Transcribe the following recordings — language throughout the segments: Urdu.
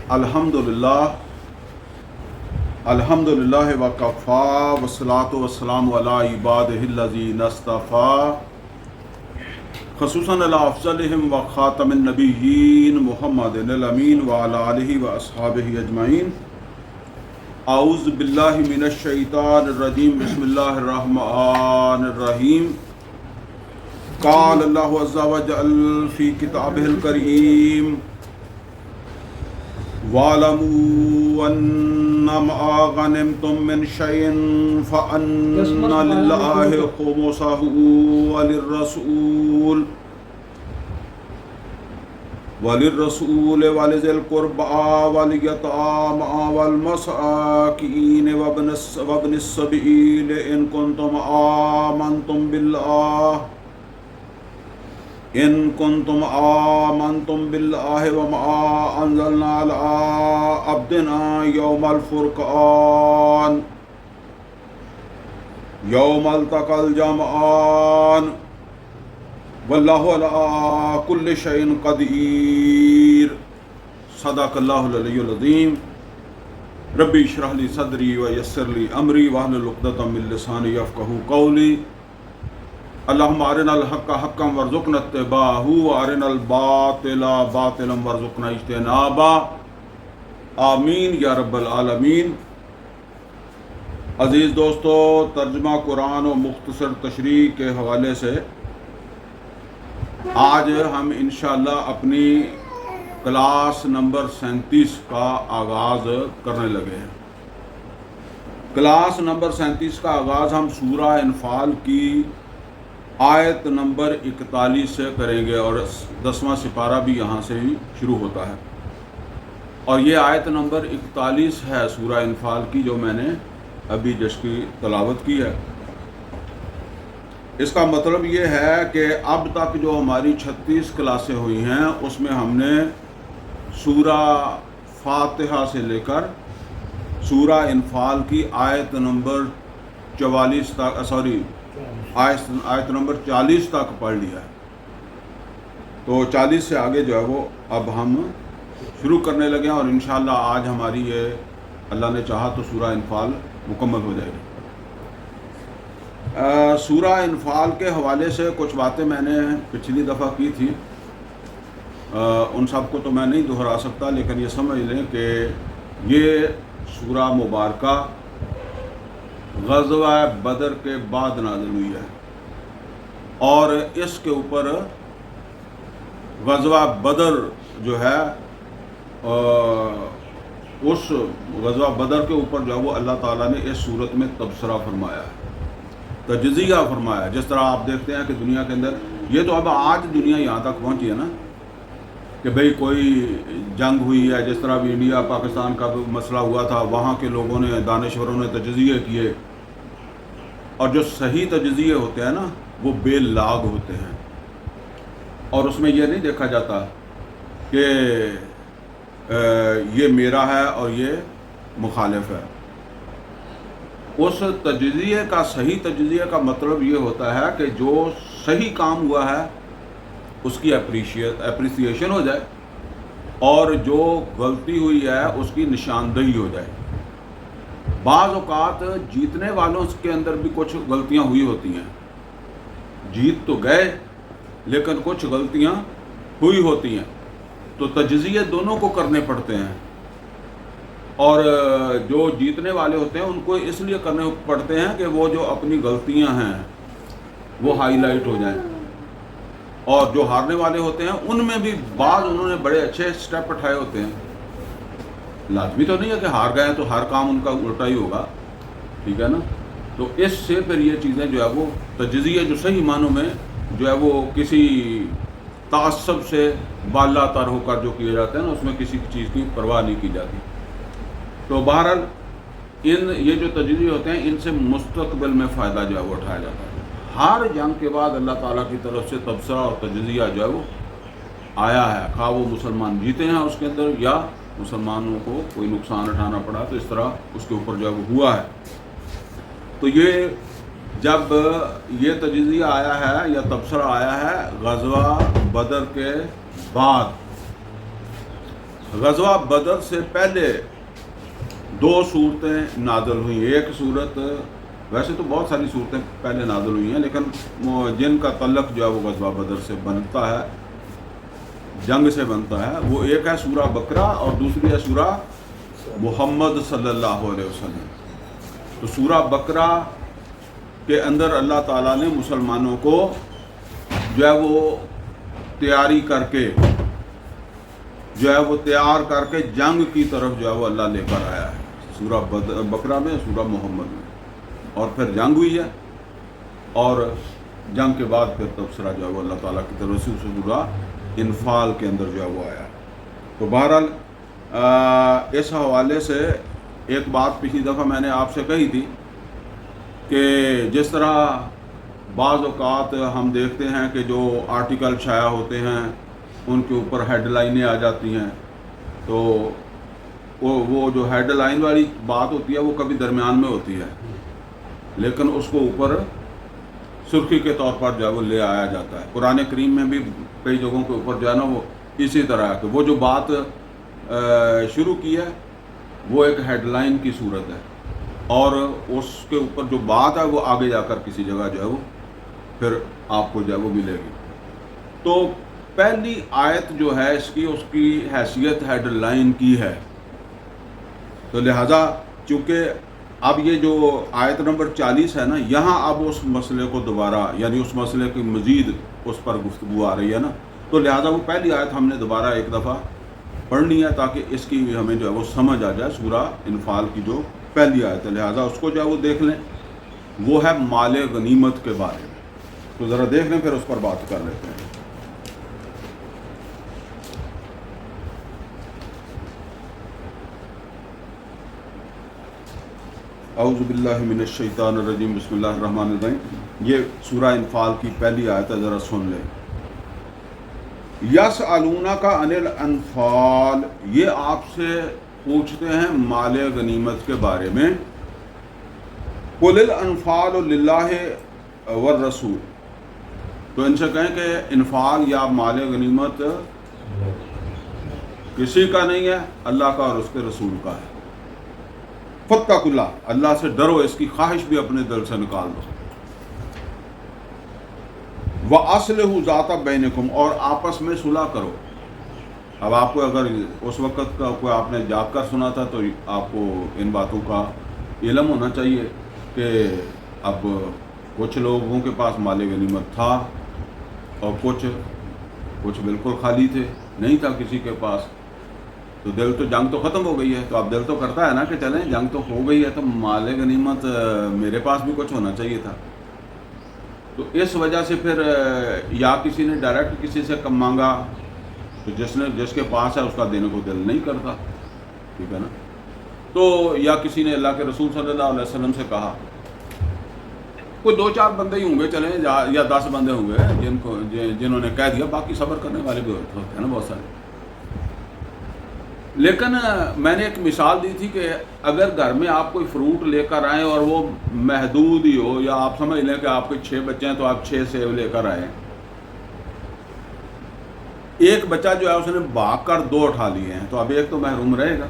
الحمدللہ وکفا والصلاۃ والسلام علی عبادہ الذین اصطفیٰ خصوصاً علی افضلہم وخاتم النبیین محمد الامین وعلی آلہ واصحابہ اجمعین۔ اعوذ باللہ من الشیطان الرجیم، بسم اللہ الرحمن الرحیم۔ قال اللہ عز وجل فی کتابہ الکریم وَاعْلَمُوا أَنَّمَا غَنِمْتُم مِّن شَيْءٍ فَأَنَّ لِلَّهِ خُمُسَهُ وَلِلرَّسُولِ وَلِذِي الْقُرْبَىٰ وَالْيَتَامَىٰ وَالْمَسَاكِينِ وَابْنِ السَّبِيلِ إِن كُنتُمْ آمنتم باللہ وما انزلنا على عبدنا یوم الفرقان یوم التقى الجمعان واللہ علی کل شیء قدیر۔ صدق اللہ العلی العظیم۔ ربی اشرح لی صدری ویسر لی امری واحلل عقدۃ من لسانی یفقہوا قولی۔ اللہم ارنا الحق حقا وارزقنا اتباعہ وارنا الباطل باطلا وارزقنا اجتنابہ، آمین یا رب العالمین۔ عزیز دوستو، ترجمہ قرآن و مختصر تشریح کے حوالے سے آج ہم انشاءاللہ اپنی کلاس نمبر 37 کا آغاز کرنے لگے ہیں۔ کلاس نمبر 37 کا آغاز ہم سورہ انفال کی آیت نمبر 41 سے کریں گے، اور 10واں سپارہ بھی یہاں سے ہی شروع ہوتا ہے، اور یہ آیت نمبر 41 ہے سورہ انفال کی جو میں نے ابھی جس کی تلاوت کی ہے۔ اس کا مطلب یہ ہے کہ اب تک جو ہماری 36 کلاسیں ہوئی ہیں اس میں ہم نے سورہ فاتحہ سے لے کر سورہ انفال کی آیت نمبر 44 تک آیت نمبر 40 تک پڑھ لیا ہے۔ تو 40 سے آگے جو ہے وہ اب ہم شروع کرنے لگے ہیں، اور انشاءاللہ آج ہماری یہ اللہ نے چاہا تو سورہ انفال مکمل ہو جائے گی۔ سورہ انفال کے حوالے سے کچھ باتیں میں نے پچھلی دفعہ کی تھی، ان سب کو تو میں نہیں دہرا سکتا، لیکن یہ سمجھ لیں کہ یہ سورہ مبارکہ غزوہ بدر کے بعد نازل ہوئی ہے، اور اس کے اوپر غزوہ بدر جو ہے اس غزوہ بدر کے اوپر جو ہے وہ اللہ تعالیٰ نے اس صورت میں تبصرہ فرمایا ہے، تجزیہ فرمایا ہے۔ جس طرح آپ دیکھتے ہیں کہ دنیا کے اندر یہ تو اب آج دنیا یہاں تک پہنچی ہے نا کہ بھئی کوئی جنگ ہوئی ہے، جس طرح بھی انڈیا پاکستان کا مسئلہ ہوا تھا، وہاں کے لوگوں نے دانشوروں نے تجزیے کیے، اور جو صحیح تجزیے ہوتے ہیں نا وہ بے لاگ ہوتے ہیں، اور اس میں یہ نہیں دیکھا جاتا کہ یہ میرا ہے اور یہ مخالف ہے۔ اس تجزیے کا، صحیح تجزیے کا مطلب یہ ہوتا ہے کہ جو صحیح کام ہوا ہے اس کی اپریسیشن ہو جائے، اور جو غلطی ہوئی ہے اس کی نشاندہی ہو جائے۔ بعض اوقات جیتنے والوں کے اندر بھی کچھ غلطیاں ہوئی ہوتی ہیں، جیت تو گئے لیکن کچھ غلطیاں ہوئی ہوتی ہیں، تو تجزیے دونوں کو کرنے پڑتے ہیں، اور جو جیتنے والے ہوتے ہیں ان کو اس لیے کرنے پڑتے ہیں کہ وہ جو اپنی غلطیاں ہیں وہ ہائی لائٹ ہو جائیں، اور جو ہارنے والے ہوتے ہیں ان میں بھی بعض انہوں نے بڑے اچھے سٹیپ اٹھائے ہوتے ہیں۔ لازمی تو نہیں ہے کہ ہار گئے تو ہر کام ان کا الٹا ہی ہوگا، ٹھیک ہے نا۔ تو اس سے پھر یہ چیزیں جو ہے وہ تجزیے جو صحیح معنوں میں جو ہے وہ کسی تعصب سے بالا تر ہو کر جو کیے جاتے ہیں نا، اس میں کسی چیز کی پرواہ نہیں کی جاتی۔ تو بہرحال یہ جو تجزیے ہوتے ہیں ان سے مستقبل میں فائدہ جو ہے وہ اٹھایا جاتا ہے۔ ہر جنگ کے بعد اللہ تعالیٰ کی طرف سے تبصرہ اور تجزیہ جو ہے وہ آیا ہے، خواہ وہ مسلمان جیتے ہیں اس کے اندر یا مسلمانوں کو کوئی نقصان اٹھانا پڑا، تو اس طرح اس کے اوپر جو ہے وہ ہوا ہے۔ تو یہ جب یہ تجزیہ آیا ہے یا تبصرہ آیا ہے غزوہ بدر کے بعد، غزوہ بدر سے پہلے 2 صورتیں نازل ہوئیں. ایک صورت، ویسے تو بہت ساری صورتیں پہلے نازل ہوئی ہیں، لیکن جن کا تعلق جو ہے وہ غزوہ بدر سے بنتا ہے، جنگ سے بنتا ہے، وہ ایک ہے سورہ بقرہ اور دوسری ہے سورہ محمد صلی اللہ علیہ وسلم. تو سورہ بقرہ کے اندر اللہ تعالیٰ نے مسلمانوں کو جو ہے وہ تیاری کر کے جو ہے وہ تیار کر کے جنگ کی طرف جو ہے وہ اللہ لے کر آیا ہے، سورہ بقرہ میں، سورہ محمد میں. اور پھر جنگ ہوئی ہے، اور جنگ کے بعد پھر تبصرہ جو ہے وہ اللہ تعالیٰ کی طرف سے سورہ انفال کے اندر جو ہے وہ آیا. تو بہرحال اس حوالے سے ایک بات پچھلی دفعہ میں نے آپ سے کہی تھی کہ جس طرح بعض اوقات ہم دیکھتے ہیں کہ جو آرٹیکل شائع ہوتے ہیں ان کے اوپر ہیڈ لائنیں آ جاتی ہیں، تو وہ جو ہیڈ لائن والی بات ہوتی ہے وہ کبھی درمیان میں ہوتی ہے، لیکن اس کو اوپر سرخی کے طور پر جو ہے وہ لے آیا جاتا ہے. قرآن کریم میں بھی کئی جگہوں کے اوپر جو ہے نا وہ اسی طرح ہے کہ وہ جو بات شروع کی ہے وہ ایک ہیڈ لائن کی صورت ہے، اور اس کے اوپر جو بات ہے وہ آگے جا کر کسی جگہ جو ہے وہ پھر آپ کو جو ہے وہ ملے گی. تو پہلی آیت جو ہے اس کی حیثیت ہیڈ لائن کی ہے. تو لہذا چونکہ اب یہ جو آیت نمبر 40 ہے نا، یہاں اب اس مسئلے کو دوبارہ، یعنی اس مسئلے کی مزید اس پر گفتگو آ رہی ہے نا، تو لہذا وہ پہلی آیت ہم نے دوبارہ ایک دفعہ پڑھنی ہے تاکہ اس کی ہمیں جو ہے وہ سمجھ آ جائے. سورہ انفال کی جو پہلی آیت ہے، لہذا اس کو جو ہے وہ دیکھ لیں. وہ ہے مال غنیمت کے بارے میں. تو ذرا دیکھ لیں، پھر اس پر بات کر لیتے ہیں. اعوذ باللہ من الشیطان الرجیم، بسم اللہ الرحمن الرحیم. یہ سورہ انفال کی پہلی آیت ہے، ذرا سن لیں. یسألونک عن الانفال، یہ آپ سے پوچھتے ہیں مال غنیمت کے بارے میں. قل الانفال للہ والرسول، تو ان سے کہیں کہ انفال یا مال غنیمت کسی کا نہیں ہے، اللہ کا اور اس کے رسول کا ہے. فاتقوا اللہ، اللہ سے ڈرو، اس کی خواہش بھی اپنے دل سے نکال دو. وَأَصْلِحُوا ذَاتَ بَيْنِكُمْ، اور آپس میں صلح کرو. اب آپ کو اگر اس وقت کا کوئی آپ نے جاگ کر سنا تھا تو آپ کو ان باتوں کا علم ہونا چاہیے کہ اب کچھ لوگوں کے پاس مال غنیمت تھا اور کچھ بالکل خالی تھے، نہیں تھا کسی کے پاس. تو دل تو جنگ تو ختم ہو گئی ہے، تو اب دل تو کرتا ہے نا کہ چلیں جنگ تو ہو گئی ہے تو مال غنیمت میرے پاس بھی کچھ ہونا چاہیے تھا. تو اس وجہ سے پھر یا کسی نے ڈائریکٹ کسی سے کم مانگا، تو جس کے پاس ہے اس کا دینے کو دل نہیں کرتا، ٹھیک ہے نا. تو یا کسی نے اللہ کے رسول صلی اللہ علیہ وسلم سے کہا. کوئی 2-4 بندے ہی ہوں گے چلیں، یا 10 بندے ہوں گے جنہوں نے کہہ دیا، باقی صبر کرنے والے بھی ہوتے ہیں نا بہت سارے. لیکن میں نے ایک مثال دی تھی کہ اگر گھر میں آپ کوئی فروٹ لے کر آئیں اور وہ محدود ہی ہو، یا آپ سمجھ لیں کہ آپ کے 6 بچے ہیں تو آپ 6 سیب لے کر آئیں. ایک بچہ جو ہے اس نے بھاگ کر 2 اٹھا لیے ہیں، تو اب ایک تو محروم رہے گا.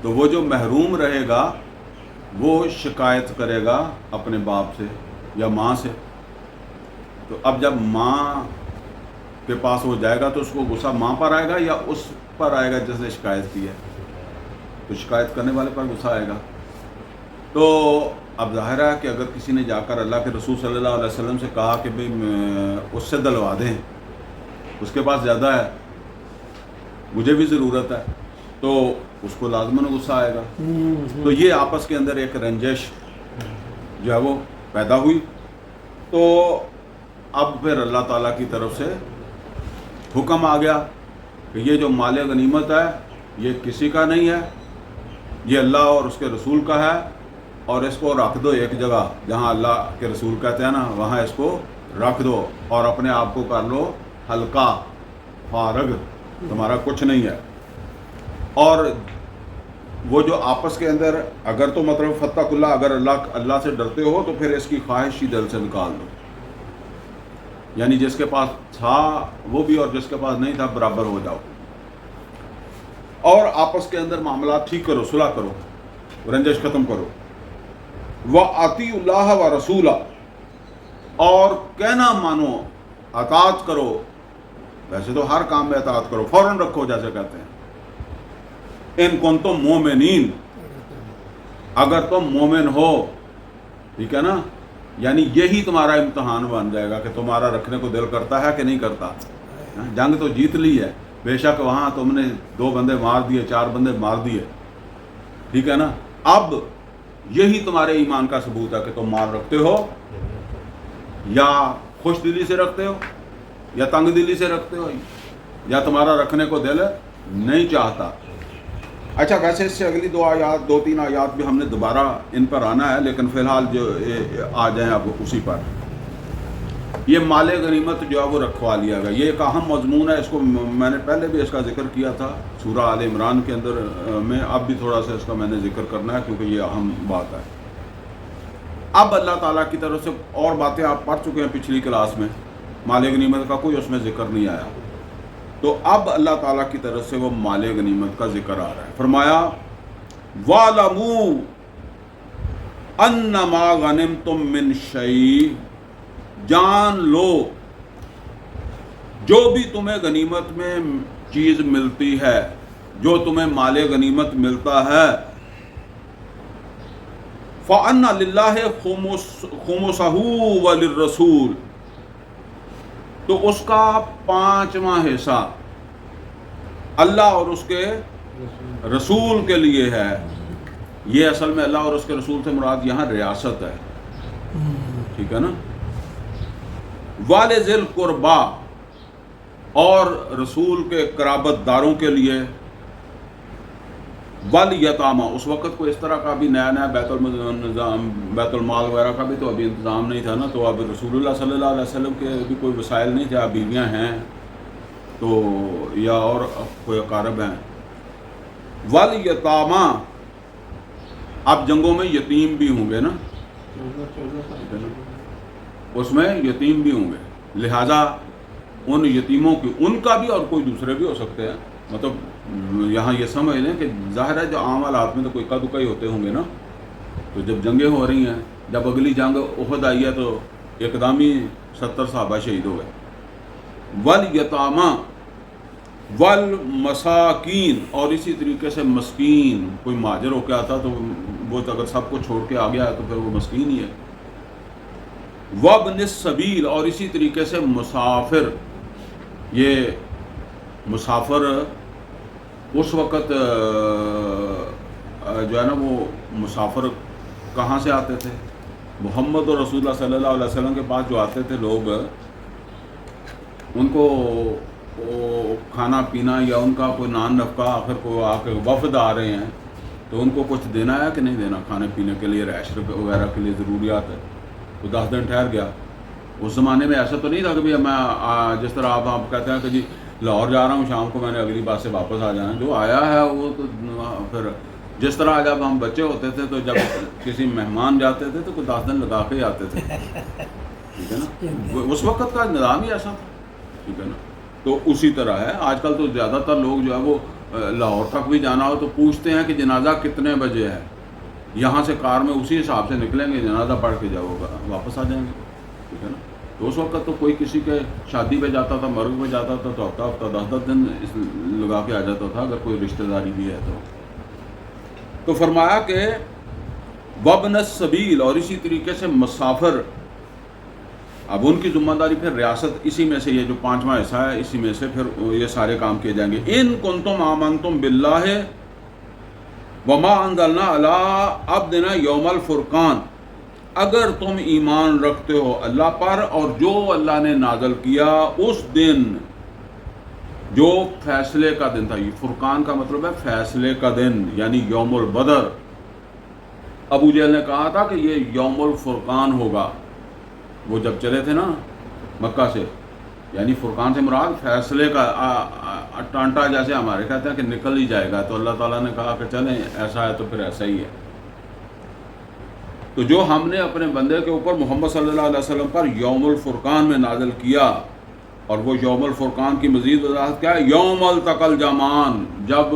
تو وہ جو محروم رہے گا وہ شکایت کرے گا اپنے باپ سے یا ماں سے. تو اب جب ماں کے پاس وہ جائے گا تو اس کو غصہ ماں پر آئے گا یا اس پر آئے گا جس نے شکایت کی ہے؟ تو شکایت کرنے والے پر غصہ آئے گا. تو اب ظاہر ہے کہ اگر کسی نے جا کر اللہ کے رسول صلی اللہ علیہ وسلم سے کہا کہ بھئی اس سے دلوا دیں، اس کے پاس زیادہ ہے، مجھے بھی ضرورت ہے، تو اس کو لازماً غصہ آئے گا. تو یہ آپس کے اندر ایک رنجش جو ہے وہ پیدا ہوئی. تو اب پھر اللہ تعالیٰ کی طرف سے حکم آ گیا کہ یہ جو مال غنیمت ہے یہ کسی کا نہیں ہے، یہ اللہ اور اس کے رسول کا ہے، اور اس کو رکھ دو ایک جگہ جہاں اللہ کے رسول کہتے ہیں نا وہاں اس کو رکھ دو، اور اپنے آپ کو کر لو ہلکا فارغ، تمہارا کچھ نہیں ہے. اور وہ جو آپس کے اندر اگر تو مطلب فتق اللہ، اگر اللہ سے ڈرتے ہو تو پھر اس کی خواہش ہی دل سے نکال دو. یعنی جس کے پاس تھا وہ بھی اور جس کے پاس نہیں تھا برابر ہو جاؤ. اور آپس کے اندر معاملات ٹھیک کرو، صلح کرو، رنجش ختم کرو. وَأَطِیعُوا اللَّهَ وَرَسُولَهُ، اور کہنا مانو، اطاعت کرو. ویسے تو ہر کام میں اطاعت کرو، فوراً رکھو جیسے کہتے ہیں. ان کنتم مومنین، اگر تم مومن ہو، ٹھیک ہے نا، یعنی یہی تمہارا امتحان بن جائے گا کہ تمہارا رکھنے کو دل کرتا ہے کہ نہیں کرتا. جنگ تو جیت لی ہے، بے شک وہاں تم نے 2 بندے مار دیے، 4 بندے مار دیے، ٹھیک ہے نا. اب یہی تمہارے ایمان کا ثبوت ہے کہ تم مال رکھتے ہو، یا خوش دلی سے رکھتے ہو، یا تنگ دلی سے رکھتے ہو، یا تمہارا رکھنے کو دل نہیں چاہتا. اچھا، ویسے اس سے اگلی 2-3 آیات بھی ہم نے دوبارہ ان پر آنا ہے، لیکن فی الحال جو آ جائیں اب اسی پر. یہ مال غنیمت جو ہے وہ رکھوا لیا گیا، یہ ایک اہم مضمون ہے. اس کو میں نے پہلے بھی اس کا ذکر کیا تھا سورہ آل عمران کے اندر میں، اب بھی تھوڑا سا اس کا میں نے ذکر کرنا ہے کیونکہ یہ اہم بات ہے. اب اللہ تعالیٰ کی طرف سے اور باتیں آپ پڑھ چکے ہیں پچھلی کلاس میں، مال غنیمت کا کوئی اس میں ذکر نہیں آیا. تو اب اللہ تعالیٰ کی طرف سے وہ مال غنیمت کا ذکر آ رہا ہے. فرمایا وَاعْلَمُوا أَنَّمَا غَنِمْتُم مِّن شَيْءٍ، جان لو جو بھی تمہیں غنیمت میں چیز ملتی ہے، جو تمہیں مال غنیمت ملتا ہے، فَأَنَّ لِلَّهِ خُمُسَهُ وَلِلرَّسُولِ، تو اس کا 5واں حصہ اللہ اور اس کے رسول کے لیے ہے. یہ اصل میں اللہ اور اس کے رسول سے مراد یہاں ریاست ہے، ٹھیک ہے نا. وَلِذِی الْقُرْبَىٰ، اور رسول کے قرابت داروں کے لیے. وَالْیَتَامَىٰ، اس وقت کو اس طرح کا بھی نیا بیت المال وغیرہ کا بھی تو ابھی انتظام نہیں تھا نا، تو اب رسول اللہ صلی اللہ علیہ وسلم کے بھی کوئی وسائل نہیں تھے. اب بیویاں ہیں تو یا اور کوئی اقارب ہیں. وَالْیَتَامَىٰ، اب جنگوں میں یتیم بھی ہوں گے نا، اس میں یتیم بھی ہوں گے، لہٰذا ان یتیموں کی، ان کا بھی اور کوئی دوسرے بھی ہو سکتے ہیں. مطلب یہاں یہ سمجھ لیں کہ ظاہر ہے جو عام حالات میں تو کوئی اکا دکا ہی ہوتے ہوں گے نا. تو جب جنگیں ہو رہی ہیں، جب اگلی جنگ احد آئی ہے تو اقدامی 70 صحابہ شہید ہو گئے. وَالْیَتَامَىٰ وَالْمَسَاکِین، اور اسی طریقے سے مسکین، کوئی مہاجر ہو کے آتا تو وہ اگر سب کو چھوڑ کے آ گیا ہے تو پھر وہ مسکین ہی ہے. وَابْنِ السَّبِیل، اور اسی طریقے سے مسافر. یہ مسافر اس وقت جو ہے نا وہ مسافر کہاں سے آتے تھے؟ محمد اور رسول اللہ صلی اللہ علیہ وسلم کے پاس جو آتے تھے لوگ، ان کو کھانا پینا یا ان کا کوئی نان نفقہ، آخر کو آ کے وفد آ رہے ہیں تو ان کو کچھ دینا ہے کہ نہیں دینا، کھانے پینے کے لیے، رہائش وغیرہ کے لیے ضروریات ہے. وہ 10 دن ٹھہر گیا. اس زمانے میں ایسا تو نہیں تھا کہ بھائی میں جس طرح آپ کہتے ہیں کہ جی لاہور جا رہا ہوں، شام کو میں نے اگلی بات سے واپس آ جانا. جو آیا ہے وہ تو پھر جس طرح جب ہم بچے ہوتے تھے تو جب کسی مہمان جاتے تھے تو کوئی 10 دن لگا کے ہی آتے تھے، ٹھیک ہے نا. اس وقت کا نظام ہی ایسا تھا، ٹھیک ہے نا. تو اسی طرح ہے آج کل تو زیادہ تر لوگ جو ہے وہ لاہور تک بھی جانا ہو تو پوچھتے ہیں کہ جنازہ کتنے بجے ہے. یہاں سے کار میں اسی حساب سے نکلیں گے، جنازہ پڑھ کے جاؤ گا، واپس آ جائیں گے، ٹھیک ہے نا. تو اس وقت تو کوئی کسی کے شادی پہ جاتا تھا، مرگ پہ جاتا تھا تو ہفتہ 10 دن لگا کے آ جاتا تھا اگر کوئی رشتہ داری بھی ہے تو فرمایا کہ وابن السبیل، اور اسی طریقے سے مسافر. اب ان کی ذمہ داری پھر ریاست، اسی میں سے یہ جو 5واں حصہ ہے اسی میں سے پھر یہ سارے کام کیے جائیں گے. ان کنتم آمنتم باللہ وما انزلنا علی عبدنا یوم الفرقان، اگر تم ایمان رکھتے ہو اللہ پر اور جو اللہ نے نازل کیا اس دن جو فیصلے کا دن تھا. یہ فرقان کا مطلب ہے فیصلے کا دن، یعنی یوم البدر. ابو جہل نے کہا تھا کہ یہ یوم الفرقان ہوگا وہ جب چلے تھے نا مکہ سے، یعنی فرقان سے مراد فیصلے کا ٹانٹا، جیسے ہمارے کہتے ہیں کہ نکل ہی جائے گا. تو اللہ تعالیٰ نے کہا کہ چلیں ایسا ہے تو پھر ایسا ہی ہے. تو جو ہم نے اپنے بندے کے اوپر محمد صلی اللہ علیہ وسلم پر یوم الفرقان میں نازل کیا، اور وہ یوم الفرقان کی مزید وضاحت کیا ہے؟ یوم التقى الجمعان، جب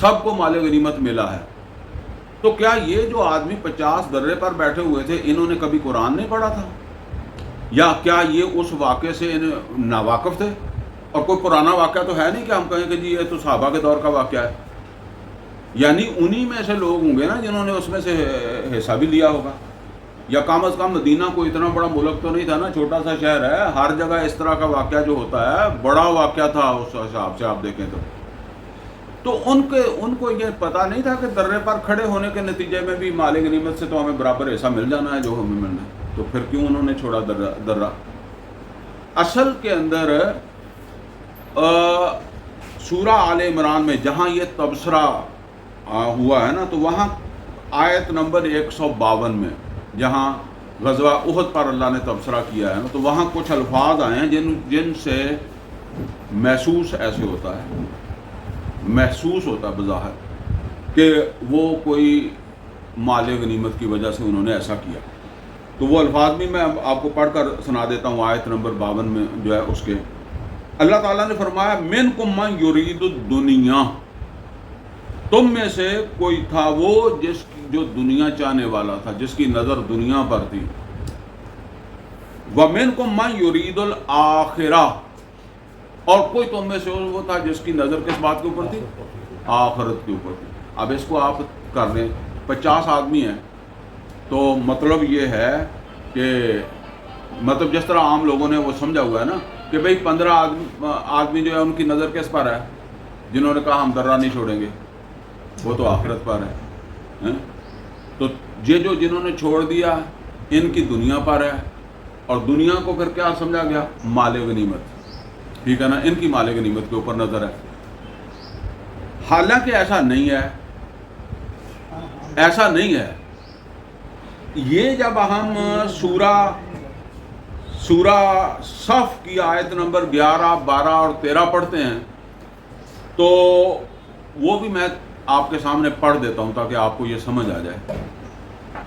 سب کو مال غنیمت ملا ہے. تو کیا یہ جو آدمی 50 درے پر بیٹھے ہوئے تھے انہوں نے کبھی قرآن نہیں پڑھا تھا؟ یا کیا یہ اس واقعے سے ناواقف تھے؟ اور کوئی پرانا واقعہ تو ہے نہیں کہ ہم کہیں کہ جی یہ تو صحابہ کے دور کا واقعہ ہے. یعنی انہی میں سے لوگ ہوں گے نا جنہوں نے اس میں سے حصہ بھی لیا ہوگا. یا کم از کم مدینہ کوئی اتنا بڑا ملک تو نہیں تھا نا، چھوٹا سا شہر ہے، ہر جگہ اس طرح کا واقعہ جو ہوتا ہے بڑا واقعہ تھا اس حساب سے آپ دیکھیں تو ان کو یہ پتہ نہیں تھا کہ درے پر کھڑے ہونے کے نتیجے میں بھی مال غنیمت سے تو ہمیں برابر حصہ مل جانا ہے جو ہمیں ملنا ہے. تو پھر کیوں انہوں نے چھوڑا درہ؟ اصل کے اندر سورہ آل عمران میں جہاں یہ تبصرہ ہوا ہے نا، تو وہاں آیت نمبر 152 میں جہاں غزوہ احد پر اللہ نے تبصرہ کیا ہے نا، تو وہاں کچھ الفاظ آئے ہیں جن سے محسوس ایسے ہوتا ہے، محسوس ہوتا ہے بظاہر کہ وہ کوئی مال غنیمت کی وجہ سے انہوں نے ایسا کیا. تو وہ الفاظ بھی میں آپ کو پڑھ کر سنا دیتا ہوں. آیت نمبر 52 میں جو ہے اس کے اللہ تعالیٰ نے فرمایا منکم من یرید الدنیا، تم میں سے کوئی تھا وہ جو دنیا چاہنے والا تھا، جس کی نظر دنیا پر تھی. وَمِنْكُمْ مَنْ يُرِيدُ الْآخِرَةَ، اور کوئی تم میں سے وہ تھا جس کی نظر کس بات کے اوپر تھی؟ آخرت کے اوپر تھی. اب اس کو آپ کر لیں، 50 آدمی ہیں تو مطلب یہ ہے کہ مطلب جس طرح عام لوگوں نے وہ سمجھا ہوا ہے نا کہ بھئی 15 آدمی جو ہے ان کی نظر کس پر ہے؟ جنہوں نے کہا ہم درہ نہیں چھوڑیں گے، وہ تو آخرت پر ہے. تو یہ جو جنہوں نے چھوڑ دیا ان کی دنیا پر ہے، اور دنیا کو پھر کیا سمجھا گیا؟ مال غنیمت. ٹھیک ہے نا، ان کی مال غنیمت کے اوپر نظر ہے. حالانکہ ایسا نہیں ہے، ایسا نہیں ہے. یہ جب ہم سورہ صف کی آیت نمبر 11، 12 اور 13 پڑھتے ہیں تو وہ بھی میں آپ کے سامنے پڑھ دیتا ہوں تاکہ آپ کو یہ سمجھ آ جائے.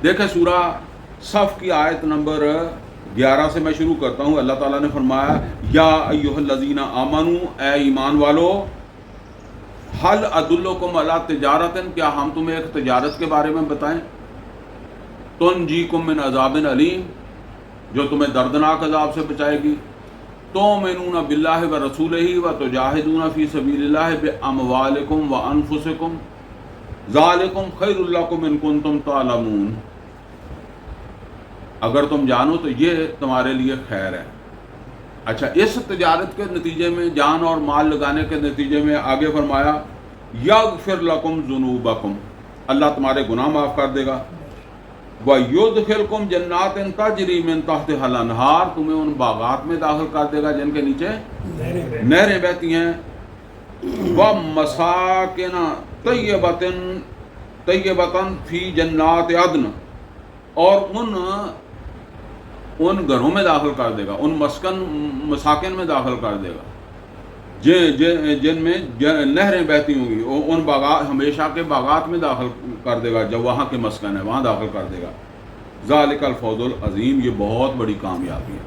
دیکھیں سورہ صف کی آیت نمبر 11 سے میں شروع کرتا ہوں. اللہ تعالیٰ نے فرمایا یا ایھا الذین آمنوا، اے ایمان والو، هل ادلکم علی تجارۃ، کیا ہم تمہیں ایک تجارت کے بارے میں بتائیں، تنجیکم من عذاب علیم، جو تمہیں دردناک عذاب سے بچائے گی، تؤمنون باللہ ورسولہ وتجاہدون فی سبیل اللہ باموالکم وانفسکم ذالکم خیر لکم ان کنتم تعلمون. اگر تم جانو تو یہ تمہارے لیے خیر ہے. اچھا، اس تجارت کے نتیجے میں، جان اور مال لگانے کے نتیجے میں آگے فرمایا یغفر لکم ذنوبکم، اللہ تمہارے گناہ معاف کر دے گا. وَيُدْخِلْكُمْ جَنَّاتٍ تَجْرِي مِن تَحْتِهَا الْأَنْهَارُ، تمہیں ان باغات میں داخل کر دے گا جن کے نیچے نہریں بہتی ہیں. وَمَسَاكِنَ طَيِّبَةً فِي جَنَّاتِ عَدْنٍ، اور ان گھروں میں داخل کر دے گا، ان مساکن میں داخل کر دے گا جن میں نہریں بہتی ہوں گی. ان باغات، ہمیشہ کے باغات میں داخل کر دے گا، جب وہاں کے مسکن ہے وہاں داخل کر دے گا. ذالک الفوز العظیم، یہ بہت بڑی کامیابی ہے.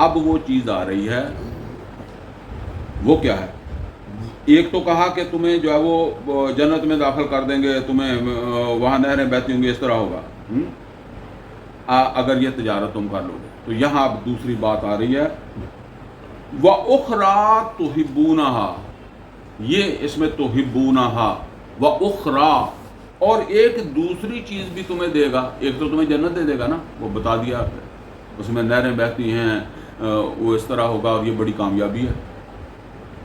اب وہ چیز آ رہی ہے، وہ کیا ہے؟ ایک تو کہا کہ تمہیں جو ہے وہ جنت میں داخل کر دیں گے، تمہیں وہاں نہریں بہتی ہوں گی، اس طرح ہوگا اگر یہ تجارت تم کر لو گے. تو یہاں اب دوسری بات آ رہی ہے وَأُخْرَىٰ تُحِبُّونَهَا، یہ اس میں تُحِبُّونَهَا وَأُخْرَىٰ، اور ایک دوسری چیز بھی تمہیں دے گا. ایک تو تمہیں جنت دے دے گا نا، وہ بتا دیا، اس میں نہریں بہتی ہیں، وہ اس طرح ہوگا، اور یہ بڑی کامیابی ہے.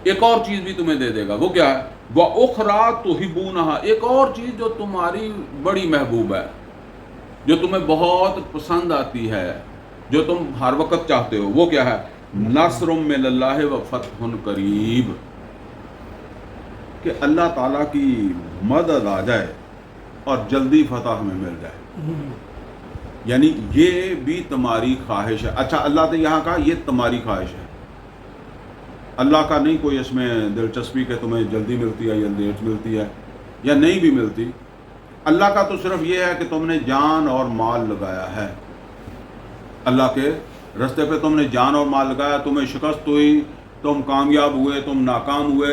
ایک اور چیز بھی تمہیں دے دے گا، وہ کیا ہے؟ وَأُخْرَىٰ تُحِبُّونَهَا، ایک اور چیز جو تمہاری بڑی محبوب ہے، جو تمہیں بہت پسند آتی ہے، جو تم ہر وقت چاہتے ہو، وہ کیا ہے؟ نصر من اللہ و فتح قریب، کہ اللہ تعالیٰ کی مدد آ جائے اور جلدی فتح ہمیں مل جائے. یعنی یہ بھی تمہاری خواہش ہے. اچھا، اللہ نے یہاں کہا یہ تمہاری خواہش ہے، اللہ کا نہیں کوئی اس میں دلچسپی کہ تمہیں جلدی ملتی ہے یا لیٹ ملتی ہے یا نہیں بھی ملتی. اللہ کا تو صرف یہ ہے کہ تم نے جان اور مال لگایا ہے، اللہ کے رستے پہ تم نے جان اور مال لگایا، تمہیں شکست ہوئی، تم کامیاب ہوئے، تم ناکام ہوئے،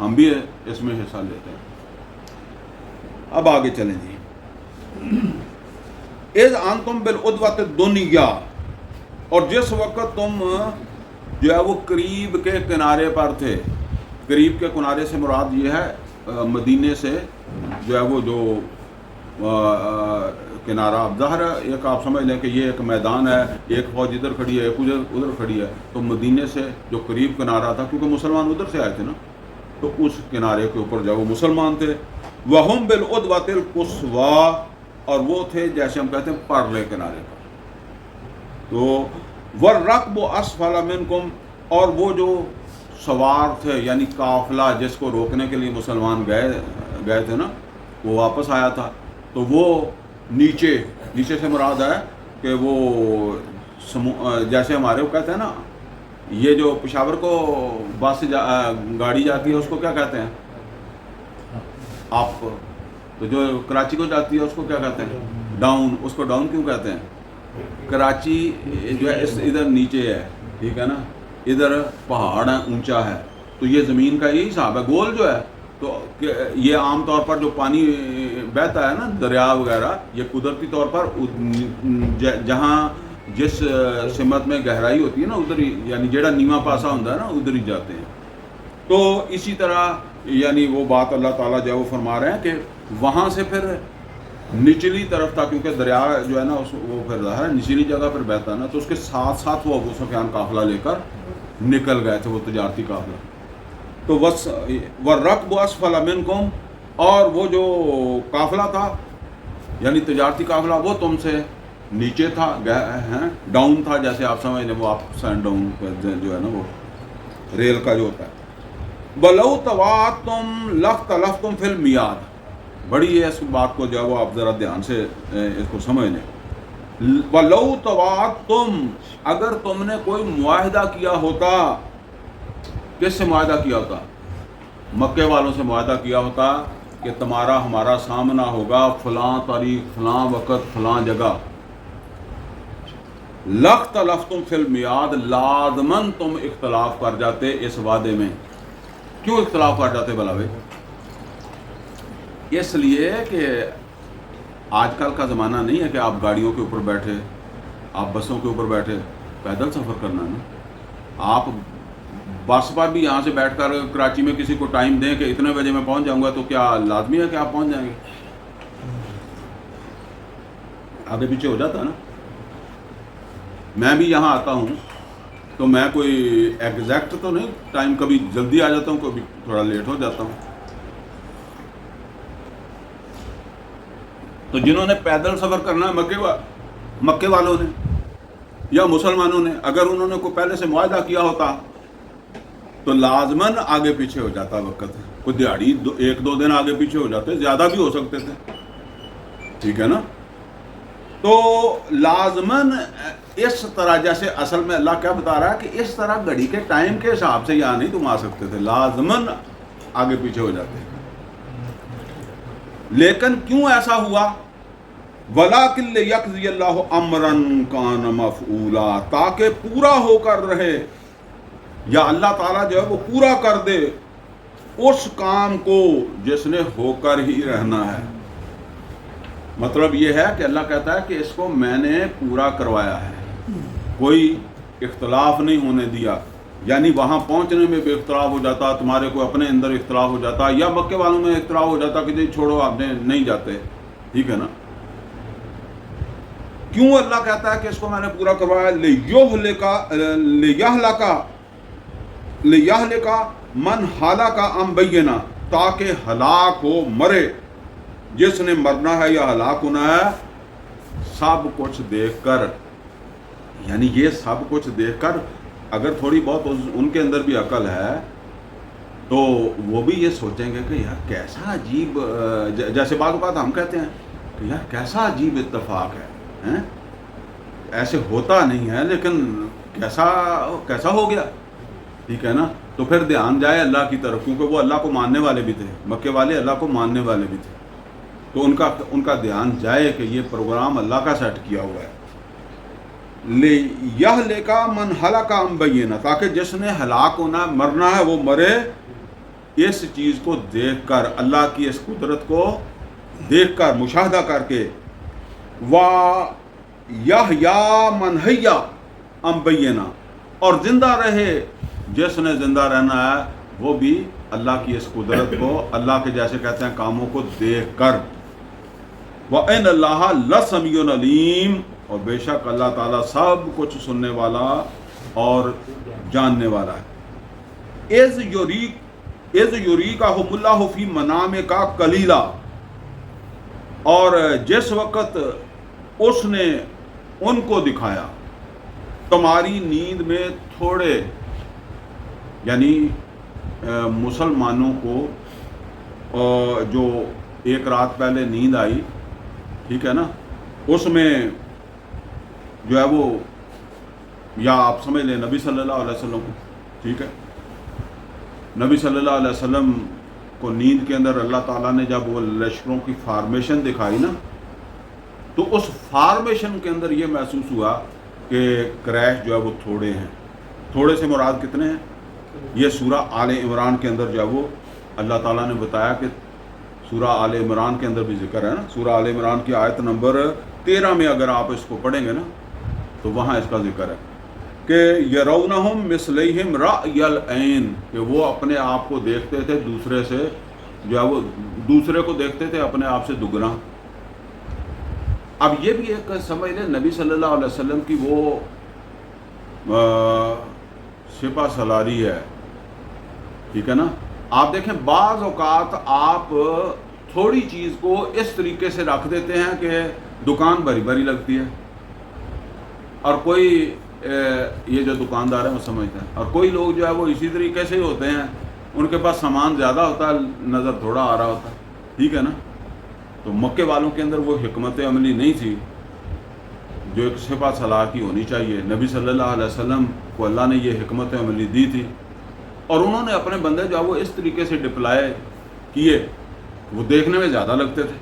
ہم بھی اس میں حصہ لیتے ہیں. اب آگے چلیں جی. اذ انتم بالعدوۃ الدنیا، اور جس وقت تم جو ہے وہ قریب کے کنارے پر تھے. قریب کے کنارے سے مراد یہ ہے مدینے سے جو ہے وہ جو کنارہ، اب ظاہر ایک آپ سمجھ لیں کہ یہ ایک میدان ہے، ایک فوج ادھر کھڑی ہے، ایک ادھر کھڑی ہے، تو مدینے سے جو قریب کنارہ تھا، کیونکہ مسلمان ادھر سے آئے تھے نا، تو اس کنارے کے اوپر جو وہ مسلمان تھے. وَهُمْ بِالْعُدْوَةِ الْقُصْوَىٰ، اور وہ تھے جیسے ہم کہتے ہیں پرلے کنارے پر. تو وَالرَّكْبُ أَسْفَلَ مِنْكُمْ، اور وہ جو سوار تھے یعنی قافلہ جس کو روکنے کے لیے مسلمان گئے تھے نا، وہ واپس آیا تھا، تو وہ نیچے سے مراد ہے کہ وہ جیسے ہمارے وہ کہتے ہیں نا، یہ جو پشاور کو بس گاڑی جاتی ہے اس کو کیا کہتے ہیں آپ، تو جو کراچی کو جاتی ہے اس کو کیا کہتے ہیں ڈاؤن. اس کو ڈاؤن کیوں کہتے ہیں؟ کراچی جو ہے ادھر نیچے ہے، ٹھیک ہے نا، ادھر پہاڑ ہے، اونچا ہے، تو یہ زمین کا یہی حساب ہے. گول جو ہے تو یہ عام طور پر جو پانی بہتا ہے نا دریا وغیرہ، یہ قدرتی طور پر جہاں جس سمت میں گہرائی ہوتی ہے نا ادھر ہی، یعنی جیڑا نیواں پاسا ہوتا ہے نا ادھر ہی جاتے ہیں. تو اسی طرح یعنی وہ بات اللہ تعالیٰ جو ہے وہ فرما رہے ہیں کہ وہاں سے پھر نچلی طرف تھا، کیونکہ دریا جو ہے نا وہ پھر ظاہر ہے نچلی جگہ پر بہتا ہے نا، تو اس کے ساتھ ساتھ وہ ابو سفیان قافلہ لے کر نکل گئے تھے، وہ تجارتی قافلہ. تو وَالرَّكْبُ أَسْفَلَ مِنْكُمْ، اور وہ جو قافلہ تھا یعنی تجارتی قافلہ وہ تم سے نیچے تھا، ڈاؤن تھا، جیسے آپ سمجھ لیں وہ آپ سینڈ ڈاؤن جو ہے نا وہ ریل کا جو ہوتا ہے. وَلَوْ تَوَعَدتُّمْ لَاخْتَلَفْتُمْ فِي الْمِيعَادِ، بڑی ہے اس بات کو جو ہے وہ آپ ذرا دھیان سے اس کو سمجھ لیں. وَلَوْ تَوَعَدتُّمْ، اگر تم نے کوئی معاہدہ کیا ہوتا، کس سے معاہدہ کیا ہوتا؟ مکے والوں سے معاہدہ کیا ہوتا کہ تمہارا ہمارا سامنا ہوگا فلاں تاریخ، فلاں وقت، فلاں جگہ. لَاخْتَلَفْتُمْ فِي الْمِيعَادِ، لازماً تم اختلاف کر جاتے اس وعدے میں. کیوں اختلاف کر جاتے بھلا بھائی؟ اس لیے کہ آج کل کا زمانہ نہیں ہے کہ آپ گاڑیوں کے اوپر بیٹھے، آپ بسوں کے اوپر بیٹھے پیدل سفر کرنا نا. آپ بس پر بھی یہاں سے بیٹھ کر کراچی میں کسی کو ٹائم دیں کہ اتنے بجے میں پہنچ جاؤں گا، تو کیا لازمی ہے کہ آپ پہنچ جائیں گے؟ آگے پیچھے ہو جاتا نا. میں بھی یہاں آتا ہوں تو میں کوئی ایگزیکٹ تو نہیں ٹائم، کبھی جلدی آ جاتا ہوں، کبھی تھوڑا لیٹ ہو جاتا ہوں. تو جنہوں نے پیدل سفر کرنا ہے مکے والوں نے یا مسلمانوں نے، اگر انہوں نے کوئی پہلے سے معاہدہ کیا ہوتا تو لازماً آگے پیچھے ہو جاتا وقت. کوئی دیہڑی 1-2 دن آگے پیچھے ہو جاتے، زیادہ بھی ہو سکتے تھے، ٹھیک ہے نا. تو لازماً اس طرح، جیسے اصل میں اللہ کیا بتا رہا ہے کہ اس طرح گھڑی کے ٹائم کے حساب سے یہاں نہیں تم آ سکتے تھے، لازماً آگے پیچھے ہو جاتے. لیکن کیوں ایسا ہوا؟ وَلَٰكِن لِيَقْضِيَ اللَّهُ أَمْرًا كَانَ مَفْعُولًا، تاکہ پورا ہو کر رہے، یا اللہ تعالیٰ جو ہے وہ پورا کر دے اس کام کو جس نے ہو کر ہی رہنا ہے. مطلب یہ ہے کہ اللہ کہتا ہے کہ اس کو میں نے پورا کروایا ہے، کوئی اختلاف نہیں ہونے دیا. یعنی وہاں پہنچنے میں بھی اختلاف ہو جاتا، تمہارے کو اپنے اندر اختلاف ہو جاتا، یا مکے والوں میں اختلاف ہو جاتا کہ جی چھوڑو آپ نہیں جاتے، ٹھیک ہے نا. کیوں اللہ کہتا ہے کہ اس کو میں نے پورا کروایا؟ لِيَهْلِكَ مَنْ هَلَكَ عَنْ بَيِّنَةٍ، تاکہ ہلاک ہو، مرے جس نے مرنا ہے یا ہلاک ہونا ہے سب کچھ دیکھ کر. یعنی یہ سب کچھ دیکھ کر اگر تھوڑی بہت ان کے اندر بھی عقل ہے تو وہ بھی یہ سوچیں گے کہ یار کیسا عجیب، جیسے بعض اوقات ہم کہتے ہیں کہ یار کیسا عجیب اتفاق ہے، ایسے ہوتا نہیں ہے لیکن کیسا ہو گیا، ٹھیک ہے نا. تو پھر دھیان جائے اللہ کی طرف، کیونکہ وہ اللہ کو ماننے والے بھی تھے، مکے والے اللہ کو ماننے والے بھی تھے، تو ان کا دھیان جائے کہ یہ پروگرام اللہ کا سیٹ کیا ہوا ہے. لِيَهْلِكَ مَنْ هَلَكَ عَنْ بَيِّنَةٍ، تاکہ جس نے ہلاک ہونا مرنا ہے وہ مرے اس چیز کو دیکھ کر، اللہ کی اس قدرت کو دیکھ کر، مشاہدہ کر کے، وَيَحْيَا مَنْ حَيَّا عَنْ بَيِّنَةٍ، اور زندہ رہے جس نے زندہ رہنا ہے وہ بھی اللہ کی اس قدرت کو، اللہ کے جیسے کہتے ہیں کاموں کو دیکھ کر۔ وَإِنَّ اللَّهَ لَسَمِيعٌ عَلِيمٌ، اور بے شک اللہ تعالیٰ سب کچھ سننے والا اور جاننے والا ہے۔ اِذْ يُرِيكَهُمُ اللَّهُ فِي مَنَامِكَ قَلِيلًا، اور جس وقت اس نے ان کو دکھایا تمہاری نیند میں تھوڑے، یعنی مسلمانوں کو جو ایک رات پہلے نیند آئی، ٹھیک ہے نا، اس میں جو ہے وہ، یا آپ سمجھ لیں نبی صلی اللہ علیہ وسلم کو، ٹھیک ہے، نبی صلی اللہ علیہ وسلم کو نیند کے اندر اللہ تعالیٰ نے جب وہ لشکروں کی فارمیشن دکھائی نا، تو اس فارمیشن کے اندر یہ محسوس ہوا کہ قریش جو ہے وہ تھوڑے ہیں۔ تھوڑے سے مراد کتنے ہیں؟ یہ سورہ آل عمران کے اندر جو ہے وہ اللہ تعالیٰ نے بتایا کہ سورہ آل عمران کے اندر بھی ذکر ہے نا، سورہ آل عمران کی آیت نمبر 13 میں اگر آپ اس کو پڑھیں گے نا تو وہاں اس کا ذکر ہے کہ یرونہم مثلیہم رأی العین، کہ وہ اپنے آپ کو دیکھتے تھے دوسرے سے، جو ہے وہ دوسرے کو دیکھتے تھے اپنے آپ سے دگنا۔ اب یہ بھی ایک سمجھ لیں نبی صلی اللہ علیہ وسلم کی وہ سپہ سالاری ہے، ٹھیک ہے نا۔ آپ دیکھیں بعض اوقات آپ تھوڑی چیز کو اس طریقے سے رکھ دیتے ہیں کہ دکان بھری بھری لگتی ہے، اور کوئی یہ جو دکاندار ہیں وہ سمجھتے ہیں، اور کوئی لوگ جو ہے وہ اسی طریقے سے ہی ہوتے ہیں، ان کے پاس سامان زیادہ ہوتا ہے، نظر تھوڑا آ رہا ہوتا ہے، ٹھیک ہے نا۔ تو مکے والوں کے اندر وہ حکمت عملی نہیں تھی جو ایک سپہ سالار کی ہونی چاہیے۔ نبی صلی اللہ علیہ وسلم کو اللہ نے یہ حکمت عملی دی تھی، اور انہوں نے اپنے بندے جو ہے وہ اس طریقے سے ڈپلائے کیے، وہ دیکھنے میں زیادہ لگتے تھے۔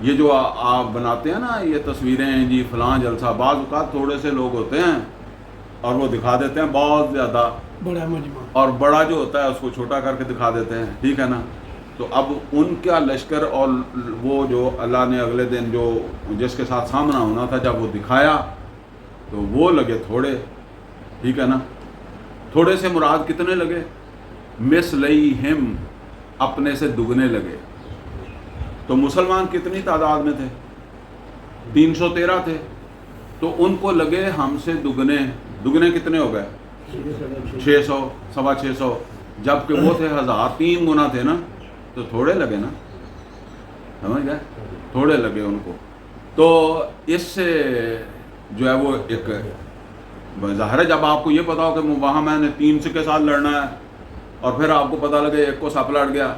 یہ جو آپ بناتے ہیں نا یہ تصویریں جی فلاں جلسہ، بعض اوقات تھوڑے سے لوگ ہوتے ہیں اور وہ دکھا دیتے ہیں بہت زیادہ بڑا مجمع، اور بڑا جو ہوتا ہے اس کو چھوٹا کر کے دکھا دیتے ہیں، ٹھیک ہے نا۔ تو اب ان کا لشکر اور وہ جو اللہ نے اگلے دن جو جس کے ساتھ سامنا ہونا تھا جب وہ دکھایا تو وہ لگے تھوڑے، ٹھیک ہے نا۔ تھوڑے سے مراد کتنے لگے؟ مثلیہم، اپنے سے دگنے لگے۔ تو مسلمان کتنی تعداد میں تھے؟ 313 تھے، تو ان کو لگے ہم سے دگنے۔ دگنے کتنے ہو گئے؟ 600، 650، جبکہ وہ تھے 1000، 3 گنا تھے نا، تو تھوڑے لگے نا، سمجھ گئے، تھوڑے لگے ان کو۔ تو اس سے جو ہے وہ ایک ظاہر ہے جب آپ کو یہ پتا ہو کہ وہاں میں نے 3 کے ساتھ لڑنا ہے، اور پھر آپ کو پتا لگے ایک کو سپ لڑ گیا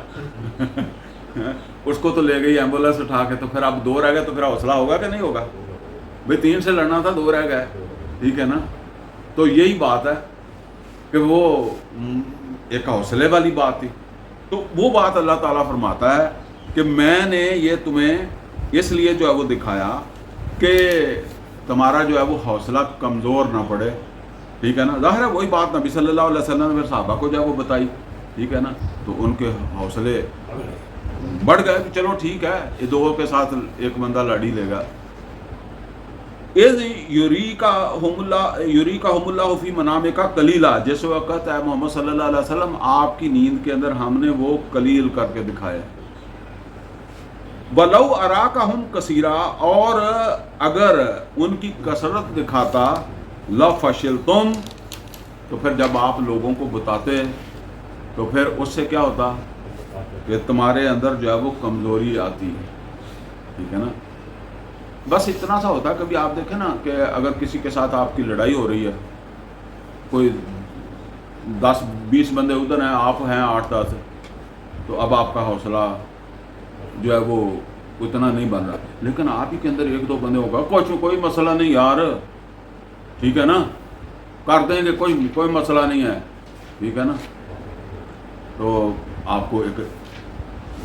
اس کو تو لے گئی ایمبولینس اٹھا کے، تو پھر اب 2 رہ گئے، تو پھر حوصلہ ہوگا کہ نہیں ہوگا؟ بھئی 3 سے لڑنا تھا، 2 رہ گئے، ٹھیک ہے نا۔ تو یہی بات ہے کہ وہ ایک حوصلے والی بات تھی۔ تو وہ بات اللہ تعالیٰ فرماتا ہے کہ میں نے یہ تمہیں اس لیے جو ہے وہ دکھایا کہ تمہارا جو ہے وہ حوصلہ کمزور نہ پڑے، ٹھیک ہے نا۔ ظاہر ہے وہی بات نبی صلی اللہ علیہ وسلم نے پھر صحابہ کو جو ہے وہ بتائی، ٹھیک ہے نا، تو ان کے حوصلے بڑھ گئے کہ چلو ٹھیک ہے، یہ 2 کے ساتھ ایک بندہ لڑ ہی لے گا۔ اِذْ یُرِیکَہُمُ اللَّهُ فِی مَنَامِکَ قَلِیلًا، جس وقت اے محمد صلی اللہ علیہ وسلم آپ کی نیند کے اندر ہم نے وہ قلیل کر کے دکھایا۔ وَلَوْ أَرَاكَهُمْ كَثِيرًا، اور اگر ان کی کثرت دکھاتا، لَفَشِلْتُمْ، تو پھر جب آپ لوگوں کو بتاتے تو پھر اس سے کیا ہوتا کہ تمہارے اندر جو ہے وہ کمزوری آتی ہے، ٹھیک ہے نا۔ بس اتنا سا ہوتا ہے، کبھی آپ دیکھیں نا کہ اگر کسی کے ساتھ آپ کی لڑائی ہو رہی ہے، کوئی 10-20 بندے ادھر ہیں، آپ ہیں 8-10، تو اب آپ کا حوصلہ جو ہے وہ اتنا نہیں بن رہا، لیکن آپ ہی کے اندر 1-2 بندے ہوگا، کوئی مسئلہ نہیں یار، ٹھیک ہے نا، کر دیں گے، کوئی مسئلہ نہیں ہے، ٹھیک ہے نا، تو آپ کو ایک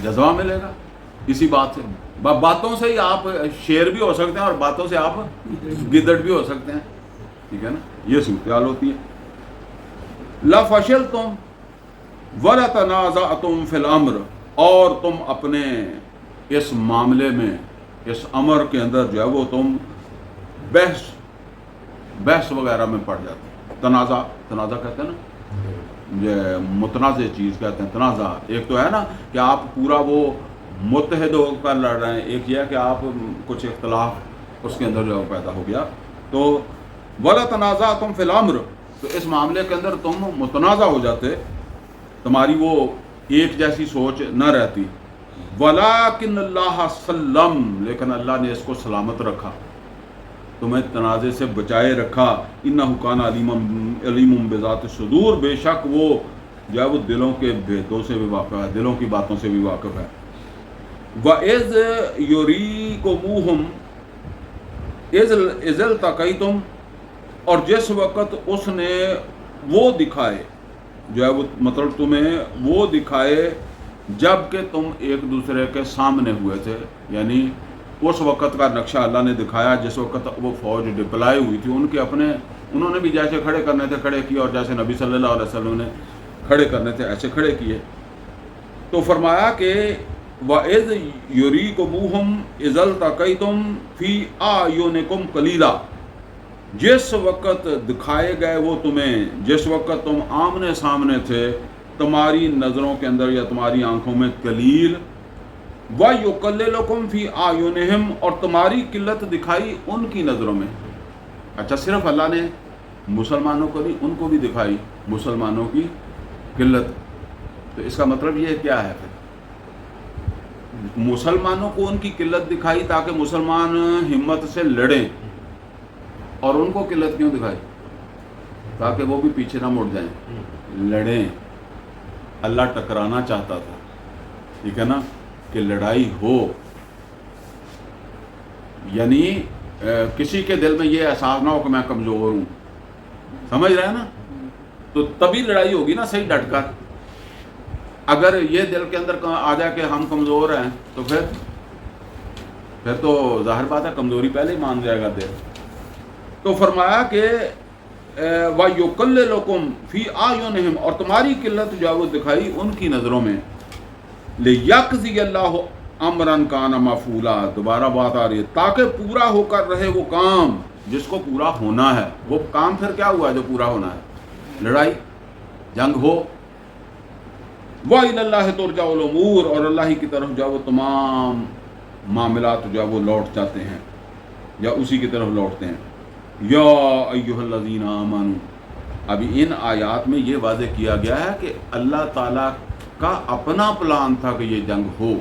جذبہ ملے گا اسی بات سے۔ باتوں سے ہی آپ شیر بھی ہو سکتے ہیں اور باتوں سے آپ گدڑ بھی ہو سکتے ہیں، ٹھیک ہے نا، یہ صورتحال ہوتی ہے۔ لَفَشِلْتُمْ، وَلَا تَنَازَعْتُمْ فِي الْأَمْرِ، اور تم اپنے اس معاملے میں، اس امر کے اندر جو ہے وہ تم بحث وغیرہ میں پڑ جاتے. تنازع کہتے ہیں نا، یہ متنازع چیز کہتے ہیں تنازع. ایک تو ہے نا کہ آپ پورا وہ متحد ہو کر لڑ رہے ہیں، ایک یہ ہے کہ آپ کچھ اختلاف اس کے اندر جو پیدا ہو گیا. تو وَلَا تَنَازَعْتُمْ فِي الْأَمْرِ، تو اس معاملے کے اندر تم متنازع ہو جاتے، تمہاری وہ ایک جیسی سوچ نہ رہتی. وَلَٰكِنَّ اللَّهَ سَلَّمَ، لیکن اللہ نے اس کو سلامت رکھا، تمہیں تنازع سے بچائے رکھا. إِنَّهُ كَانَ عَلِيمٌ بِذَاتِ الصُّدُورِ، بے شک وہ جو ہے وہ دلوں کے بھیدوں سے بھی واقف ہے، دلوں کی باتوں سے بھی واقف ہے. وَإِذْ يُرِيكُمُوهُمْ إِذْ الْتَقَيْتُمْ، اور جس وقت اس نے وہ دکھائے، جو ہے وہ مطلب تمہیں وہ دکھائے جب کہ تم ایک دوسرے کے سامنے ہوئے تھے، یعنی اس وقت کا نقشہ اللہ نے دکھایا جس وقت وہ فوج ڈپلائی ہوئی تھی، ان کے اپنے انہوں نے بھی جیسے کھڑے کرنے تھے کھڑے کیے، اور جیسے نبی صلی اللہ علیہ وسلم نے کھڑے کرنے تھے ایسے کھڑے کیے. تو فرمایا کہ وَإِذْ يُرِيكُمُوهُمْ إِذْ الْتَقَيْتُمْ فِي أَعْيُنِكُمْ قَلِيلًا، جس وقت دکھائے گئے وہ تمہیں، جس وقت تم آمنے سامنے تھے تمہاری نظروں کے اندر یا تمہاری آنکھوں میں قلیل. وَيُقَلِّلُكُمْ فِي أَعْيُنِهِمْ، اور تمہاری قلت دکھائی ان کی نظروں میں. اچھا، صرف اللہ نے مسلمانوں کو نہیں، ان کو بھی دکھائی مسلمانوں کی قلت. تو اس کا مطلب یہ کیا ہے؟ پھر مسلمانوں کو ان کی قلت دکھائی تاکہ مسلمان ہمت سے لڑیں، اور ان کو قلت کیوں دکھائی؟ تاکہ وہ بھی پیچھے نہ مڑ جائیں، لڑیں. اللہ ٹکرانا چاہتا تھا، ٹھیک ہے نا، کہ لڑائی ہو، یعنی کسی کے دل میں یہ احساس نہ ہو کہ میں کمزور ہوں. سمجھ رہے ہیں نا؟ تو تبھی لڑائی ہوگی نا صحیح ڈٹ کر. اگر یہ دل کے اندر آ جائے کہ ہم کمزور ہیں تو پھر تو ظاہر بات ہے کمزوری پہلے ہی مان جائے گا دل. تو فرمایا کہ وَيُقَلِّلُكُمْ فِي أَعْيُنِهِمْ، اور تمہاری قلت جو ہے وہ دکھائی ان کی نظروں میں. لِيَقْضِيَ اللَّهُ أَمْرًا كَانَ مَفْعُولًا، دوبارہ بات آ رہی ہے، تاکہ پورا ہو کر رہے وہ کام جس کو پورا ہونا ہے. وہ کام پھر کیا ہوا جو پورا ہونا ہے؟ لڑائی، جنگ ہو. وَإِلَى اللَّهِ تُرْجَعُ الْأُمُورُ، اور اللہ ہی کی طرف جو ہے وہ تمام معاملات جو ہے وہ لوٹ جاتے ہیں یا اسی کی طرف لوٹتے ہیں. یا ایھا الذین آمنوا، ابھی ان آیات میں یہ واضح کیا گیا ہے کہ اللہ تعالیٰ کا اپنا پلان تھا کہ یہ جنگ ہو،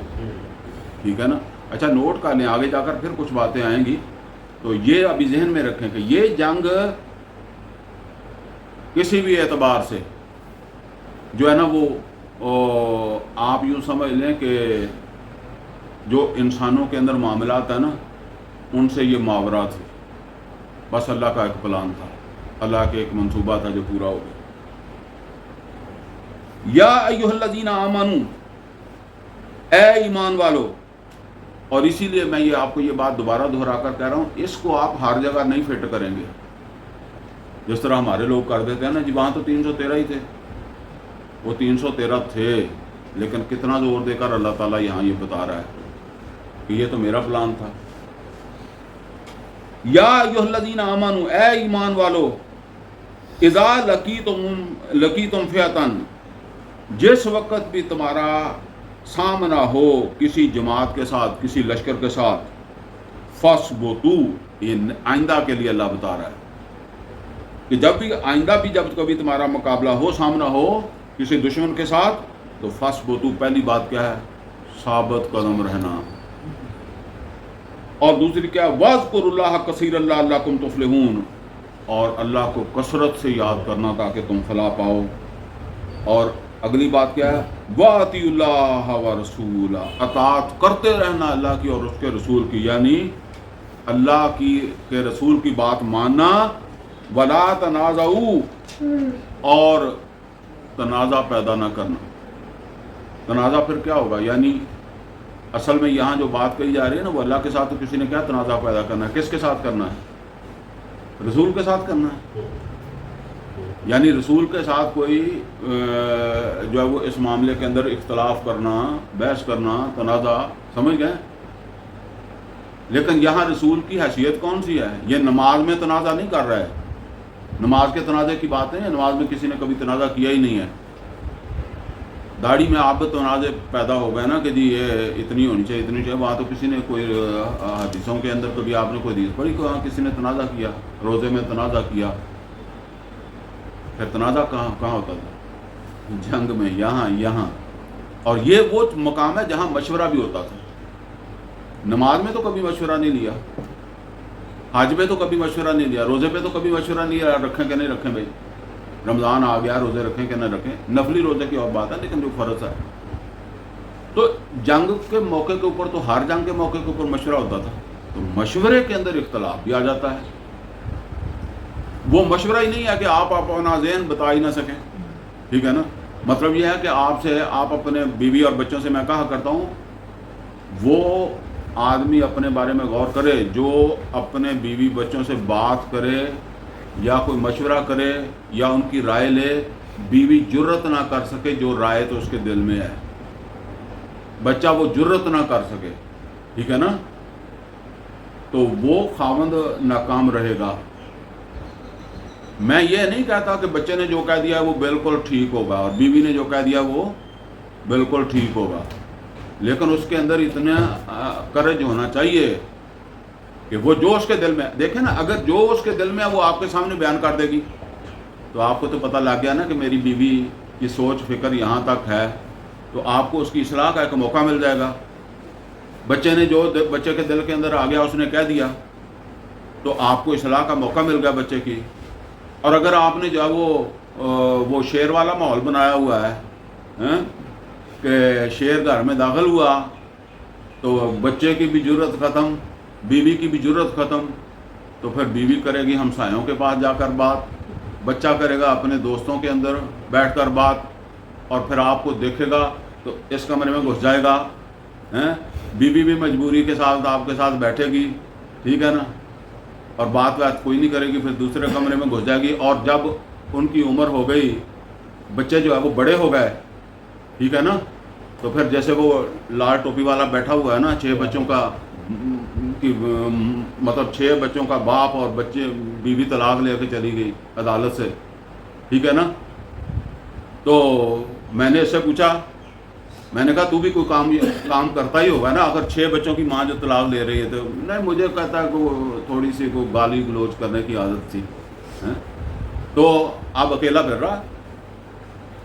ٹھیک ہے نا. اچھا، نوٹ کر لیں، آگے جا کر پھر کچھ باتیں آئیں گی، تو یہ ابھی ذہن میں رکھیں کہ یہ جنگ کسی بھی اعتبار سے جو ہے نا وہ آپ یوں سمجھ لیں کہ جو انسانوں کے اندر معاملات ہیں نا ان سے یہ ماورا تھے. بس اللہ کا ایک پلان تھا، اللہ کے ایک منصوبہ تھا جو پورا ہو گیا. یا ایھا الذین آمنوا، اے ایمان والو. اور اسی لیے میں یہ آپ کو یہ بات دوبارہ دہرا کر کہہ رہا ہوں، اس کو آپ ہر جگہ نہیں فٹ کریں گے جس طرح ہمارے لوگ کر دیتے ہیں نا جی. وہاں تو 313 ہی تھے، وہ 313 تھے، لیکن کتنا زور دے کر اللہ تعالیٰ یہاں یہ بتا رہا ہے کہ یہ تو میرا پلان تھا. یا ایھا الذین آمنوا، اے ایمان والو. اذا لقیتم فئۃ، جس وقت بھی تمہارا سامنا ہو کسی جماعت کے ساتھ، کسی لشکر کے ساتھ، فاثبتوا، یہ آئندہ کے لیے اللہ بتا رہا ہے کہ جب بھی آئندہ بھی جب کبھی تمہارا مقابلہ ہو، سامنا ہو کسی دشمن کے ساتھ، تو فاثبتوا، پہلی بات کیا ہے؟ ثابت قدم رہنا. اور دوسری کیا؟ واذکروا اللہ کثیرا لعلکم تفلحون، اور اللہ کو کثرت سے یاد کرنا تاکہ تم فلاح پاؤ. اور اگلی بات کیا ہے؟ وَأَطِیعُوا اللَّهَ وَرَسُولَهُ، اطاعت کرتے رہنا اللہ کی اور اس کے رسول کی، یعنی اللہ کے رسول کی بات ماننا. وَلَا تَنَازَعُوا، اور تنازع پیدا نہ کرنا. تنازع پھر کیا ہوگا؟ یعنی اصل میں یہاں جو بات کہی جا رہی ہے نا، وہ اللہ کے ساتھ تو کسی نے کیا تنازع پیدا کرنا ہے؟ کس کے ساتھ کرنا ہے؟ رسول کے ساتھ کرنا ہے. یعنی رسول کے ساتھ کوئی جو ہے وہ اس معاملے کے اندر اختلاف کرنا، بحث کرنا، تنازع، سمجھ گئے؟ لیکن یہاں رسول کی حیثیت کون سی ہے؟ یہ نماز میں تنازع نہیں کر رہا ہے، نماز کے تنازع کی بات نہیں ہے، نماز میں کسی نے کبھی تنازع کیا ہی نہیں ہے۔ داڑھی میں آپ تنازع پیدا ہو گئے نا کہ جی یہ اتنی ہونی چاہیے، اتنی چاہیے، وہاں تو کسی نے کوئی حدیثوں کے اندر کبھی آپ نے کوئی حدیث پڑھی کہ وہاں کسی نے تنازع کیا، روزے میں تنازع کیا؟ پھر تنازع کہاں ہوتا تھا؟ جنگ میں، یہاں۔ اور یہ وہ مقام ہے جہاں مشورہ بھی ہوتا تھا۔ نماز میں تو کبھی مشورہ نہیں لیا، حج پہ تو کبھی مشورہ نہیں لیا، روزے پہ تو کبھی مشورہ نہیں لیا رکھیں کہ نہیں رکھیں بھائی، رمضان آ گیا روزے رکھیں کہ نہ رکھیں، نفلی روزے کی اور بات ہے، لیکن جو فرض ہے تو جنگ کے موقع کے اوپر، تو ہر جنگ کے موقع کے اوپر مشورہ ہوتا تھا، تو مشورے کے اندر اختلاف بھی آ جاتا ہے۔ وہ مشورہ ہی نہیں ہے کہ آپ اپنا ذہن بتا ہی نہ سکیں، ٹھیک ہے نا؟ مطلب یہ ہے کہ آپ اپنے بیوی اور بچوں سے، میں کہا کرتا ہوں، وہ آدمی اپنے بارے میں غور کرے جو اپنے بیوی بچوں سے بات کرے یا کوئی مشورہ کرے یا ان کی رائے لے، بیوی جرت نہ کر سکے جو رائے تو اس کے دل میں ہے، بچہ وہ جرت نہ کر سکے، ٹھیک ہے نا؟ تو وہ خاوند ناکام رہے گا۔ میں یہ نہیں کہتا کہ بچے نے جو کہہ دیا وہ بالکل ٹھیک ہوگا اور بیوی نے جو کہہ دیا وہ بالکل ٹھیک ہوگا، لیکن اس کے اندر اتنا کرج ہونا چاہیے کہ وہ جو اس کے دل میں، دیکھیں نا، اگر جو اس کے دل میں ہے وہ آپ کے سامنے بیان کر دے گی تو آپ کو تو پتہ لگ گیا نا کہ میری بیوی کی سوچ فکر یہاں تک ہے، تو آپ کو اس کی اصلاح کا ایک موقع مل جائے گا۔ بچے نے جو بچے کے دل کے اندر آ گیا اس نے کہہ دیا تو آپ کو اصلاح کا موقع مل گیا بچے کی۔ اور اگر آپ نے جو ہے وہ شیر والا ماحول بنایا ہوا ہے کہ شیر گھر میں داخل ہوا تو بچے کی بھی جرت ختم، بیوی کی بھی جرت ختم، تو پھر بیوی کرے گی ہمسایوں کے پاس جا کر بات، بچہ کرے گا اپنے دوستوں کے اندر بیٹھ کر بات، اور پھر آپ کو دیکھے گا تو اس کمرے میں گھس جائے گا، بیوی بھی مجبوری کے ساتھ آپ کے ساتھ بیٹھے گی، ٹھیک ہے نا، اور بات کوئی نہیں کرے گی، پھر دوسرے کمرے میں گھس جائے گی۔ اور جب ان کی عمر ہو گئی، بچے جو ہے وہ بڑے ہو گئے، ٹھیک ہے نا، تو پھر جیسے وہ لال ٹوپی والا بیٹھا ہوا ہے نا، 6 بچوں کا مطلب 6 بچوں کا باپ، اور بچے، بیوی طلاق لے کے چلی گئی عدالت سے، ٹھیک ہے نا، تو میں نے اس سے پوچھا، میں نے کہا تو بھی کوئی کام کرتا ہی ہوگا نا، اگر 6 بچوں کی ماں جو طلاق لے رہی ہے تو نہیں، مجھے کہتا ہے کہ تھوڑی سی کو گالی گلوچ کرنے کی عادت تھی، تو اب اکیلا پھر رہا،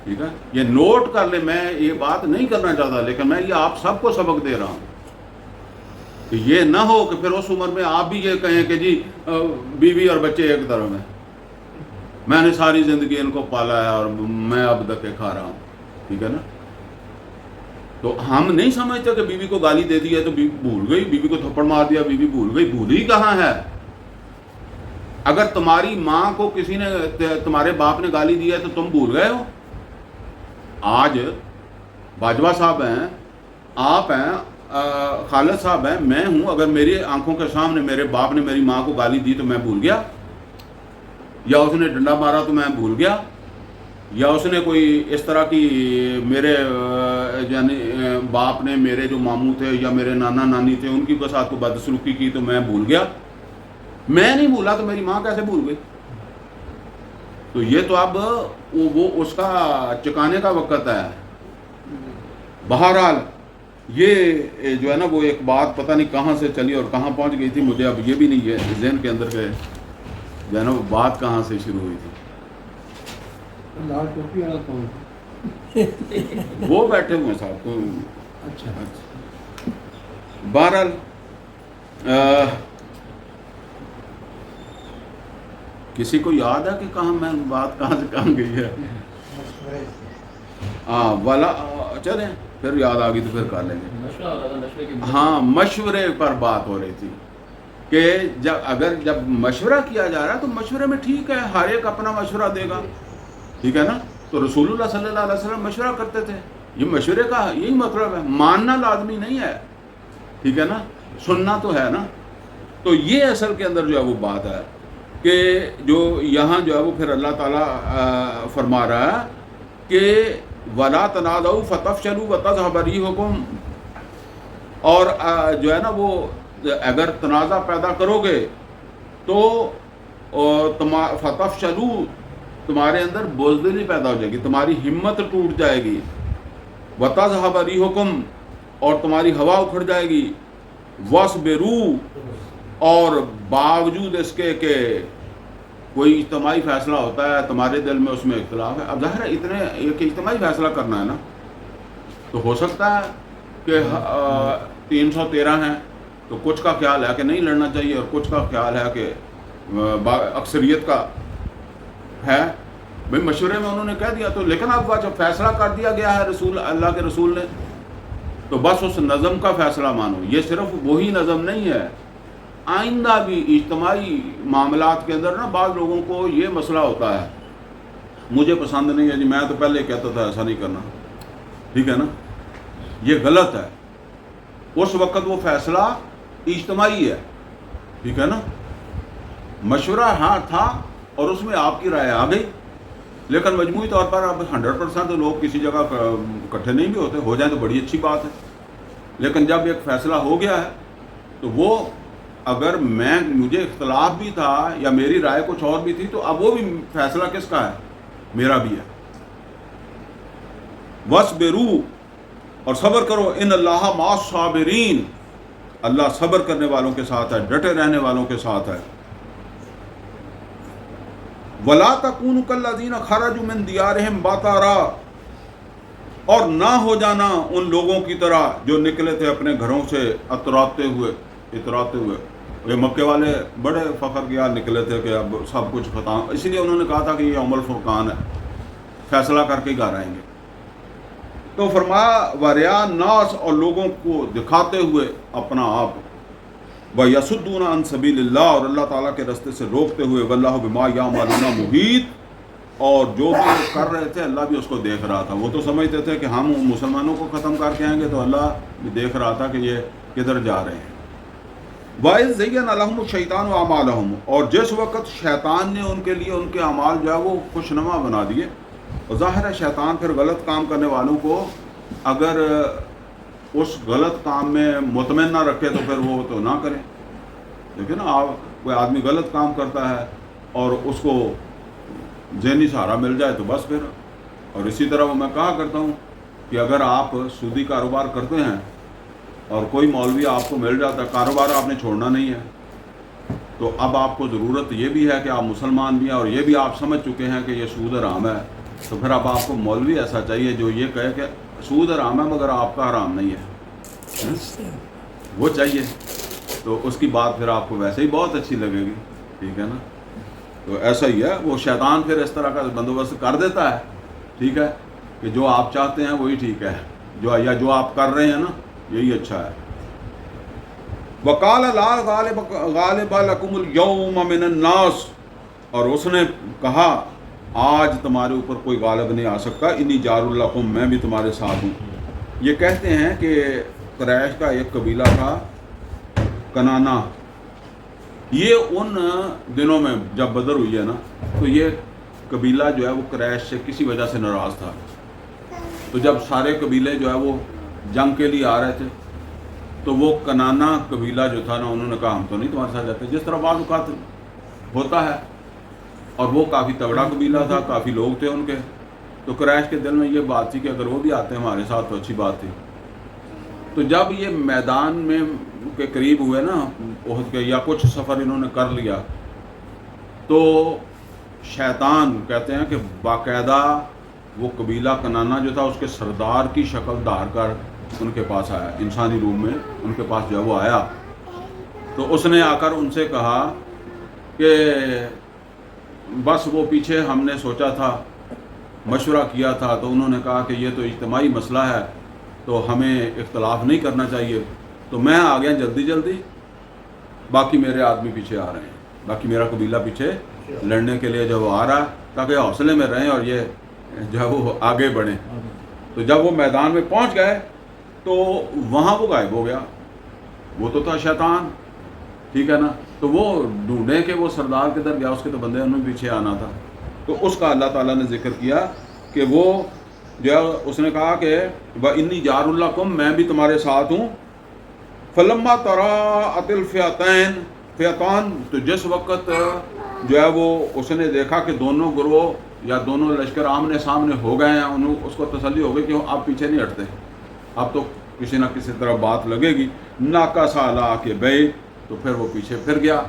ٹھیک ہے؟ یہ نوٹ کر لیں، میں یہ بات نہیں کرنا چاہتا، لیکن میں یہ آپ سب کو سبق دے رہا ہوں کہ یہ نہ ہو کہ پھر اس عمر میں آپ بھی یہ کہیں کہ جی بیوی اور بچے ایک طرف ہیں، میں نے ساری زندگی ان کو پالا ہے اور میں اب دھکے کھا رہا ہوں، ٹھیک ہے نا؟ تو ہم نہیں سمجھتے کہ بیوی کو گالی دے دی ہے تو بیوی بھول گئی، بیوی کو تھپڑ مار دیا بیوی بھول گئی، بھولی کہاں ہے؟ اگر تمہاری ماں کو کسی نے، تمہارے باپ نے گالی دی ہے تو تم بھول گئے ہو؟ آج باجوہ صاحب ہیں، آپ ہیں، خالد صاحب ہیں، میں ہوں، اگر میری آنکھوں کے سامنے میرے باپ نے میری ماں کو گالی دی تو میں بھول گیا؟ یا اس نے ڈنڈا مارا تو میں بھول گیا؟ یا اس نے کوئی اس طرح کی، میرے یعنی باپ نے میرے جو ماموں تھے یا میرے نانا نانی تھے ان کی ساتھ کو بدسلوکی کی تو میں بھول گیا؟ میں نہیں بھولا تو میری ماں کیسے بھول گئی؟ تو یہ تو اب وہ اس کا چکانے کا وقت ہے۔ بہرحال یہ جو ہے نا وہ ایک بات پتہ نہیں کہاں سے چلی اور کہاں پہنچ گئی تھی، مجھے اب یہ بھی نہیں ہے ذہن کے اندر کہ جو ہے نا وہ بات کہاں سے شروع ہوئی تھی۔ لال ٹوپی والا کون؟ وہ بیٹھے ہوئے صاحب کو، اچھا، بہرحال کسی کو یاد ہے کہ کہاں میں بات کہاں سے کہاں گئی ہے؟ والا چلیں پھر یاد آ گئی تو پھر کر لیں گے۔ ہاں، مشورے پر بات ہو رہی تھی کہ جب مشورہ کیا جا رہا ہے تو مشورے میں ٹھیک ہے، ہر ایک اپنا مشورہ دے گا، ٹھیک ہے نا؟ تو رسول اللہ صلی اللہ علیہ وسلم مشورہ کرتے تھے، یہ مشورے کا یہی مطلب ہے، ماننا لازمی نہیں ہے، ٹھیک ہے نا، سننا تو ہے نا۔ تو یہ اصل کے اندر جو ہے وہ بات ہے کہ جو یہاں جو ہے وہ پھر اللہ تعالیٰ فرما رہا ہے کہ وَلَا تَنَازَعُوا فَتَفْشَلُوا وَتَذْهَبَ رِيحُكُمْ، اور جو ہے نا وہ اگر تنازع پیدا کرو گے تو فَتَفْشَلُوا، تمہارے اندر بزدلی پیدا ہو جائے گی، تمہاری ہمت ٹوٹ جائے گی، وَتَذْهَبَ رِيحُكُمْ، اور تمہاری ہوا اکھڑ جائے گی، وَاصْبِرُوا، اور باوجود اس کے کہ کوئی اجتماعی فیصلہ ہوتا ہے تمہارے دل میں اس میں اختلاف ہے. اب ظاہر ہے اتنے ایک اجتماعی فیصلہ کرنا ہے نا، تو ہو سکتا ہے کہ 313 ہیں تو کچھ کا خیال ہے کہ نہیں لڑنا چاہیے اور کچھ کا خیال ہے کہ اکثریت کا ہے. بھائی مشورے میں انہوں نے کہہ دیا تو، لیکن اب جب فیصلہ کر دیا گیا ہے رسول اللہ کے رسول نے تو بس اس نظم کا فیصلہ مانو. یہ صرف وہی نظم نہیں ہے، آئندہ بھی اجتماعی معاملات کے اندر نا بعض لوگوں کو یہ مسئلہ ہوتا ہے، مجھے پسند نہیں ہے جی، میں تو پہلے کہتا تھا ایسا نہیں کرنا، ٹھیک ہے نا، یہ غلط ہے. اس وقت وہ فیصلہ اجتماعی ہے، ٹھیک ہے نا، مشورہ ہاں تھا اور اس میں آپ کی رائے آ گئی، لیکن مجموعی طور پر اب 100% لوگ کسی جگہ اکٹھے نہیں بھی ہوتے، ہو جائیں تو بڑی اچھی بات ہے. لیکن جب ایک فیصلہ ہو گیا ہے تو وہ اگر مجھے اختلاف بھی تھا یا میری رائے کچھ اور بھی تھی تو اب وہ بھی فیصلہ کس کا ہے؟ میرا بھی ہے. وَاصْبِرُوا، اور صبر کرو، ان اللہ مع الصابرین، اللہ صبر کرنے والوں کے ساتھ ہے، ڈٹے رہنے والوں کے ساتھ ہے. وَلَا تَكُونُوا كَالَّذِينَ خَرَجُوا مِن دِيَارِهِمْ بَطَرًا، اور نہ ہو جانا ان لوگوں کی طرح جو نکلے تھے اپنے گھروں سے اتراتے ہوئے. یہ مکے والے بڑے فخر کے حال نکلے تھے کہ اب سب کچھ ختم، اسی لیے انہوں نے کہا تھا کہ یہ یوم الفرقان ہے، فیصلہ کر کے گھر آئیں گے. تو فرمایا وَرِيَاءَ النَّاسِ، اور لوگوں کو دکھاتے ہوئے اپنا آپ، وَيَصُدُّونَ عَن سَبِيلِ اللَّهِ، اور اللہ تعالیٰ کے راستے سے روکتے ہوئے، وَاللَّهُ بِمَا يَعْمَلُونَ مُحِيطٌ، اور جو بھی وہ کر رہے تھے اللہ بھی اس کو دیکھ رہا تھا. وہ تو سمجھتے تھے کہ ہم مسلمانوں کو ختم کر کے آئیں گے تو اللہ بھی دیکھ رہا تھا کہ یہ کدھر جا رہے ہیں. وَإِذْ زَيَّنَ لَهُمُ الشَّيْطَانُ أَعْمَالَهُمْ، اور جس وقت شیطان نے ان کے لیے ان کے اعمال جو ہے وہ خوشنما بنا دیے. اور ظاہر ہے شیطان پھر غلط کام کرنے والوں کو اگر اس غلط کام میں مطمئن نہ رکھے تو پھر وہ تو نہ کریں. دیکھیں نا، آپ کوئی آدمی غلط کام کرتا ہے اور اس کو ذہنی سہارا مل جائے تو بس پھر. اور اسی طرح وہ میں کہا کرتا ہوں کہ اگر آپ سودی کاروبار کرتے ہیں اور کوئی مولوی آپ کو مل جاتا ہے، کاروبار آپ نے چھوڑنا نہیں ہے، تو اب آپ کو ضرورت یہ بھی ہے کہ آپ مسلمان بھی ہیں اور یہ بھی آپ سمجھ چکے ہیں کہ یہ سود حرام ہے، تو پھر اب آپ کو مولوی ایسا چاہیے جو یہ کہے کہ سود حرام ہے مگر آپ کا حرام نہیں ہے، وہ چاہیے. تو اس کی بات پھر آپ کو ویسے ہی بہت اچھی لگے گی، ٹھیک ہے نا. تو ایسا ہی ہے، وہ شیطان پھر اس طرح کا بندوبست کر دیتا ہے، ٹھیک ہے، کہ جو آپ چاہتے ہیں وہی ٹھیک ہے، جو آپ کر رہے ہیں نا یہی اچھا ہے. وَقَالَ لَا غَالِبَ لَكُمُ الْيَوْمَ مِنَ النَّاسِ، اور اس نے کہا آج تمہارے اوپر کوئی غالب نہیں آ سکتا، انی جار لکم، میں بھی تمہارے ساتھ ہوں. یہ کہتے ہیں کہ قریش کا ایک قبیلہ تھا کنانا، یہ ان دنوں میں جب بدر ہوئی ہے نا تو یہ قبیلہ جو ہے وہ قریش سے کسی وجہ سے ناراض تھا. تو جب سارے قبیلے جو ہے وہ جنگ کے لیے آ رہے تھے تو وہ کنانا قبیلہ جو تھا نا انہوں نے کہا ہم تو نہیں تمہارے ساتھ جاتے، جس طرح بعض اوقات ہوتا ہے. اور وہ کافی تگڑا قبیلہ تھا، کافی لوگ تھے ان کے، تو قریش کے دل میں یہ بات تھی کہ اگر وہ بھی آتے ہیں ہمارے ساتھ تو اچھی بات تھی. تو جب یہ میدان میں کے قریب ہوئے نا احد کے، یا کچھ سفر انہوں نے کر لیا، تو شیطان کہتے ہیں کہ باقاعدہ وہ قبیلہ کنانا جو تھا اس کے سردار کی شکل دھار کر ان کے پاس آیا، انسانی روپ میں ان کے پاس جو ہے وہ آیا. تو اس نے آ کر ان سے کہا کہ بس وہ پیچھے ہم نے سوچا تھا، مشورہ کیا تھا، تو انہوں نے کہا کہ یہ تو اجتماعی مسئلہ ہے تو ہمیں اختلاف نہیں کرنا چاہیے، تو میں آ گیا جلدی، باقی میرے آدمی پیچھے آ رہے ہیں، باقی میرا قبیلہ پیچھے لڑنے کے لیے جو وہ آ رہا ہے تاکہ حوصلے میں رہیں اور یہ جو ہے وہ آگے بڑھیں. تو جب وہ میدان میں پہنچ گئے تو وہاں وہ غائب ہو گیا. وہ تو تھا شیطان، ٹھیک ہے نا. تو وہ ڈھونڈیں کہ وہ سردار کدھر گیا, اس کے تو بندے انہوں نے پیچھے آنا تھا. تو اس کا اللہ تعالیٰ نے ذکر کیا کہ وہ جو ہے اس نے کہا کہ وَإِنِّي جَارٌ لَكُمْ, میں بھی تمہارے ساتھ ہوں. فَلَمَّا تَرَاءَتِ الْفِئَتَانِ, تو جس وقت جو ہے وہ اس نے دیکھا کہ دونوں گروہ یا دونوں لشکر آمنے سامنے ہو گئے ہیں, اس کو تسلی ہو گئی کہ آپ پیچھے نہیں ہٹتے, اب تو کسی نہ کسی طرح بات لگے گی. نَاقَصَ عَلَىٰ عَقِبَيْهِ, تو پھر وہ پیچھے پھر گیا.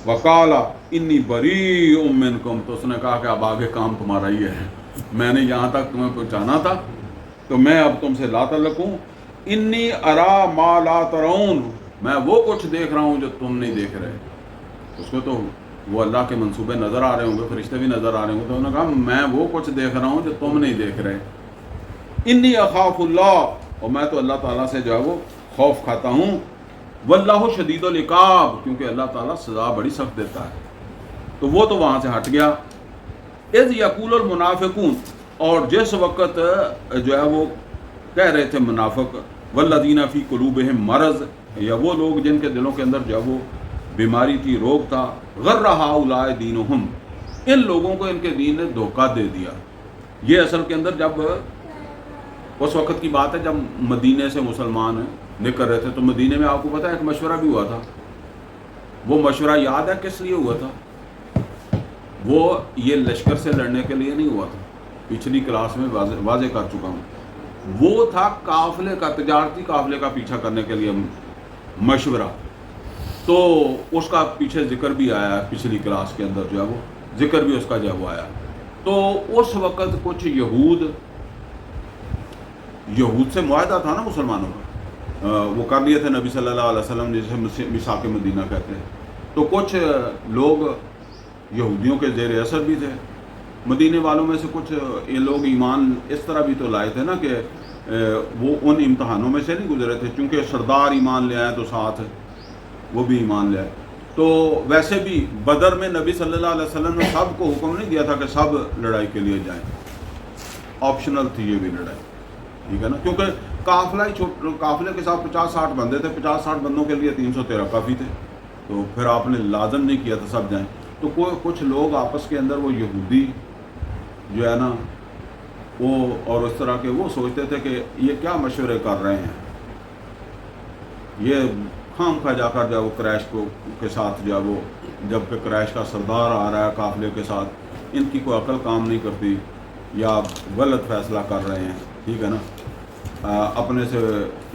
وَقَالَ إِنِّي بَرِيءٌ مِّنكُمْ, تو اس نے کہا کہ اب آگے کام تمہارا ہی ہے, میں نے یہاں تک تمہیں پہنچانا تھا تو میں اب تم سے لا تعلق ہوں. انی ارا ما لا ترون, میں وہ کچھ دیکھ رہا ہوں جو تم نہیں دیکھ رہے. اس کو تو وہ اللہ کے منصوبے نظر آ رہے ہوں گے, فرشتے بھی نظر آ رہے ہوں گے, تو انہوں نے کہا میں وہ کچھ دیکھ رہا ہوں جو تم نہیں دیکھ رہے. انی اخاف اللہ, اور میں تو اللہ تعالیٰ سے جو ہے وہ خوف کھاتا ہوں. واللہ شدید العقاب, کیونکہ اللہ تعالیٰ سزا بڑی سخت دیتا ہے. تو وہ تو وہاں سے ہٹ گیا. اذ یقول المنافقون, اور جس وقت جو ہے وہ کہہ رہے تھے منافق, والذین فی قلوبہم مرض, یا وہ لوگ جن کے دلوں کے اندر جو ہے وہ بیماری تھی, روگ تھا. غر ہؤلاء دینہم, ان لوگوں کو ان کے دین نے دھوکہ دے دیا. یہ اصل کے اندر جب اس وقت کی بات ہے جب مدینے سے مسلمان نکل رہے تھے, تو مدینے میں آپ کو پتہ ہے ایک مشورہ بھی ہوا تھا. وہ مشورہ یاد ہے کس لیے ہوا تھا؟ وہ یہ لشکر سے لڑنے کے لیے نہیں ہوا تھا, پچھلی کلاس میں واضح کر چکا ہوں. وہ تھا قافلے کا, تجارتی قافلے کا پیچھا کرنے کے لیے مشورہ. تو اس کا پیچھے ذکر بھی آیا ہے پچھلی کلاس کے اندر, جو ہے وہ ذکر بھی اس کا جو ہے وہ آیا. تو اس وقت کچھ یہود سے معاہدہ تھا نا مسلمانوں کا, وہ کر لیے تھے نبی صلی اللہ علیہ وسلم, جسے میثاق مدینہ کہتے ہیں. تو کچھ لوگ یہودیوں کے زیر اثر بھی تھے. مدینے والوں میں سے کچھ یہ لوگ ایمان اس طرح بھی تو لائے تھے نا کہ وہ ان امتحانوں میں سے نہیں گزرے تھے, چونکہ سردار ایمان لے آئے تو ساتھ وہ بھی ایمان لے آئے. تو ویسے بھی بدر میں نبی صلی اللہ علیہ وسلم نے سب کو حکم نہیں دیا تھا کہ سب لڑائی کے لیے جائیں, آپشنل تھی یہ بھی لڑائی, ٹھیک ہے نا, کیونکہ قافلہ ہی قافلے کے ساتھ 50-60 بندے تھے, 50-60 بندوں کے لیے 313 کافی تھے. تو پھر آپ نے لازم نہیں کیا تھا سب جائیں. تو کچھ لوگ آپس کے اندر وہ یہودی جو ہے نا وہ اور اس طرح کے وہ سوچتے تھے کہ یہ کیا مشورے کر رہے ہیں, یہ خام خواہ جا کر جو ہے وہ قریش کے ساتھ جو ہے وہ, جب کہ قریش کا سردار آ رہا ہے قافلے کے ساتھ, ان کی کوئی عقل کام نہیں کرتی یا غلط فیصلہ کر رہے ہیں, ٹھیک ہے نا, اپنے سے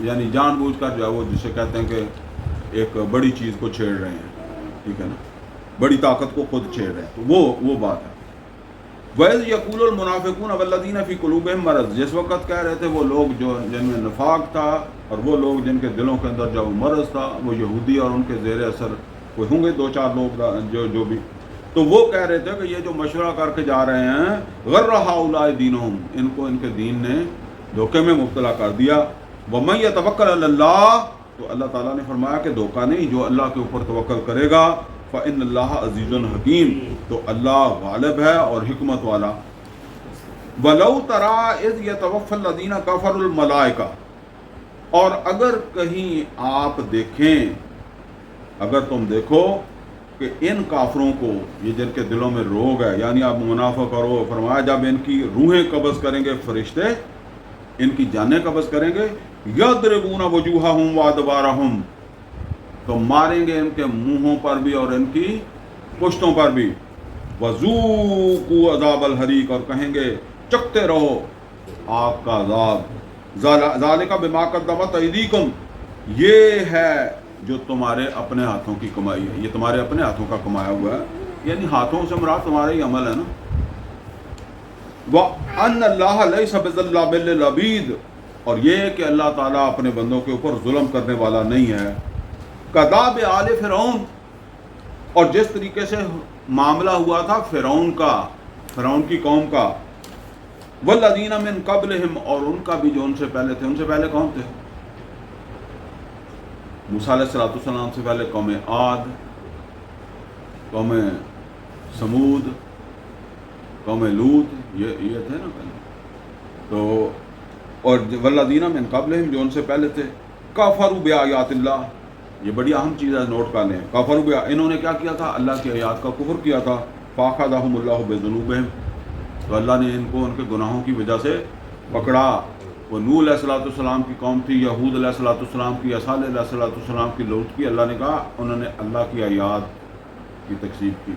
یعنی جان بوجھ کر جو ہے وہ جسے کہتے ہیں کہ ایک بڑی چیز کو چھیڑ رہے ہیں, ٹھیک ہے نا, بڑی طاقت کو خود چھیڑ رہے ہیں. تو وہ بات ہے. وَإِذْ يَقُولُ الْمُنَافِقُونَ وَالَّذِينَ فِي قُلُوبِهِمْ مَرَضٌ, جس وقت کہہ رہے تھے وہ لوگ جو جن میں نفاق تھا, اور وہ لوگ جن کے دلوں کے اندر جو مرض تھا, وہ یہودی اور ان کے زیر اثر کوئی ہوں گے 2-4 لوگ جو بھی, تو وہ کہہ رہے تھے کہ یہ جو مشورہ کر کے جا رہے ہیں, غر ہؤلاء دینہم, ان کو ان کے دین نے دھوکے میں مبتلا کر دیا. وَمَن يَتَوَکَّلْ عَلَى اللَّهِ, تو اللہ تعالیٰ نے فرمایا کہ دھوکہ نہیں, جو اللہ کے اوپر توکل کرے گا, فَإِنَّ اللَّهَ عَزِيزٌ حَكِيمٌ, تو اللہ غالب ہے اور حکمت والا. وَلَوْ تَرَىٰ إِذْ يَتَوَفَّى الَّذِينَ كَفَرُوا الْمَلَائِكَةَ, اور اگر کہیں آپ دیکھیں, اگر تم دیکھو کہ ان کافروں کو, یہ جن کے دلوں میں روگ ہے, یعنی آپ منافق کرو, فرمایا جب ان کی روحیں قبض کریں گے فرشتے, ان کی جانیں قبض کریں گے, یضربون وجوہہم وادبارہم, تو ماریں گے ان کے منہوں پر بھی اور ان کی پشتوں پر بھی. وذوقوا عذاب الحریق, اور کہیں گے چکتے رہو آگ کا عذاب. ذالک بما قدمت ایدیکم, یہ ہے جو تمہارے اپنے ہاتھوں کی کمائی ہے, یہ تمہارے اپنے ہاتھوں کا کمایا ہوا ہے, یعنی ہاتھوں سے مراد تمہارا ہی عمل ہے نا. وَأَنَّ اللَّهَ لَيْسَ بِظَلَّامٍ لِّلْعَبِيدِ, اور یہ کہ اللہ تعالیٰ اپنے بندوں کے اوپر ظلم کرنے والا نہیں ہے. کداب آل فرعون, اور جس طریقے سے معاملہ ہوا تھا فرعون کا, فرعون کی قوم کا. والذین من قبلہم, اور ان کا بھی جو ان سے پہلے تھے. ان سے پہلے کون تھے؟ موسیٰ علیہ السلام سے پہلے قوم عاد, قوم سمود, قوم لوط, یہ تھے نا پہلے. تو اور والذین من قبلہم, جو ان سے پہلے تھے, کفروا بآیات اللہ, یہ بڑی اہم چیز ہے، نوٹ کر لیں. کفر بھی انہوں نے کیا کیا تھا؟ اللہ کی آیات کا کفر کیا تھا. فاخذہم اللہ بذنوبہم، تو اللہ نے ان کو ان کے گناہوں کی وجہ سے پکڑا. وہ نوح علیہ الصلوۃ والسلام کی قوم تھی، یہود علیہ الصلوۃ والسلام کی، صالح علیہ الصلوۃ والسلام کی، لوط کی. اللہ نے کہا انہوں نے اللہ کی آیات کی تکذیب کی،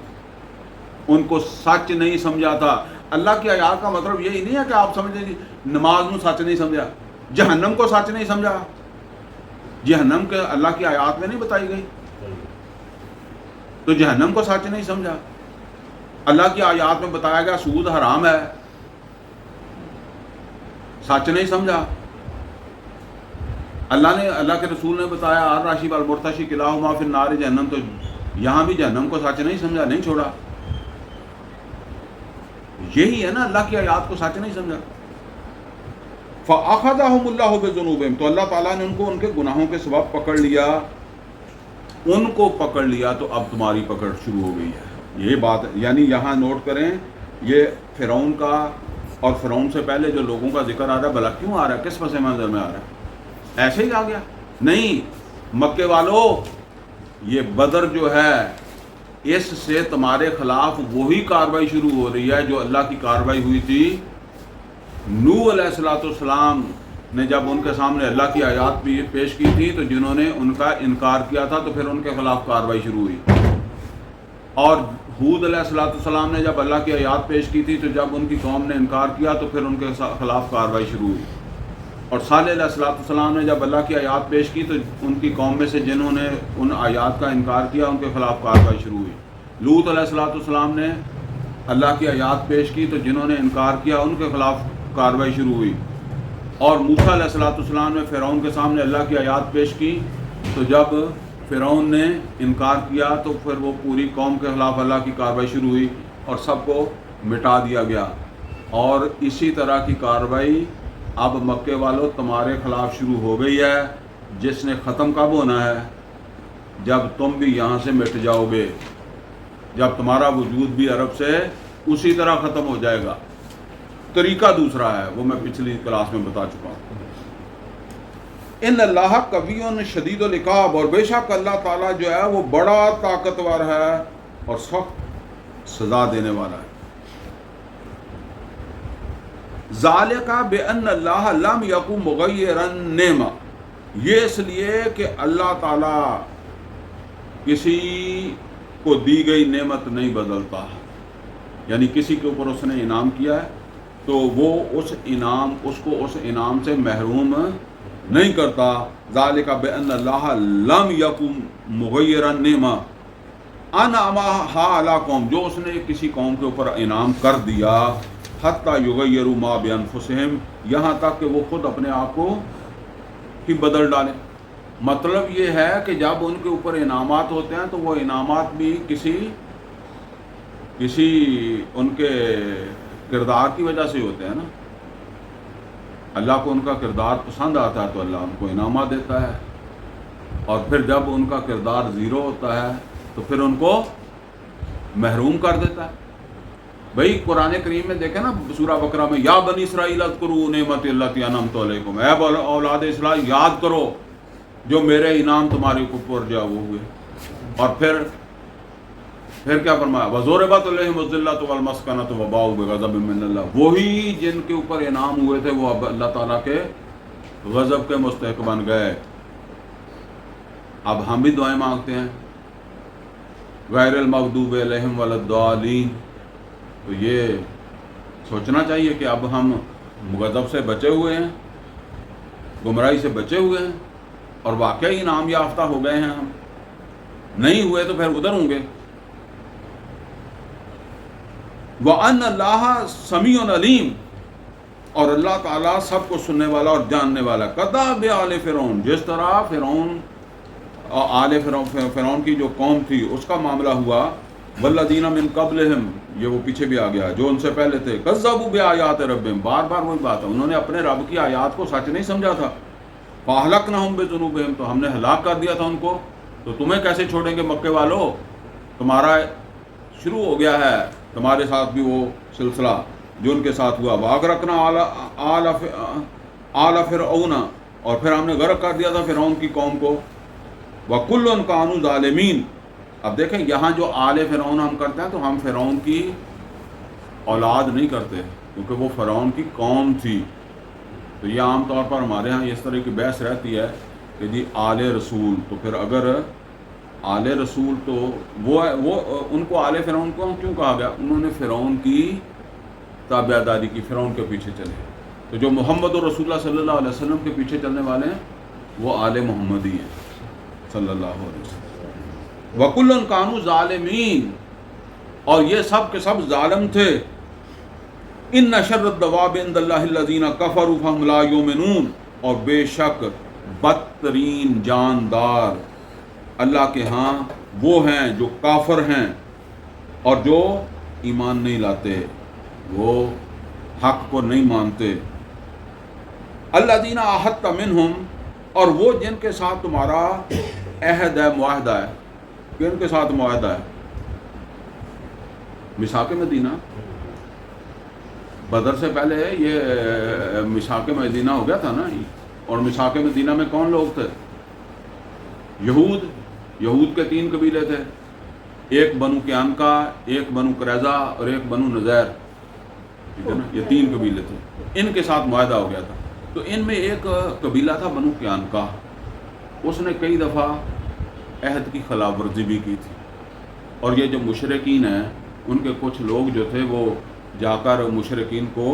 ان کو سچ نہیں سمجھا تھا. اللہ کی آیات کا مطلب یہی نہیں ہے کہ آپ سمجھیں جی نماز میں سچ نہیں سمجھا، جہنم کو سچ نہیں سمجھا. جہنم کے اللہ کی آیات میں نہیں بتائی گئی، تو جہنم کو سچ نہیں سمجھا. اللہ کی آیات میں بتایا گیا سود حرام ہے، سچ نہیں سمجھا. اللہ کے رسول نے بتایا الراشی والمرتشی کلاہما فی النار جہنم، تو یہاں بھی جہنم کو سچ نہیں سمجھا، نہیں چھوڑا. یہی ہے نا، اللہ کی آیات کو سچ نہیں سمجھا. فَأَخَذَهُمُ اللَّهُ بِذُنُوبِهِمْ، تو اللہ تعالیٰ نے ان کو ان کے گناہوں کے سبب پکڑ لیا. ان کو پکڑ لیا تو اب تمہاری پکڑ شروع ہو گئی ہے. یہ بات یعنی یہاں نوٹ کریں، یہ فرعون کا اور فرعون سے پہلے جو لوگوں کا ذکر آ رہا ہے، بھلا کیوں آ رہا ہے؟ کس پس منظر میں آ رہا ہے؟ ایسے ہی آ گیا؟ نہیں، مکے والوں، یہ بدر جو ہے اس سے تمہارے خلاف وہی کاروائی شروع ہو رہی ہے جو اللہ کی کاروائی ہوئی تھی نوح علیہ الصلوۃ والسلام نے جب ان کے سامنے اللہ کی آیات بھی پیش کی تھی، تو جنہوں نے ان کا انکار کیا تھا تو پھر ان کے خلاف کاروائی شروع ہوئی. اور ہود علیہ الصلوۃ والسلام نے جب اللہ کی آیات پیش کی تھی تو جب ان کی قوم نے انکار کیا تو پھر ان کے خلاف کاروائی شروع ہوئی. اور صالح علیہ الصلوۃ والسلام نے جب اللہ کی آیات پیش کی تو ان کی قوم میں سے جنہوں نے ان آیات کا انکار کیا ان کے خلاف کاروائی شروع ہوئی. لوط علیہ الصلوۃ والسلام نے اللہ کی آیات پیش کی تو جنہوں نے انکار کیا ان کے خلاف کاروائی شروع ہوئی. اور موسیٰ علیہ الصلوۃ والسلام نے فرعون کے سامنے اللہ کی آیات پیش کی تو جب فرعون نے انکار کیا تو پھر وہ پوری قوم کے خلاف اللہ کی کاروائی شروع ہوئی اور سب کو مٹا دیا گیا. اور اسی طرح کی کاروائی اب مکے والوں تمہارے خلاف شروع ہو گئی ہے، جس نے ختم کب ہونا ہے؟ جب تم بھی یہاں سے مٹ جاؤ گے، جب تمہارا وجود بھی عرب سے اسی طرح ختم ہو جائے گا. طریقہ دوسرا ہے، وہ میں پچھلی کلاس میں بتا چکا ہوں. ان اللہ قوی شدید العقاب، اور بے شک اللہ تعالیٰ جو ہے وہ بڑا طاقتور ہے اور سخت سزا دینے والا ہے. ذالک بان اللہ لم یکن مغیرا نعمہ، یہ اس لیے کہ اللہ تعالیٰ کسی کو دی گئی نعمت نہیں بدلتا. یعنی کسی کے اوپر اس نے انعام کیا ہے تو وہ اس کو اس انعام سے محروم نہیں کرتا. ذالک بان اللہ لم یکن مغیرا نعمہ انعمہا علی قوم، جو اس نے کسی قوم کے اوپر انعام کر دیا، حتی یغیروا ما بانفسہم، یہاں تک کہ وہ خود اپنے آپ کو ہی بدل ڈالیں. مطلب یہ ہے کہ جب ان کے اوپر انعامات ہوتے ہیں تو وہ انعامات بھی کسی ان کے کردار کی وجہ سے ہوتے ہیں نا. اللہ کو ان کا کردار پسند آتا ہے تو اللہ ان کو انعامات دیتا ہے، اور پھر جب ان کا کردار زیرو ہوتا ہے تو پھر ان کو محروم کر دیتا ہے. بھئی قرآن کریم میں دیکھیں نا سورہ بقرہ میں، یا بنی اسرائیل اذکروا نعمت التی انعمت علیکم، اے اولاد اسرائیل یاد کرو جو میرے انعام تمہارے اوپر جو وہ ہوئے. اور پھر کیا فرمایا؟ وَضُرِبَتْ عَلَيْهِمُ الذِّلَّةُ وَالْمَسْكَنَةُ وَبَاءُوا بِغَضَبٍ مِّنَ اللَّهِ، وہی جن کے اوپر انعام ہوئے تھے وہ اب اللہ تعالیٰ کے غضب کے مستحق بن گئے. اب ہم بھی دعائیں مانگتے ہیں غیر المغضوب علیہم ولا الضالین، تو یہ سوچنا چاہیے کہ اب ہم غضب سے بچے ہوئے ہیں، گمراہی سے بچے ہوئے ہیں، اور واقعی انعام یافتہ ہو گئے ہیں. ہم نہیں ہوئے تو پھر ادھر ہوں گے. وَأَنَّ اللَّهَ سَمِيعٌ عَلِيمٌ، اور اللہ تعالیٰ سب کو سننے والا اور جاننے والا. قَضَىٰ بِآلِ فِرْعَوْنَ، جس طرح فرعون کی جو قوم تھی اس کا معاملہ ہوا. وَالَّذِينَ مِن قَبْلِهِمْ، یہ وہ پیچھے بھی آ گیا جو ان سے پہلے تھے. كَذَّبُوا بِآيَاتِ رَبِّهِمْ، بار بار وہی بات ہے، انہوں نے اپنے رب کی آیات کو سچ نہیں سمجھا تھا. فَأَهْلَكْنَاهُمْ بِذُنُوبِهِمْ، تو ہم نے ہلاک کر دیا تھا ان کو. تو تمہیں کیسے چھوڑیں گے مکے والو؟ تمہارا شروع ہو گیا ہے تمہارے ساتھ بھی وہ سلسلہ جو ان کے ساتھ ہوا. وَأَغْرَقْنَا آلَ فِرْعَوْنَ، اور پھر ہم نے غرق کر دیا تھا فرعون کی قوم کو. وَكُلٌّ كَانُوا ظَالِمِينَ. اب دیکھیں یہاں جو آل فرعون ہم کرتے ہیں تو ہم فرعون کی اولاد نہیں کرتے کیونکہ وہ فرعون کی قوم تھی. تو یہ عام طور پر ہمارے ہاں اس طرح کی بحث رہتی ہے کہ جی آل رسول، تو پھر اگر آل رسول تو وہ ان کو آل فرعون کو کیوں کہا گیا؟ انہوں نے فرعون کی تابعداری کی، فرعون کے پیچھے چلے. تو جو محمد رسول اللہ صلی اللہ علیہ وسلم کے پیچھے چلنے والے ہیں وہ آل محمدی ہیں صلی اللہ علیہ وسلم. وَكُلٌّ كَانُوا ظَالِمِينَ، اور یہ سب کے سب ظالم تھے. إِنَّ شَرَّ الدَّوَابِ عِندَ اللَّهِ الَّذِينَ كَفَرُوا فَهُمْ لَا يُؤْمِنُونَ، اور بے شک بدترین جاندار اللہ کے ہاں وہ ہیں جو کافر ہیں اور جو ایمان نہیں لاتے، وہ حق کو نہیں مانتے. الذین عاہدت منہم، اور وہ جن کے ساتھ تمہارا عہد ہے، معاہدہ ہے. کن کے ساتھ معاہدہ ہے؟ میثاق مدینہ. بدر سے پہلے یہ میثاق مدینہ ہو گیا تھا نا. اور میثاق مدینہ میں کون لوگ تھے؟ یہود کے 3 قبیلے تھے، ایک بنو کینعہ، ایک بنو قریظہ اور ایک بنو نذیر. ٹھیک ہے نا، یہ 3 قبیلے تھے. ان کے ساتھ معاہدہ ہو گیا تھا. تو ان میں ایک قبیلہ تھا بنو کینعہ، اس نے کئی دفعہ عہد کی خلاف ورزی بھی کی تھی. اور یہ جو مشرکین ہیں ان کے کچھ لوگ جو تھے وہ جا کر مشرکین کو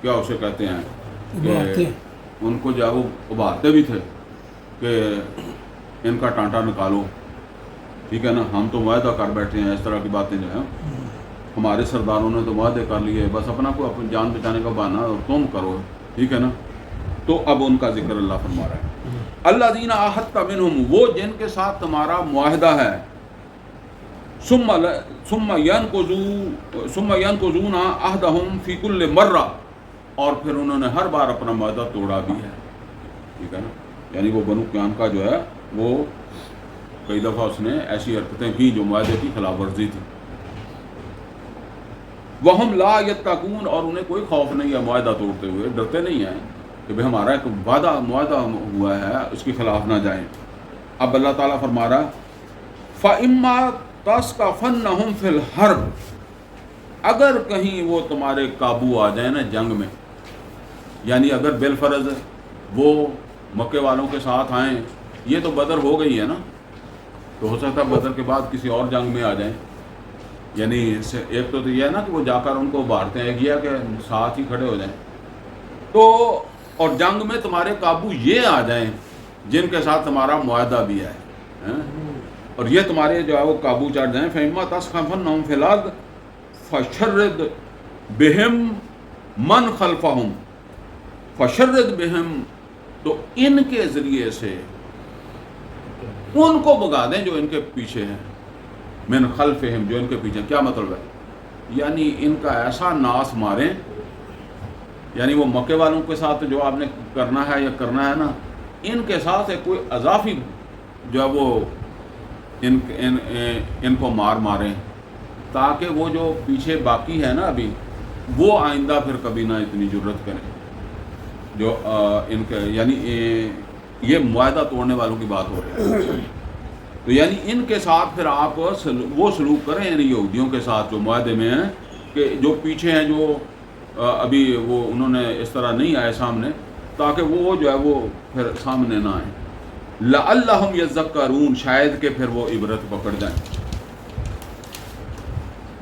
کیا اسے کہتے ہیں کہ ان کو جو وہ ابھارتے بھی تھے کہ ان کا ٹانٹا نکالو. ٹھیک ہے نا، ہم تو معاہدہ کر بیٹھے ہیں. اس طرح کی باتیں جو ہیں ہمارے سرداروں نے تو معاہدے کر لیے، بس اپنا کو اپنی جان بچانے کا بہانہ اور تم کرو. ٹھیک ہے نا. تو اب ان کا ذکر اللہ فرما رہا ہے. الذین عاہدت منہم، وہ جن کے ساتھ تمہارا معاہدہ ہے. ثم ينقضون عہدہم فی کل مرہ، اور پھر انہوں نے ہر بار اپنا معاہدہ توڑا بھی ہے. ٹھیک ہے نا. یعنی وہ بنو کینعہ جو ہے وہ کئی دفعہ اس نے ایسی حرکتیں کی جو معاہدے کی خلاف ورزی تھی. وَهُمْ لَا يَتَّقُونَ، اور انہیں کوئی خوف نہیں ہے معاہدہ توڑتے ہوئے، ڈرتے نہیں ہیں کہ بھئی ہمارا ایک معاہدہ ہوا ہے اس کے خلاف نہ جائیں. اب اللہ تعالیٰ فرما رہا فَإِمَّا تَسْقَفَنَّهُمْ فِي الْحَرْبِ، اگر کہیں وہ تمہارے قابو آ جائیں نا جنگ میں، یعنی اگر بالفرض وہ مکے والوں کے ساتھ آئیں، یہ تو بدر ہو گئی ہے نا، تو ہو سکتا ہے بدر کے بعد کسی اور جنگ میں آ جائیں. یعنی ایک تو یہ ہے نا کہ وہ جا کر ان کو ابھارتے ہیں، یہ کہ ساتھ ہی کھڑے ہو جائیں. تو اور جنگ میں تمہارے قابو یہ آ جائیں جن کے ساتھ تمہارا معاہدہ بھی ہے، اور یہ تمہارے جو ہے وہ قابو چڑھ جائیں. فَإِمَّا تَسْخَفَنَّهُمْ فِي الْأَرْضِ فَشَرِّدْ بِهِمْ مَنْ خَلْفَهُمْ فَشَرِّدْ بِهِمْ، تو ان کے ذریعے سے ان کو بھگا دیں جو ان کے پیچھے ہیں. من خلفہم، جو ان کے پیچھے. کیا مطلب ہے؟ یعنی ان کا ایسا ناس ماریں، یعنی وہ مکے والوں کے ساتھ جو آپ نے کرنا ہے یا کرنا ہے نا، ان کے ساتھ ایک کوئی اضافی جو ہے وہ ان کو ماریں، تاکہ وہ جو پیچھے باقی ہے نا ابھی، وہ آئندہ پھر کبھی نہ اتنی جرت کریں. جو ان کے یعنی یہ معاہدہ توڑنے والوں کی بات ہو رہی ہے. تو یعنی ان کے ساتھ پھر آپ وہ سلوک کریں، یعنی یہودیوں کے ساتھ جو معاہدے میں ہیں کہ جو پیچھے ہیں، جو ابھی وہ انہوں نے اس طرح نہیں آئے سامنے، تاکہ وہ جو ہے وہ پھر سامنے نہ آئیں. لعلہم یذکرون، شاید کہ پھر وہ عبرت پکڑ جائیں.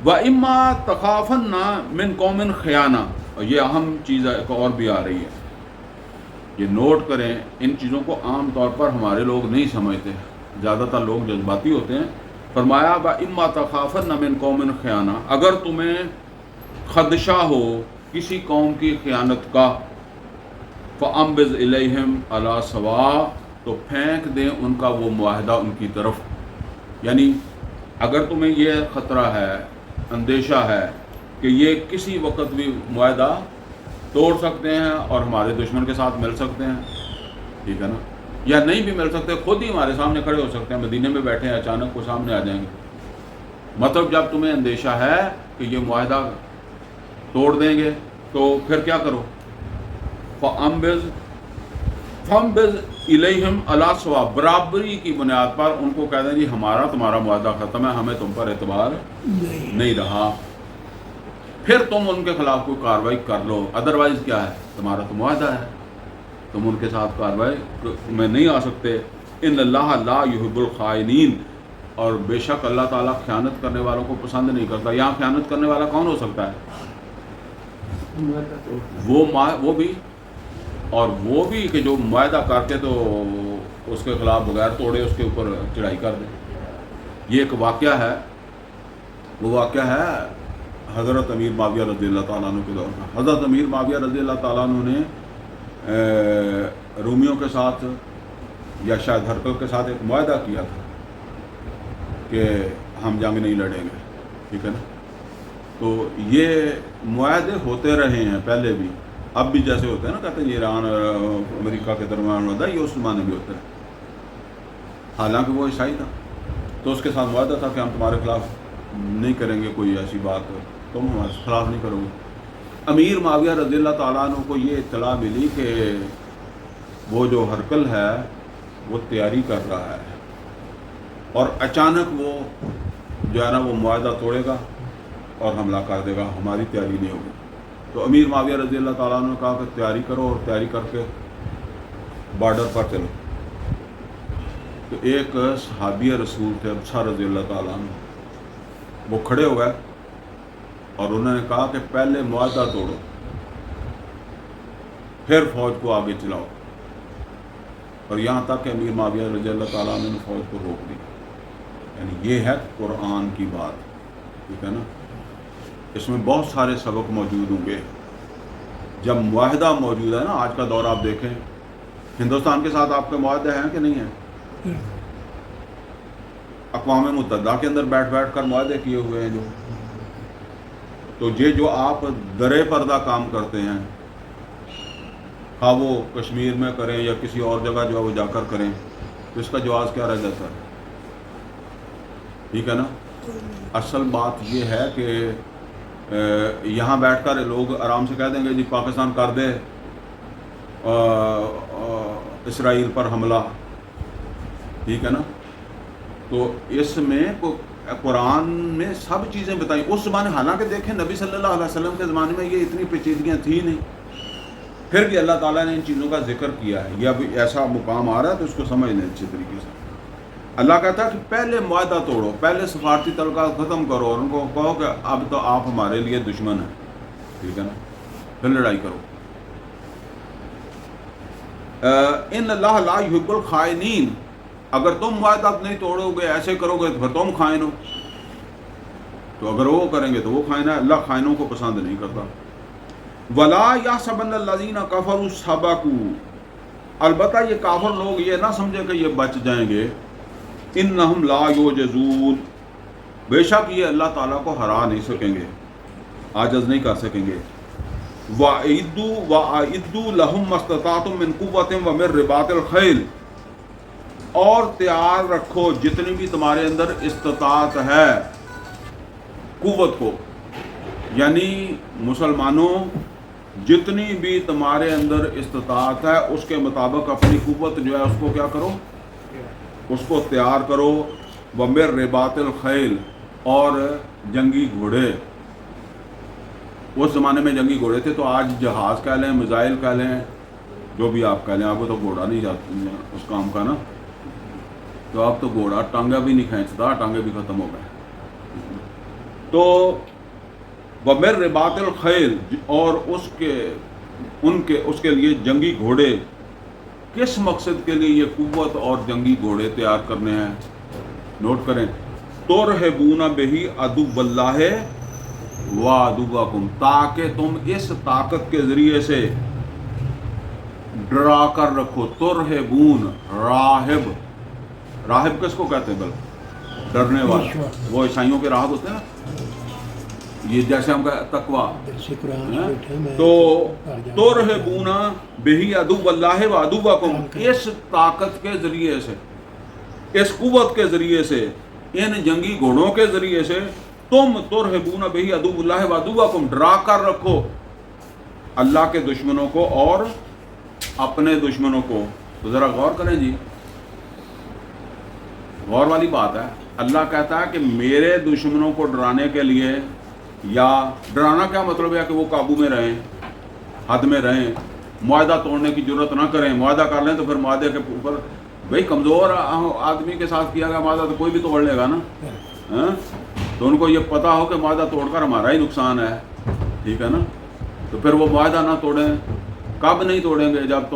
وَإِمَّا تَخَافَنَّ مِن قَوْمٍ خِیَانَةً، اور یہ اہم چیز ایک اور بھی آ رہی ہے، یہ نوٹ کریں. ان چیزوں کو عام طور پر ہمارے لوگ نہیں سمجھتے، زیادہ تر لوگ جذباتی ہوتے ہیں. فرمایا وَإِمَّا تَخَافَنَّ مِن قَوْمٍ خِیَانَةً، اگر تمہیں خدشہ ہو کسی قوم کی خیانت کا، فَأَنبِذْ إِلَيْهِمْ عَلَى سَوَاءٍ، تو پھینک دیں ان کا وہ معاہدہ ان کی طرف. یعنی اگر تمہیں یہ خطرہ ہے، اندیشہ ہے کہ یہ کسی وقت بھی معاہدہ توڑ سکتے ہیں اور ہمارے دشمن کے ساتھ مل سکتے ہیں، ٹھیک ہے نا، یا نہیں بھی مل سکتے، خود ہی ہمارے سامنے کھڑے ہو سکتے ہیں، مدینے میں بیٹھے ہیں اچانک کو سامنے آ جائیں گے. مطلب جب تمہیں اندیشہ ہے کہ یہ معاہدہ توڑ دیں گے تو پھر کیا کرو؟ فَأَنبِذْ الیہم علی سوا، برابری کی بنیاد پر ان کو کہہ دیں جی ہمارا تمہارا معاہدہ ختم ہے، ہمیں تم پر اعتبار نہیں رہا، پھر تم ان کے خلاف کوئی کارروائی کر لو، ادروائز کیا ہے، تمہارا تو معاہدہ ہے، تم ان کے ساتھ کارروائی میں نہیں آ سکتے۔ ان اللہ لا یحب الخائنین، اور بے شک اللہ تعالیٰ خیانت کرنے والوں کو پسند نہیں کرتا۔ یہاں خیانت کرنے والا کون ہو سکتا ہے؟ وہ بھی، اور وہ بھی کہ جو معاہدہ کر کے تو اس کے خلاف بغیر توڑے اس کے اوپر چڑھائی کر دے۔ یہ ایک واقعہ ہے، وہ واقعہ ہے حضرت امیر معاویہ رضی اللہ تعالیٰ عنہ کے دور کا۔ حضرت امیر معاویہ رضی اللہ تعالیٰ عنہ نے رومیوں کے ساتھ یا شاید ہرقل کے ساتھ ایک معاہدہ کیا تھا کہ ہم جنگ نہیں لڑیں گے، ٹھیک ہے نا۔ تو یہ معاہدے ہوتے رہے ہیں پہلے بھی، اب بھی جیسے ہوتے ہیں نا، کہتے ہیں ایران اور امریکہ کے درمیان ہوتا ہے، یہ اس زمانے بھی ہوتا ہے، حالانکہ وہ عیسائی تھا۔ تو اس کے ساتھ معاہدہ تھا کہ ہم تمہارے خلاف نہیں کریں گے کوئی ایسی بات، تم ہمارے خلاف نہیں کرو گے۔ امیر معاویہ رضی اللہ تعالیٰ عنہ کو یہ اطلاع ملی کہ وہ جو ہرقل ہے وہ تیاری کر رہا ہے، اور اچانک وہ جو ہے نا وہ معاہدہ توڑے گا اور حملہ کر دے گا، ہماری تیاری نہیں ہوگی۔ تو امیر معاویہ رضی اللہ تعالیٰ عنہ نے کہا کہ تیاری کرو، اور تیاری کر کے بارڈر پر چلو۔ تو ایک صحابی رسول تھے ابصرہ رضی اللہ تعالیٰ عنہ، وہ کھڑے ہو گئے اور انہوں نے کہا کہ پہلے معاہدہ توڑو، پھر فوج کو آگے چلاؤ، اور یہاں تک کہ امیر معاویہ رضی اللہ تعالیٰ عنہ نے فوج کو روک دی۔ یعنی یہ ہے قرآن کی بات، ٹھیک ہے نا۔ اس میں بہت سارے سبق موجود ہوں گے۔ جب معاہدہ موجود ہے نا، آج کا دور آپ دیکھیں، ہندوستان کے ساتھ آپ کے معاہدے ہیں کہ نہیں ہیں؟ اقوام متحدہ کے اندر بیٹھ بیٹھ کر معاہدے کیے ہوئے ہیں تو یہ جو آپ درے پردہ کام کرتے ہیں، خواہ وہ کشمیر میں کریں یا کسی اور جگہ جو ہے وہ جا کر کریں، تو اس کا جواز کیا رہ جاتا ہے؟ ٹھیک ہے نا۔ اصل بات یہ ہے کہ یہاں بیٹھ کر لوگ آرام سے کہہ دیں گے جی پاکستان کر دے اسرائیل پر حملہ، ٹھیک ہے نا۔ تو اس میں قرآن میں سب چیزیں بتائیں اس زمانے، حالانکہ دیکھیں نبی صلی اللہ علیہ وسلم کے زمانے میں یہ اتنی پیچیدگیاں تھیں نہیں، پھر بھی اللہ تعالیٰ نے ان چیزوں کا ذکر کیا ہے۔ یہ اب ایسا مقام آ رہا ہے تو اس کو سمجھ لیں اچھے طریقے سے۔ اللہ کہتا ہے کہ پہلے معاہدہ توڑو، پہلے سفارتی تعلقات ختم کرو، اور ان کو کہو کہ اب تو آپ ہمارے لیے دشمن ہیں، ٹھیک ہے نا، پھر لڑائی کرو۔ ان اللہ لا یحب الخائنین، اگر تم معاہدہ نہیں توڑو گے، ایسے کرو گے تو پھر تم خائن ہو۔ تو اگر وہ کریں گے تو وہ خائن ہے، اللہ خائنوں کو پسند نہیں کرتا۔ ولا یحسبن الذین کفروا سبقوا، البتہ یہ کافر لوگ یہ نہ سمجھے کہ یہ بچ جائیں گے، انہم لا یعجزون، بے شک یہ اللہ تعالیٰ کو ہرا نہیں سکیں گے، عاجز نہیں کر سکیں گے۔ وَأَعِدُّوا لَهُم مَّا اسْتَطَعْتُم مِّن قُوَّةٍ وَمِن رِّبَاطِ الْخَيْلِ، اور تیار رکھو جتنی بھی تمہارے اندر استطاعت ہے، قوت کو، یعنی مسلمانوں جتنی بھی تمہارے اندر استطاعت ہے اس کے مطابق اپنی قوت جو ہے اس کو کیا کرو، اس کو تیار کرو۔ وَمِن رِّبَاطِ الْخَيْلِ، اور جنگی گھوڑے، اس زمانے میں جنگی گھوڑے تھے، تو آج جہاز کہہ لیں، میزائل کہہ لیں، جو بھی آپ کہہ لیں، آپ کو تو گھوڑا نہیں جاتا اس کام کا نا، تو اب تو گھوڑا ٹانگا بھی نہیں کھینچتا، ٹانگے بھی ختم ہو گئے۔ تو وَمِن رِّبَاطِ الْخَيْلِ، اور اس کے لیے جنگی گھوڑے، کس مقصد کے لیے یہ قوت اور جنگی گھوڑے تیار کرنے ہیں؟ نوٹ کریں، تُرْہِبُونَ بِهِ عَدُوَّ اللَّهِ وَعَدُوَّكُمْ، تاکہ تم اس طاقت کے ذریعے سے ڈرا کر رکھو۔ ترہبون، راہب کس کو کہتے ہیں؟ بل ڈرنے والا، وہ عیسائیوں کے راہب ہوتے ہیں نا، یہ جیسے ہم کا تقویٰ، تو ترہبون بہ عدو اللہ و عدوکم، اس طاقت کے ذریعے سے، اس قوت کے ذریعے سے، ان جنگی گھوڑوں کے ذریعے سے تم ترہبون بہ عدو اللہ و عدوکم، ڈرا کر رکھو اللہ کے دشمنوں کو اور اپنے دشمنوں کو، تو ذرا غور کریں جی، غور والی بات ہے. اللہ کہتا ہے کہ میرے دشمنوں کو ڈرانے کے لیے، یا ڈرانا کیا مطلب ہے کہ وہ قابو میں رہیں، حد میں رہیں، معاہدہ توڑنے کی جرت نہ کریں. معاہدہ کر لیں تو پھر معاہدے کے اوپر، بھئی کمزور آدمی کے ساتھ کیا گیا معاہدہ تو کوئی بھی توڑ لے گا نا. تو ان کو یہ پتا ہو کہ معاہدہ توڑ کر ہمارا ہی نقصان ہے، ٹھیک ہے نا. تو پھر وہ معاہدہ نہ توڑیں. کب نہیں توڑیں گے؟ جب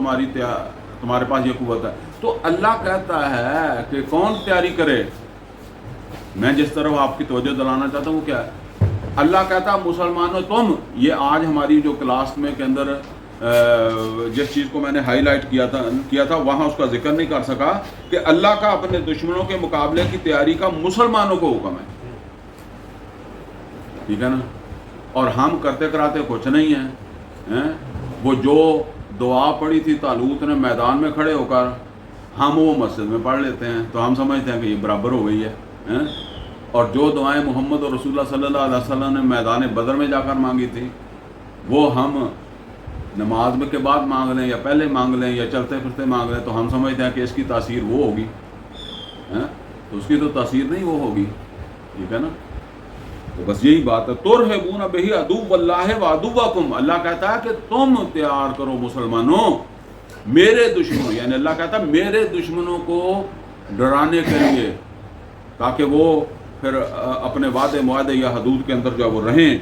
تمہارے پاس یہ قوت ہے. تو اللہ کہتا ہے کہ کون تیاری کرے. میں جس طرف آپ کی توجہ دلانا چاہتا ہوں وہ کیا ہے؟ اللہ کہتا ہے مسلمانوں تم، یہ آج ہماری جو کلاس میں کے اندر جس چیز کو میں نے ہائی لائٹ کیا تھا وہاں اس کا ذکر نہیں کر سکا کہ اللہ کا اپنے دشمنوں کے مقابلے کی تیاری کا مسلمانوں کو حکم ہے، ٹھیک ہے نا. اور ہم کرتے کراتے کچھ نہیں ہیں. وہ جو دعا پڑھی تھی طالوت نے میدان میں کھڑے ہو کر، ہم وہ مسجد میں پڑھ لیتے ہیں تو ہم سمجھتے ہیں کہ یہ برابر ہو گئی ہے. اور جو دعائیں محمد اور رسول اللہ صلی اللہ علیہ وسلم نے میدان بدر میں جا کر مانگی تھی وہ ہم نماز میں کے بعد مانگ لیں یا پہلے مانگ لیں یا چلتے پھرتے مانگ لیں تو ہم سمجھتے ہیں کہ اس کی تاثیر وہ ہوگی. تو اس کی تو تاثیر نہیں وہ ہوگی، ٹھیک ہے نا. تو بس یہی بات ہے. ترہبون بہ عدو اللہ و عدوکم، اللہ کہتا ہے کہ تم تیار کرو مسلمانوں میرے دشمنوں، یعنی اللہ کہتا ہے میرے دشمنوں کو ڈرانے کے لیے، تاکہ وہ پھر اپنے وعدے معاہدے یا حدود کے اندر جو وہ رہیں.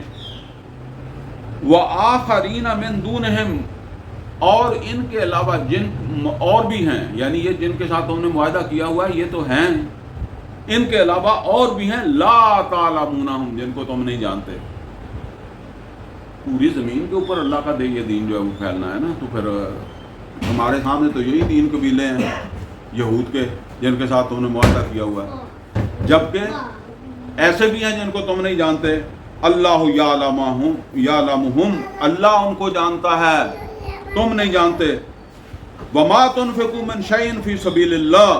وآخرین من دونہم، اور ان کے علاوہ جن اور بھی ہیں، یعنی یہ جن کے ساتھ تم نے معاہدہ کیا ہوا ہے یہ تو ہیں، ان کے علاوہ اور بھی ہیں لا تعلمونہم، جن کو تم نہیں جانتے. پوری زمین کے اوپر اللہ کا یہ دین جو ہے وہ پھیلنا ہے نا. تو پھر ہمارے سامنے تو یہی تین قبیلے ہیں یہود کے جن کے ساتھ تم نے معاہدہ کیا ہوا ہے، جبکہ ایسے بھی ہیں جن کو تم نہیں جانتے. اللہ یعلمہم، اللہ ان کو جانتا ہے، تم نہیں جانتے. وما تنفقوا من شیء فی سبیل اللہ،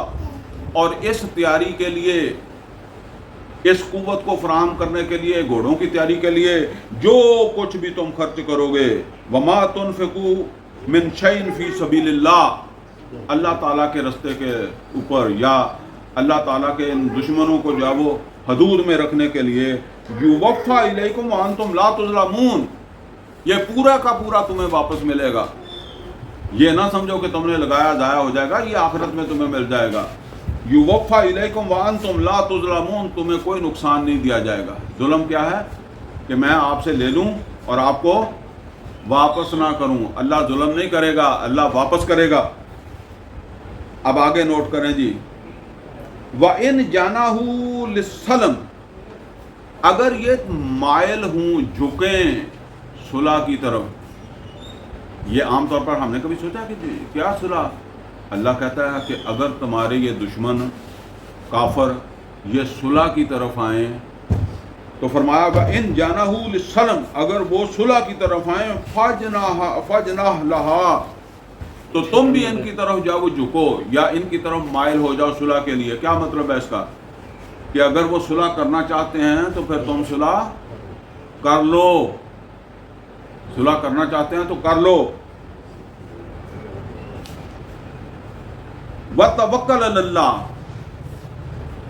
اور اس تیاری کے لیے، اس قوت کو فراہم کرنے کے لیے، گھوڑوں کی تیاری کے لیے جو کچھ بھی تم خرچ کرو گے، وما تنفقوا من شیء فی سبیل اللہ، اللہ تعالیٰ کے رستے کے اوپر یا اللہ تعالیٰ کے ان دشمنوں کو جو وہ حدود میں رکھنے کے لیے، یوفا الیکم وانتم لا تظلمون، یہ پورا کا پورا تمہیں واپس ملے گا. یہ نہ سمجھو کہ تم نے لگایا ضائع ہو جائے گا، یہ آخرت میں تمہیں مل جائے گا. یوفا الیکم وانتم لا تظلمون، تمہیں کوئی نقصان نہیں دیا جائے گا. ظلم کیا ہے؟ کہ میں آپ سے لے لوں اور آپ کو واپس نہ کروں. اللہ ظلم نہیں کرے گا، اللہ واپس کرے گا. اب آگے نوٹ کریں جی. وَإِنْ جَنَاحُوا لِلسَّلْمِ، اگر یہ مائل ہوں، جھکیں صلح کی طرف. یہ عام طور پر ہم نے کبھی سوچا کہ کیا صلح؟ اللہ کہتا ہے کہ اگر تمہارے یہ دشمن کافر یہ صلح کی طرف آئیں تو فرمایا وَإِنْ جَنَاحُوا لِلسَّلْمِ، اگر وہ صلح کی طرف آئیں فَاجْنَحْ لَهَا، تو تم بھی ان کی طرف جاؤ وہ جھکو یا ان کی طرف مائل ہو جاؤ صلح کے لیے. کیا مطلب ہے اس کا؟ کہ اگر وہ صلح کرنا چاہتے ہیں تو پھر تم صلح کر لو، صلح کرنا چاہتے ہیں تو کر لو. وَتَوَکَّلْ عَلَى اللَّهِ،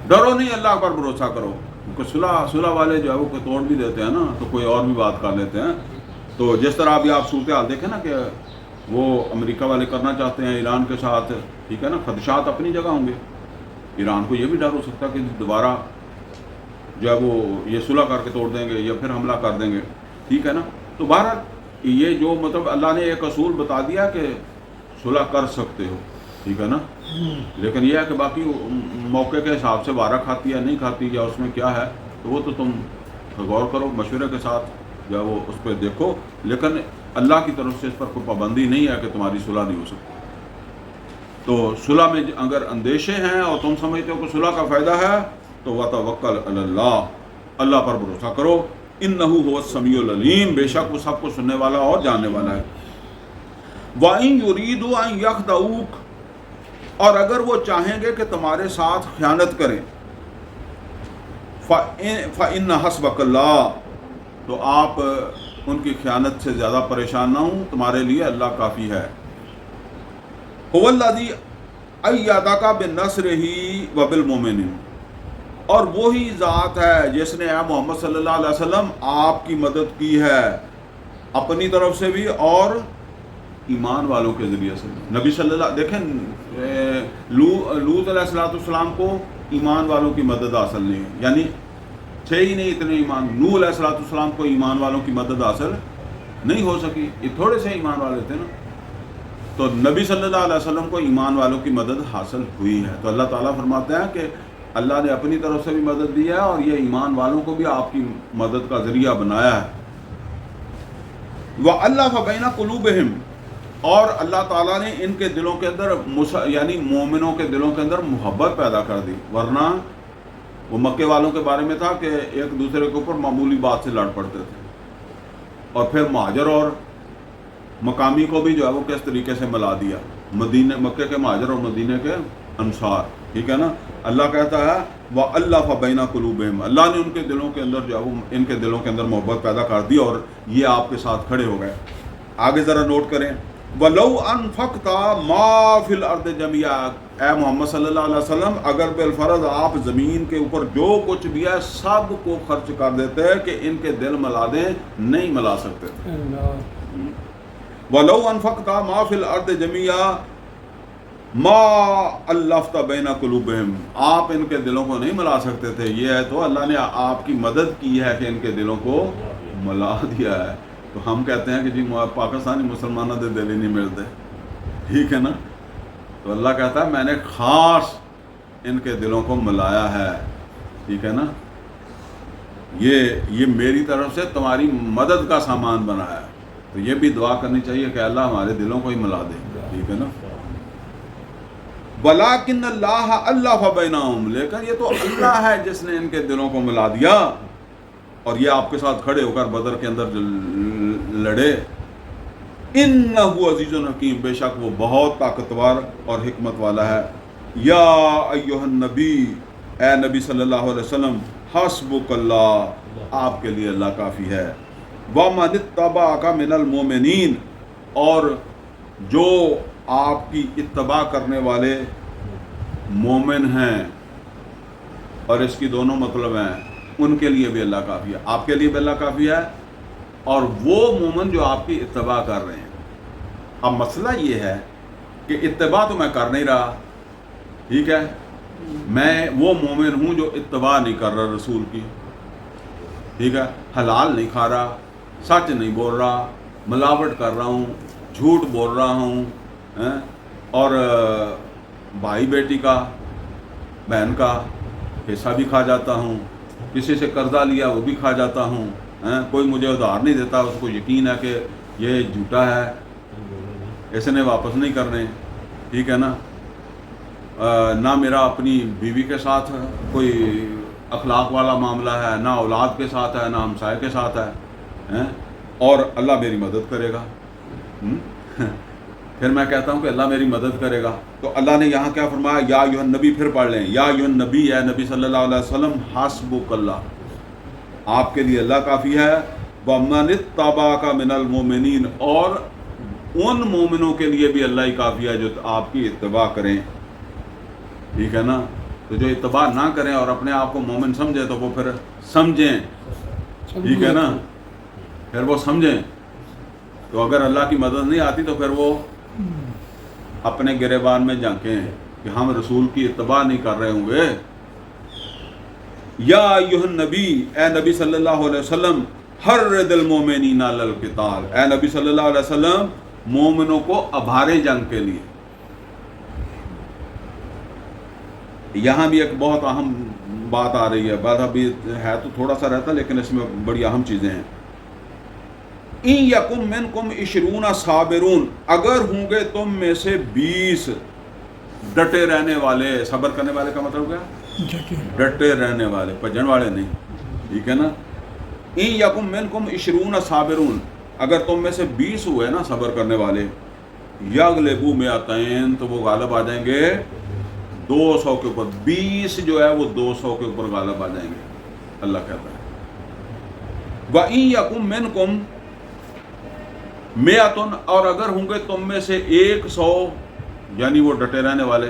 ڈرو نہیں، اللہ پر بھروسہ کرو. کیونکہ صلح والے جو ہے وہ توڑ بھی دیتے ہیں نا، تو کوئی اور بھی بات کر لیتے ہیں. تو جس طرح ابھی آپ صورتحال دیکھیں نا کہ وہ امریکہ والے کرنا چاہتے ہیں ایران کے ساتھ، ٹھیک ہے نا. خدشات اپنی جگہ ہوں گے. ایران کو یہ بھی ڈر ہو سکتا ہے کہ دوبارہ جو ہے وہ یہ صلح کر کے توڑ دیں گے یا پھر حملہ کر دیں گے، ٹھیک ہے نا. تو بہرحال یہ جو مطلب اللہ نے ایک اصول بتا دیا کہ صلح کر سکتے ہو، ٹھیک ہے نا. لیکن یہ ہے کہ باقی موقع کے حساب سے وارہ کھاتی ہے نہیں کھاتی یا اس میں کیا ہے تو وہ تو تم غور کرو، مشورے کے ساتھ جو ہے وہ اس پہ دیکھو. لیکن اللہ کی طرف سے اس پر کوئی پابندی نہیں ہے کہ تمہاری صلح نہیں ہو سکتی. تو صلح میں اگر اندیشے ہیں اور تم سمجھتے ہو کہ صلح کا فائدہ ہے تو وَتَوَکَّلْ عَلَى اللَّهِ، اللہ پر بھروسہ کرو. إِنَّهُ هُوَ السَّمِيعُ الْعَلِيمُ، بے شک وہ سب کو سننے والا اور جاننے والا ہے. وَإِن يُرِيدُوا أَن يَخْدَعُوكَ، اور اگر وہ چاہیں گے کہ تمہارے ساتھ خیانت کریں، فَإِنَّ حَسْبَكَ اللَّهُ، تو آپ ان کی خیانت سے زیادہ پریشان نہ ہوں، تمہارے لیے اللہ کافی ہے. هُوَ الَّذِي ایدک بنصرہ وبالمؤمنین، اور وہی ذات ہے جس نے اے محمد صلی اللہ علیہ وسلم آپ کی مدد کی ہے اپنی طرف سے بھی اور ایمان والوں کے ذریعے سے بھی۔ نبی صلی اللہ دیکھیں لوط علیہ السلام کو ایمان والوں کی مدد حاصل نہیں ہے، یعنی تھے ہی نہیں اتنے ایمان۔ نوح علیہ السلام کو ایمان والوں کی مدد حاصل نہیں ہو سکی، یہ تھوڑے سے ایمان والے تھے نا۔ تو نبی صلی اللہ علیہ وسلم کو ایمان والوں کی مدد حاصل ہوئی ہے۔ تو اللہ تعالیٰ فرماتے ہیں کہ اللہ نے اپنی طرف سے بھی مدد دی ہے اور یہ ایمان والوں کو بھی آپ کی مدد کا ذریعہ بنایا ہے۔ وَأَلَّفَ بَيْنَ قُلُوبِهِمْ، اور اللہ تعالیٰ نے ان کے دلوں کے اندر یعنی مومنوں کے دلوں کے اندر محبت پیدا کر دی، ورنہ وہ مکے والوں کے بارے میں تھا کہ ایک دوسرے کے اوپر معمولی بات سے لڑ پڑتے تھے، اور پھر مہاجر اور مقامی کو بھی جو ہے وہ کس طریقے سے ملا دیا، مکے کے مہاجر اور مدینے کے انصار، ٹھیک ہے نا۔ اللہ کہتا ہے وَأَلَّفَ بَيْنَ قُلُوبِهِمْ، اللہ نے ان کے دلوں کے اندر جو ہے وہ ان کے دلوں کے اندر محبت پیدا کر دی اور یہ آپ کے ساتھ کھڑے ہو گئے۔ آگے ذرا نوٹ کریں، وَلَوْ أَنفَقْتَ مَا فِي الْأَرْضِ جَمِيعًا، اے محمد صلی اللہ علیہ وسلم اگر بالفرض آپ زمین کے اوپر جو کچھ بھی ہے سب کو خرچ کر دیتے کہ ان کے دل ملا دیں، نہیں ملا سکتے تھے۔ وَلَوْ أَنفَقْتَ مَا فِي الْأَرْضِ جَمِيعًا مَا أَلَّفْتَ بَيْنَ قُلُوبِهِمْ، آپ ان کے دلوں کو نہیں ملا سکتے تھے۔ یہ ہے تو اللہ نے آپ کی مدد کی ہے کہ ان کے دلوں کو ملا دیا ہے۔ تو ہم کہتے ہیں کہ جی پاکستانی مسلمانوں دے دل ہی نہیں ملتے، ٹھیک ہے نا۔ تو اللہ کہتا ہے میں نے خاص ان کے دلوں کو ملایا ہے، ٹھیک ہے نا۔ یہ میری طرف سے تمہاری مدد کا سامان بنایا ہے۔ تو یہ بھی دعا کرنی چاہیے کہ اللہ ہمارے دلوں کو ہی ملا دے، ٹھیک ہے نا۔ وَلَٰكِنَّ اللَّهَ أَلَّفَ بَيْنَهُمْ، لیکن یہ تو اللہ ہے جس نے ان کے دلوں کو ملا دیا اور یہ آپ کے ساتھ کھڑے ہو کر بدر کے اندر لڑے۔ إِنَّهُ عَزِيزٌ حَكِيمٌ، بے شک وہ بہت طاقتور اور حکمت والا ہے۔ یا ایھا النبی، اے نبی صلی اللہ علیہ وسلم، حسبک اللہ، آپ کے لیے اللہ کافی ہے۔ وَمَنِ اتَّبَعَكَ مِنَ الْمُؤْمِنِينَ، اور جو آپ کی اتباع کرنے والے مومن ہیں، اور اس کی دونوں مطلب ہیں، ان کے لیے بھی اللہ کافی ہے، آپ کے لیے بھی اللہ کافی ہے، اور وہ مومن جو آپ کی اتباع کر رہے ہیں۔ اب مسئلہ یہ ہے کہ اتباع تو میں کر نہیں رہا، ٹھیک ہے، میں وہ مومن ہوں جو اتباع نہیں کر رہا رسول کی، ٹھیک ہے، حلال نہیں کھا رہا، سچ نہیں بول رہا، ملاوٹ کر رہا ہوں، جھوٹ بول رہا ہوں، اور بھائی بیٹی کا، بہن کا حصہ بھی کھا جاتا ہوں، کسی سے قرضہ لیا وہ بھی کھا جاتا ہوں، کوئی مجھے ادھار نہیں دیتا، اس کو یقین ہے کہ یہ جھوٹا ہے، اس نے واپس نہیں کرنے، ٹھیک ہے نا۔ نہ میرا اپنی بیوی کے ساتھ کوئی اخلاق والا معاملہ ہے، نہ اولاد کے ساتھ ہے، نہ ہمسائے کے ساتھ ہے، اور اللہ میری مدد کرے گا۔ پھر میں کہتا ہوں کہ اللہ میری مدد کرے گا، تو اللہ نے یہاں کیا فرمایا، یا ایھا النبی، پھر پڑھ لیں، یا ایھا النبی، اے نبی صلی اللہ علیہ وسلم، حسبک اللہ، آپ کے لیے اللہ کافی ہے۔ وَمَنِ اتَّبَعَكَ مِنَ الْمُؤْمِنِينَ، اور ان مومنوں کے لیے بھی اللہ ہی کافی ہے جو آپ کی اتباع کریں، ٹھیک ہے نا۔ تو جو اتباع نہ کریں اور اپنے آپ کو مومن سمجھیں تو وہ پھر سمجھیں، ٹھیک ہے نا، پھر وہ سمجھیں۔ تو اگر اللہ کی مدد نہیں آتی تو پھر وہ اپنے گریبان میں جھانکیں کہ ہم رسول کی اتباع نہیں کر رہے ہوں گے۔ یا ایھا النبی، اے نبی صلی اللہ علیہ وسلم، حرض المؤمنین علی القتال، اے نبی صلی اللہ علیہ وسلم مومنوں کو ابھارے جنگ کے لیے۔ یہاں بھی ایک بہت اہم بات آ رہی ہے، بات ابھی ہے تو تھوڑا سا رہتا لیکن اس میں بڑی اہم چیزیں ہیں۔ ان یکم منکم 20 صابرون، اگر ہوں گے تم میں سے 20 ڈٹے رہنے والے، صبر کرنے والے کا مطلب کیا؟ ڈٹے رہنے والے، پجن والے نہیں، ٹھیک ہے نا۔ ان یکم منکم 20 صابرون، اگر تم میں سے 20 ہوئے نا صبر کرنے والے، یغلبوا 200، تو وہ غالب آ جائیں گے 200 کے اوپر، 20 جو ہے وہ 200 کے اوپر غالب آ جائیں گے، اللہ کہتا ہے۔ وَإِن يَكُن مِّنكُمْ 100، اور اگر ہوں گے تم میں سے 100، یعنی وہ ڈٹے رہنے والے،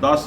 10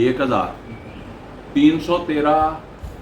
1000। 313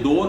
2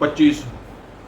25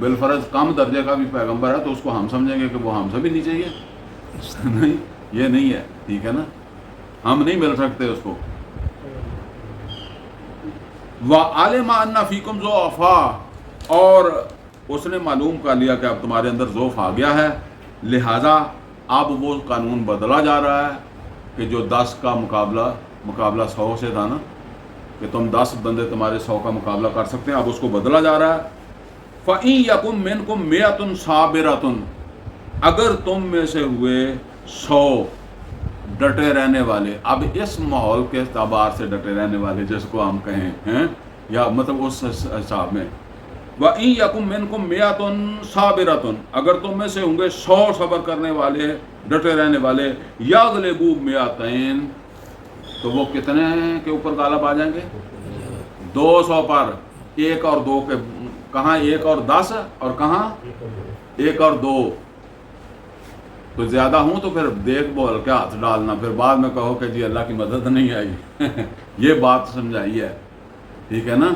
بالفرض کم درجے کا بھی پیغمبر ہے تو اس کو ہم سمجھیں گے کہ وہ ہم سے بھی نیچے ہی ہے؟ نہیں، یہ نہیں ہے، ٹھیک ہے نا، ہم نہیں مل سکتے اس کو. وَعَلِمَ أَنَّ فِيكُمْ ضُعَفَاءَ، اور اس نے معلوم کر لیا کہ اب تمہارے اندر ضعف آ گیا ہے، لہذا اب وہ قانون بدلا جا رہا ہے کہ جو 10 کا مقابلہ 100 سے تھا نا، کہ تم 10 بندے تمہارے 100 کا مقابلہ کر سکتے ہیں، اب اس کو بدلا جا رہا ہے. فَإِن يَكُن مِّنكُم مِّئَةٌ صَابِرَةٌ، اگر تم میں سے ہوئے 100 ڈٹے رہنے والے، اب اس ماحول کے اعتبار سے ڈٹے رہنے والے جس کو ہم کہیں ہیں، یا مطلب اس حساب میں، وَإِن يَكُن مِّنكُم مِّئَةٌ صَابِرَةٌ، اگر تم میں سے ہوں گے 100 صبر کرنے والے، ڈٹے رہنے والے، يَغْلِبُوا مِئَتَيْن، تو وہ کتنے کے اوپر غالب آ جائیں گے؟ 200 پر. 1 اور 2 کے کہاں 1 اور 10 اور کہاں 1 اور 2. تو زیادہ ہوں تو پھر دیکھ بول کے ہاتھ ڈالنا، پھر بعد میں کہو کہ جی اللہ کی مدد نہیں آئی. یہ بات سمجھائی ہے، ٹھیک ہے نا.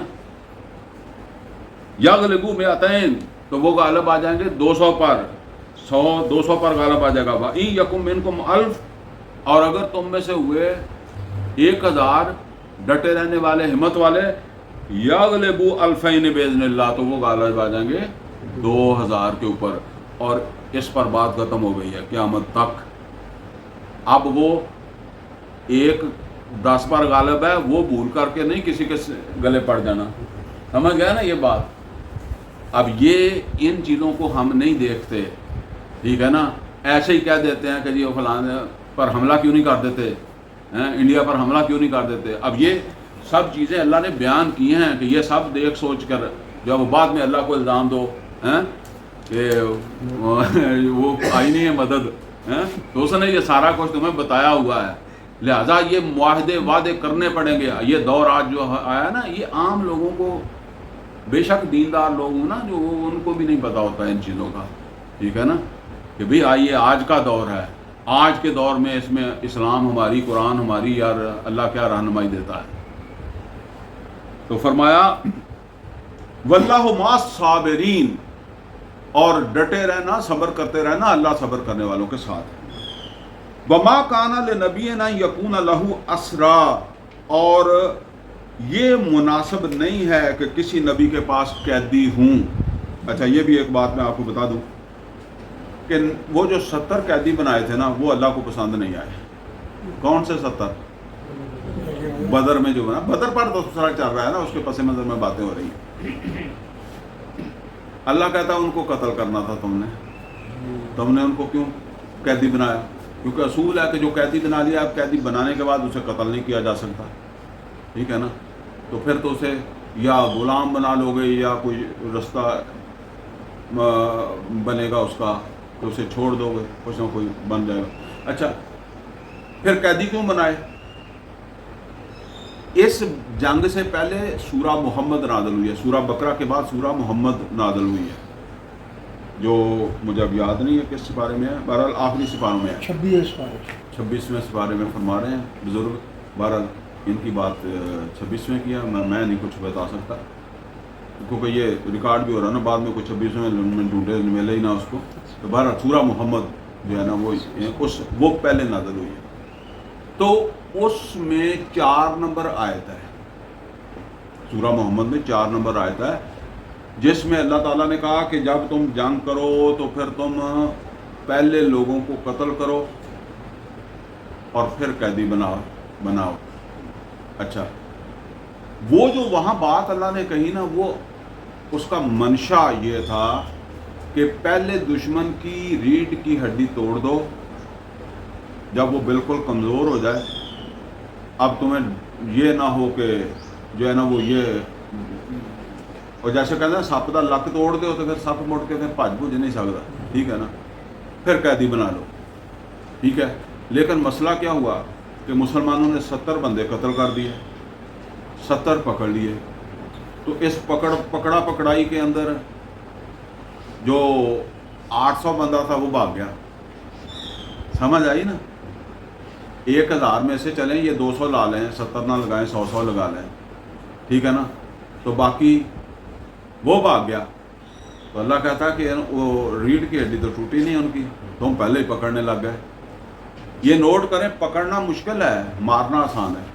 یغلبوا مئتین، تو وہ غالب آ جائیں گے 200 پر، 200 پر غالب آ جائے گا. وَإِن یکم منکم الف، اور اگر تم میں سے ہوئے 1000 ڈٹے رہنے والے، ہمت والے، یغلبوا الفین باذن اللہ، تو وہ غالب آ جائیں گے 2000 کے اوپر. اور اس پر بات ختم ہو گئی ہے قیامت تک. اب وہ 10 پر غالب ہے، وہ بھول کر کے نہیں کسی کے گلے پڑ جانا. سمجھ گیا نا یہ بات. اب یہ ان چیزوں کو ہم نہیں دیکھتے، ٹھیک ہے نا، ایسے ہی کہہ دیتے ہیں کہ جی وہ فلاں پر حملہ کیوں نہیں کر دیتے، انڈیا پر حملہ کیوں نہیں کر دیتے. اب یہ سب چیزیں اللہ نے بیان کی ہیں کہ یہ سب دیکھ سوچ کر، جب بعد میں اللہ کو الزام دو کہ وہ آئی نہیں ہے مدد، تو اس نے یہ سارا کچھ تمہیں بتایا ہوا ہے. لہٰذا یہ معاہدے وعدے کرنے پڑیں گے. یہ دور آج جو آیا نا، یہ عام لوگوں کو، بے شک دیندار لوگ ہوں نا، جو ان کو بھی نہیں پتا ہوتا ان چیزوں کا، ٹھیک ہے نا، کہ بھئی آئیے آج کا دور ہے، آج کے دور میں اس میں اسلام ہماری، قرآن ہماری، یار اللہ کیا رہنمائی دیتا ہے. تو فرمایا واللہ مع الصابرین، اور ڈٹے رہنا، صبر کرتے رہنا، اللہ صبر کرنے والوں کے ساتھ. وما کان لنبی ان یکون لہ اسرا، اور یہ مناسب نہیں ہے کہ کسی نبی کے پاس قیدی ہوں. اچھا یہ بھی ایک بات میں آپ کو بتا دوں کہ وہ جو 70 قیدی بنائے تھے نا، وہ اللہ کو پسند نہیں آئے. کون سے 70؟ بدر میں جو بنا، بدر پر دوسرا چل رہا ہے نا، اس کے پس منظر میں باتیں ہو رہی ہیں. اللہ کہتا ہے ان کو قتل کرنا تھا تم نے ان کو کیوں قیدی بنایا؟ کیونکہ اصول ہے کہ جو قیدی بنا لیا، اب قیدی بنانے کے بعد اسے قتل نہیں کیا جا سکتا، ٹھیک ہے نا. تو پھر تو اسے یا غلام بنا لو گے، یا کوئی رستہ بنے گا اس کا، تو اسے چھوڑ دو گے، کچھ نہ کوئی بن جائے گا. اچھا پھر قیدی کیوں بنائے؟ اس جنگ سے پہلے سورہ محمد نازل ہوئی ہے، سورہ بقرہ کے بعد سورہ محمد نازل ہوئی ہے، جو مجھے اب یاد نہیں ہے کس سپارے میں ہے، بہرحال آخری سپاروں میں ہے، 26ویں سپارے میں فرما رہے ہیں بزرگ. بہرحال ان کی بات 26ویں کی ہے، میں نہیں کچھ بتا سکتا کیونکہ یہ ریکارڈ بھی ہو رہا ہے نا، بعد میں کچھ 26ویں میں ڈھونڈے ملے ہی نہ اس کو. تو بہرحال سورہ محمد جو ہے نا وہ پہلے نازل ہوئی ہے. تو اس میں 4 نمبر آیت ہے، سورہ محمد میں 4 نمبر آیت ہے، جس میں اللہ تعالیٰ نے کہا کہ جب تم جنگ کرو تو پھر تم پہلے لوگوں کو قتل کرو اور پھر قیدی بناؤ. اچھا وہ جو وہاں بات اللہ نے کہی نا، وہ اس کا منشا یہ تھا کہ پہلے دشمن کی ریڑھ کی ہڈی توڑ دو، جب وہ بالکل کمزور ہو جائے، اب تمہیں یہ نہ ہو کہ جو ہے نا وہ یہ، اور جیسے کہتے ہیں سپ کا لک توڑ دو تو پھر سپ مڑ کے پھر بھج بھج نہیں سکتا، ٹھیک ہے نا، پھر قیدی بنا لو، ٹھیک ہے. لیکن مسئلہ کیا ہوا کہ مسلمانوں نے 70 بندے قتل کر دیے، 70 پکڑ لیے. تو اس پکڑا پکڑائی کے اندر جو 800 بندہ تھا وہ بھاگ گیا. سمجھ آئی نا؟ 1000 میں سے چلیں یہ 200 لا لیں، 70 نہ لگائیں، 100 لگا لیں، ٹھیک ہے نا. تو باقی وہ بھاگ گیا. تو اللہ کہتا ہے کہ وہ ریڑھ کی ہڈی تو ٹوٹی نہیں ان کی، تم پہلے ہی پکڑنے لگ گئے۔ یہ نوٹ کریں، پکڑنا مشکل ہے، مارنا آسان ہے۔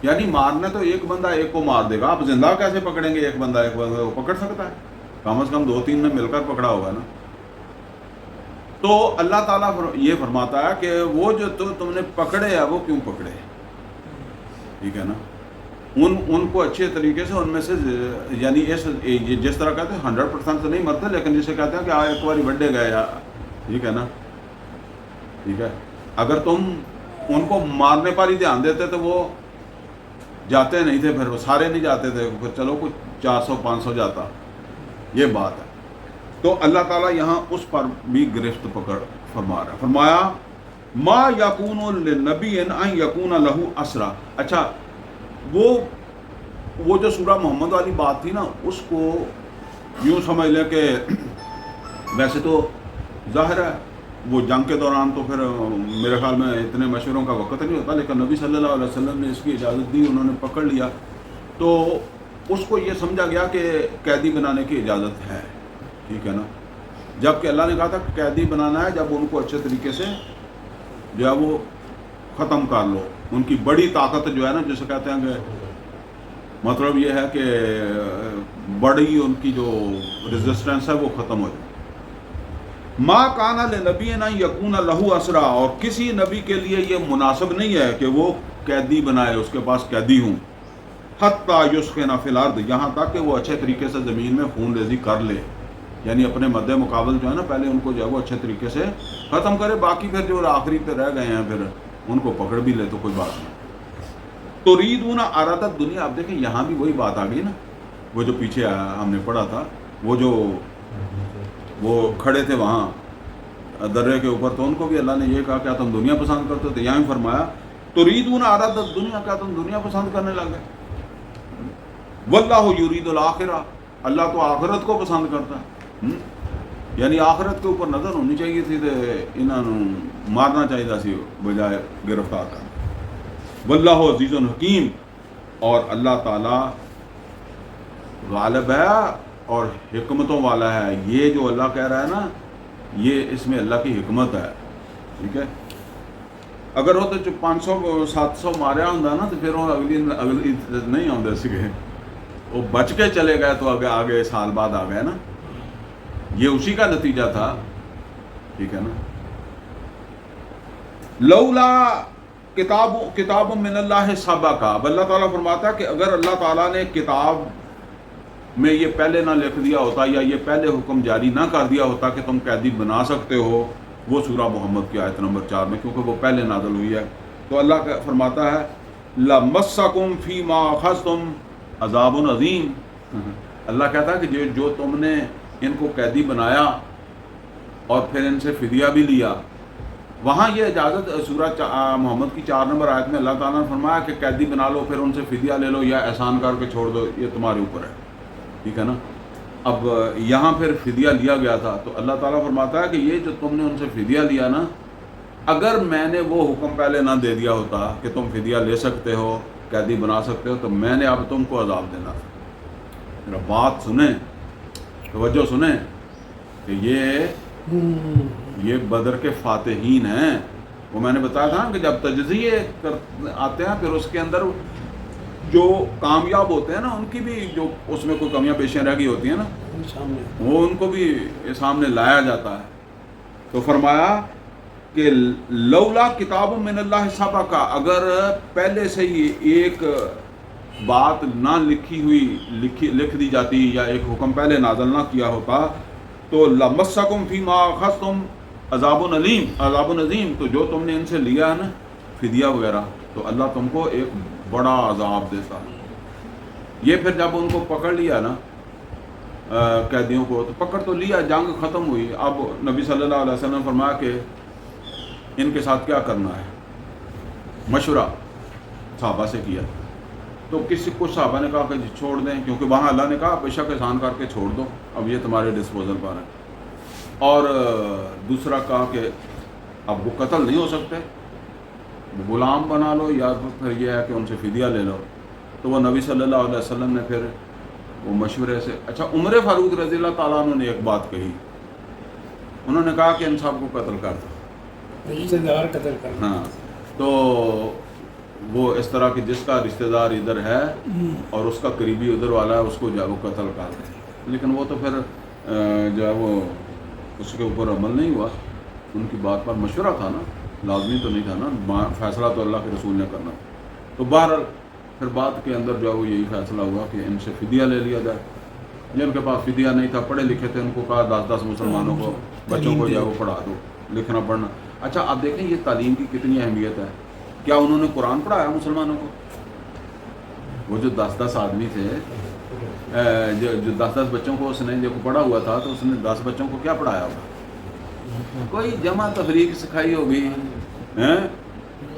یعنی مارنے تو ایک بندہ ایک کو مار دے گا، آپ زندہ کیسے پکڑیں گے؟ ایک بندہ کو پکڑ سکتا ہے؟ کم از کم 2-3 نے مل کر پکڑا ہوگا نا۔ تو اللہ تعالیٰ یہ فرماتا ہے کہ وہ جو تم نے پکڑے ہیں وہ کیوں پکڑے، ٹھیک ہے نا؟ ان کو اچھے طریقے سے ان میں سے، یعنی جس طرح کہتے ہیں 100% تو نہیں مرتے، لیکن جسے کہتے ہیں کہ ایک باری بڈے گئے، ٹھیک ہے نا، ٹھیک ہے۔ اگر تم ان کو مارنے پر ہی دھیان دیتے تو وہ جاتے نہیں تھے، پھر وہ سارے نہیں جاتے تھے، پھر چلو کچھ 400-500 جاتا، یہ بات ہے۔ تو اللہ تعالیٰ یہاں اس پر بھی گرفت پکڑ فرما رہا ہے، فرمایا ما یکون للنبی ان یکون لہ اسرا۔ اچھا، وہ جو سورہ محمد والی بات تھی نا، اس کو یوں سمجھ لیں کہ ویسے تو ظاہر ہے وہ جنگ کے دوران تو پھر میرے خیال میں اتنے مشوروں کا وقت نہیں ہوتا، لیکن نبی صلی اللہ علیہ وسلم نے اس کی اجازت دی، انہوں نے پکڑ لیا، تو اس کو یہ سمجھا گیا کہ قیدی بنانے کی اجازت ہے، ٹھیک ہے نا۔ جب کہ اللہ نے کہا تھا کہ قیدی بنانا ہے جب ان کو اچھے طریقے سے جو ہے وہ ختم کر لو، ان کی بڑی طاقت جو ہے نا، جسے کہتے ہیں کہ مطلب یہ ہے کہ بڑی ان کی جو ریزسٹنس ہے وہ ختم ہو جائے۔ ما کان لنبی ان یکون لہ اسرا، اور کسی نبی کے لیے یہ مناسب نہیں ہے کہ وہ قیدی بنائے، اس کے پاس قیدی ہوں، حتی یسخن فی الارض، یہاں تک کہ وہ اچھے طریقے سے زمین میں خون ریزی کر لے، یعنی اپنے مد مقابل جو ہے نا پہلے ان کو جو ہے وہ اچھے طریقے سے ختم کرے، باقی پھر جو آخری پہ رہ گئے ہیں پھر ان کو پکڑ بھی لے تو کوئی بات نہیں۔ تریدون عرض الدنیا، اب دیکھیں یہاں بھی وہی بات آ گئی نا، وہ جو پیچھے ہم نے پڑھا تھا، وہ کھڑے تھے وہاں درے کے اوپر، تو ان کو بھی اللہ نے یہ کہا کیا تم دنیا پسند کرتے ہو؟ تو یہاں فرمایا تریدون عرض الدنیا، کیا تم دنیا پسند کرنے لگ گئے؟ واللہ یرید الآخرہ، اللہ تو آخرت کو پسند کرتا ہے، یعنی آخرت کے اوپر نظر ہونی چاہیے تھی، تو انہوں مارنا چاہیے سی بجائے گرفتار کرنا۔ واللہ عزیز حکیم، اور اللہ تعالیٰ غالب ہے اور حکمتوں والا ہے۔ یہ جو اللہ کہہ رہا ہے نا، یہ اس میں اللہ کی حکمت ہے، ٹھیک ہے۔ اگر وہ تو 500-700 ماریا ہوں نا تو پھر وہ اگلی نہیں آتے سکے، وہ بچ کے چلے گئے تو آگے سال بعد آ گئے نا، یہ اسی کا نتیجہ تھا، ٹھیک ہے نا۔ لولا کتاب من اللہ سبق، اب اللہ تعالیٰ فرماتا ہے کہ اگر اللہ تعالیٰ نے کتاب میں یہ پہلے نہ لکھ دیا ہوتا، یا یہ پہلے حکم جاری نہ کر دیا ہوتا کہ تم قیدی بنا سکتے ہو، وہ سورہ محمد کی آیت نمبر 4 میں، کیونکہ وہ پہلے نازل ہوئی ہے، تو اللہ فرماتا ہے لَمَسَّكُمْ فِي مَا أَخَذْتُمْ عَذَابٌ عَظِيمٌ۔ اللہ کہتا ہے کہ جو تم نے ان کو قیدی بنایا اور پھر ان سے فدیہ بھی لیا، وہاں یہ اجازت سورہ محمد کی 4 نمبر آیت میں اللہ تعالیٰ نے فرمایا کہ قیدی بنا لو، پھر ان سے فدیہ لے لو، یا احسان کر کے چھوڑ دو، یہ تمہارے اوپر ہے، ٹھیک ہے نا۔ اب یہاں پھر فدیہ لیا گیا تھا، تو اللہ تعالیٰ فرماتا ہے کہ یہ جو تم نے ان سے فدیہ لیا نا، اگر میں نے وہ حکم پہلے نہ دے دیا ہوتا کہ تم فدیہ لے سکتے ہو، قیدی بنا سکتے ہو، تو میں نے اب تم کو عذاب دینا تھا۔ میرا بات سنیں، توجہ سنیں، کہ یہ بدر کے فاتحین ہیں، وہ میں نے بتایا تھا کہ جب تجزیے آتے ہیں پھر اس کے اندر جو کامیاب ہوتے ہیں نا، ان کی بھی جو اس میں کوئی کمیاں پیشیاں رہ گئی ہوتی ہیں نا، وہ ان کو بھی سامنے لایا جاتا ہے۔ تو فرمایا کہ لولا کتاب من اللہ سبق، اگر پہلے سے ہی ایک بات نہ لکھ دی جاتی، یا ایک حکم پہلے نازل نہ کیا ہوتا، تو لَمَسَّكُمْ فِي مَا أَخَذْتُمْ عَذَابٌ عَظِيمٌ، تو جو تم نے ان سے لیا ہے نا فدیہ وغیرہ، تو اللہ تم کو ایک بڑا عذاب دیتا۔ یہ پھر جب ان کو پکڑ لیا نا قیدیوں کو، تو پکڑ تو لیا، جنگ ختم ہوئی، اب نبی صلی اللہ علیہ وسلم نے فرمایا کہ ان کے ساتھ کیا کرنا ہے، مشورہ صحابہ سے کیا، تو کچھ صحابہ نے کہا کہ چھوڑ دیں، کیونکہ وہاں اللہ نے کہا بے شک احسان کر کے چھوڑ دو، اب یہ تمہارے ڈسپوزل پر ہے، اور دوسرا کہا کہ اب وہ قتل نہیں ہو سکتے، غلام بنا لو، یا پھر یہ ہے کہ ان سے فدیہ لے لو۔ تو وہ نبی صلی اللہ علیہ وسلم نے پھر وہ مشورے سے. اچھا عمر فاروق رضی اللہ تعالیٰ عنہ نے ایک بات کہی, انہوں نے کہا کہ ان صاحب کو قتل کر دو. رشتے دار قتل کرنا. ہاں, تو وہ اس طرح کہ جس کا رشتہ دار ادھر ہے اور اس کا قریبی ادھر والا ہے اس کو جو ہے وہ قتل کر دیں. لیکن وہ تو پھر جو ہے وہ اس کے اوپر عمل نہیں ہوا. ان کی بات پر مشورہ تھا نا, لازمی تو نہیں تھا نا, فیصلہ تو اللہ کے رسول نے کرنا. تو بہرحال پھر بات کے اندر جو ہے وہ یہی فیصلہ ہوا کہ ان سے فدیہ لے لیا جائے. جن کے پاس فدیہ نہیں تھا, پڑھے لکھے تھے, ان کو کہا 10 مسلمانوں کو بچوں کو جو ہے وہ پڑھا دو, لکھنا پڑھنا. اچھا آپ دیکھیں یہ تعلیم کی کتنی اہمیت ہے. کیا انہوں نے قرآن پڑھایا مسلمانوں کو؟ وہ جو 10 آدمی تھے, جو 10 بچوں کو اس نے جو پڑھا ہوا تھا, تو اس نے 10 بچوں کو کیا پڑھایا ہوگا؟ کوئی جمع تفریق سکھائی ہوگی,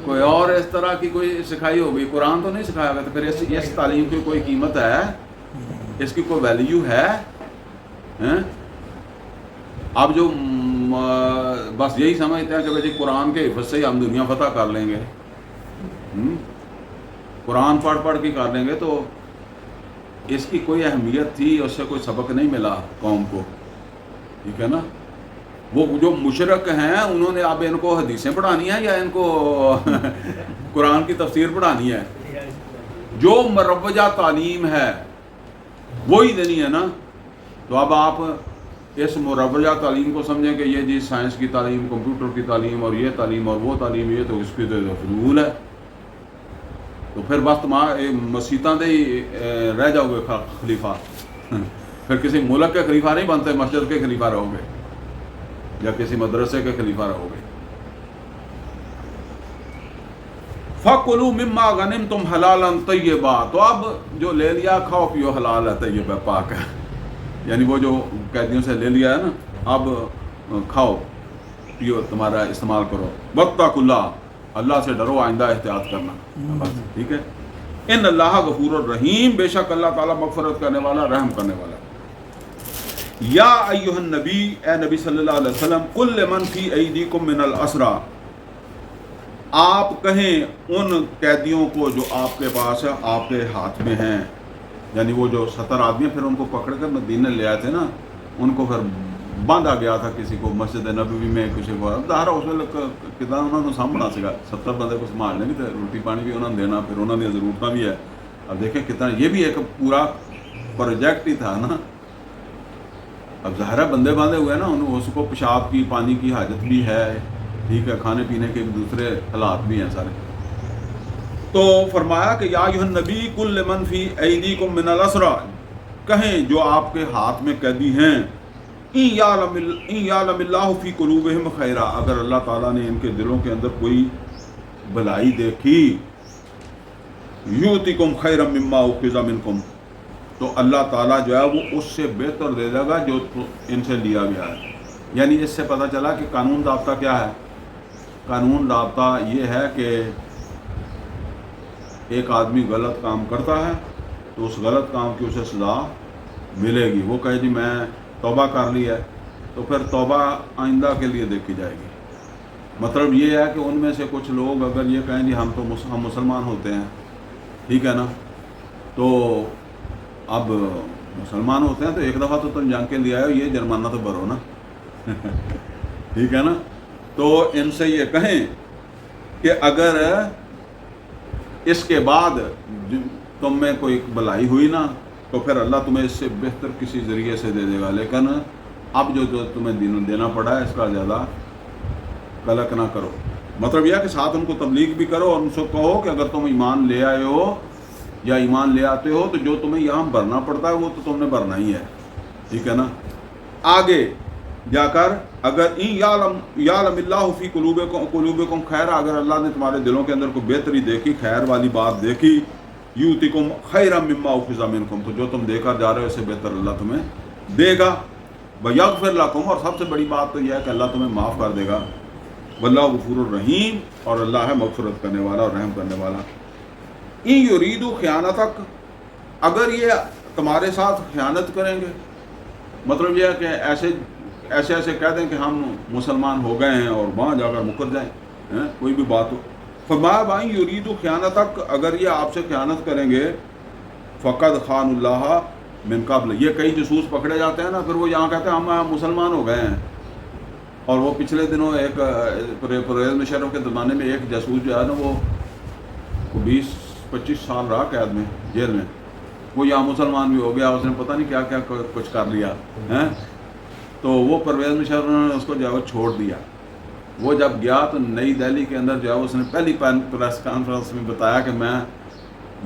کوئی اور اس طرح کی کوئی سکھائی ہوگی, قرآن تو نہیں سکھایا گا. تو پھر اس تعلیم کی کوئی قیمت ہے, اس کی کوئی ویلیو ہے؟ اب جو بس یہی سمجھتے ہیں کہ بھائی قرآن کے حفظ سے ہی ہم دنیا فتح کر لیں گے, قرآن پڑھ کے کر لیں گے, تو اس کی کوئی اہمیت تھی, اس سے کوئی سبق نہیں ملا قوم کو. ٹھیک ہے نا. وہ جو مشرک ہیں انہوں نے اب ان کو حدیثیں پڑھانی ہیں یا ان کو قرآن کی تفسیر پڑھانی ہے؟ جو مروجہ تعلیم ہے وہی دینی ہے نا. تو اب آپ اس مروجہ تعلیم کو سمجھیں کہ یہ جی سائنس کی تعلیم, کمپیوٹر کی تعلیم, اور یہ تعلیم اور وہ تعلیم, یہ تو اس کی تو فضول ہے. تو پھر بس مسیتاں دے ہی رہ جاؤ گے خلیفہ. پھر کسی ملک کے خلیفہ نہیں بنتے, مسجد کے خلیفہ رہو گے یا کسی مدرسے کے خلیفہ رہو گے. فَكُلُوا مِمَّا غَنِمْتُمْ حَلَالًا طَيِّبًا. تو اب جو لے لیا کھاؤ پیو, حلال ہے, طیب ہے, پاک ہے. یعنی وہ جو قیدیوں سے لے لیا ہے نا, اب کھاؤ پیو, تمہارا استعمال کرو. وَاتَّقُوا اللَّهَ, اللہ سے ڈرو, آئندہ احتیاط کرنا. بس ٹھیک ہے. ان اللہ غفور الرحیم, بے شک اللہ تعالیٰ مغفرت کرنے والا, رحم کرنے والا. یا ایھا النبی, اے نبی صلی اللہ علیہ وسلم, قل لمن فی ایدیکم من الاسریٰ, آپ کہیں ان قیدیوں کو جو آپ کے پاس ہے, آپ کے ہاتھ میں ہیں. یعنی وہ جو 70 آدمی پھر ان کو پکڑ کر مدینے لے آئے تھے نا, ان کو پھر باندھا گیا تھا کسی کو مسجد نبوی میں, کسی کو ظاہر اس میں کتنا انہوں نے سامنا سکا, 70 بندے کو سنبھالنے بھی تھے, روٹی پانی بھی انہوں نے دینا, پھر انہوں نے ضرورتیں بھی ہے. اب دیکھیں کتنا, یہ بھی ایک پورا پروجیکٹ ہی تھا نا. اب ظاہر ہے بندے باندھے ہوئے نا, اس کو پیشاب کی, پانی کی حاجت بھی ہے, ٹھیک ہے, کھانے پینے کے دوسرے حالات بھی ہیں سارے. تو فرمایا کہ یا ایھا النبی قل لمن فی ایدیکم من الاسریٰ, کہیں جو آپ کے ہاتھ میں قیدی ہیں, ان یعلم اللہ فی قلوبہم خیرا, اگر اللہ تعالیٰ نے ان کے دلوں کے اندر کوئی بھلائی دیکھی, یؤتکم خیرا مما اخذ منکم, تو اللہ تعالیٰ جو ہے وہ اس سے بہتر دے دے گا جو ان سے لیا گیا ہے. یعنی اس سے پتہ چلا کہ قانون ضابطہ کیا ہے. قانون ضابطہ یہ ہے کہ ایک آدمی غلط کام کرتا ہے تو اس غلط کام کی اسے سزا ملے گی. وہ کہے جی میں توبہ کر لی ہے, تو پھر توبہ آئندہ کے لیے دیکھی جائے گی. مطلب یہ ہے کہ ان میں سے کچھ لوگ اگر یہ کہیں جی ہم مسلمان ہوتے ہیں, ٹھیک ہے نا, تو اب مسلمان ہوتے ہیں تو ایک دفعہ تو تم جنگ کے لیے آئے ہو, یہ جرمانہ تو بھرو نا. ٹھیک ہے نا. تو ان سے یہ کہیں کہ اگر اس کے بعد تم میں کوئی بھلائی ہوئی نا, تو پھر اللہ تمہیں اس سے بہتر کسی ذریعے سے دے دے گا. لیکن اب جو تمہیں دینا پڑا ہے اس کا زیادہ قلق نہ کرو. مطلب یہ ہے کہ ساتھ ان کو تبلیغ بھی کرو, اور ان سے کہو کہ اگر تم ایمان لے آئے ہو یا ایمان لے آتے ہو تو جو تمہیں یہاں بھرنا پڑتا ہے وہ تو تم نے بھرنا ہی ہے. ٹھیک ہے نا. آگے جا کر اگر یعلم اللہ فی قلوبکم خیرا, اگر اللہ نے تمہارے دلوں کے اندر کوئی بہتری دیکھی, خیر والی بات دیکھی, یؤتکم خیرا مما اخذ منکم, تو جو تم دے کر جا رہے ہو اس سے بہتر اللہ تمہیں دے گا. ویغفر لکم, اور سب سے بڑی بات تو یہ ہے کہ اللہ تمہیں معاف کر دے گا. واللہ غفور الرحیم, اور اللہ ہے مغفرت کرنے والا اور رحم کرنے والا. ان یریدوا خیانتک, اگر یہ تمہارے ساتھ خیانت کریں گے, مطلب یہ ہے کہ ایسے کہہ دیں کہ ہم مسلمان ہو گئے ہیں اور وہاں جا کر مکر جائیں, کوئی بھی بات ہو. فرمایا بھائی یریدوا خیانتک, اگر یہ آپ سے خیانت کریں گے, فقد خان اللہ, من قبل. یہ کئی جاسوس پکڑے جاتے ہیں نا، پھر وہ یہاں کہتے ہیں ہم مسلمان ہو گئے ہیں. اور وہ پچھلے دنوں ایک پرویز مشرف کے زمانے میں ایک جاسوس جو ہے نا وہ 20-25 سال رہا قید میں، جیل میں. وہ یہاں مسلمان بھی ہو گیا، اس نے پتہ نہیں کیا کیا کچھ کر لیا ہیں. تو وہ پرویز مشرف نے اس کو جو ہے وہ چھوڑ دیا. وہ جب گیا تو نئی دہلی کے اندر جو ہے اس نے پہلی پریس کانفرنس میں بتایا کہ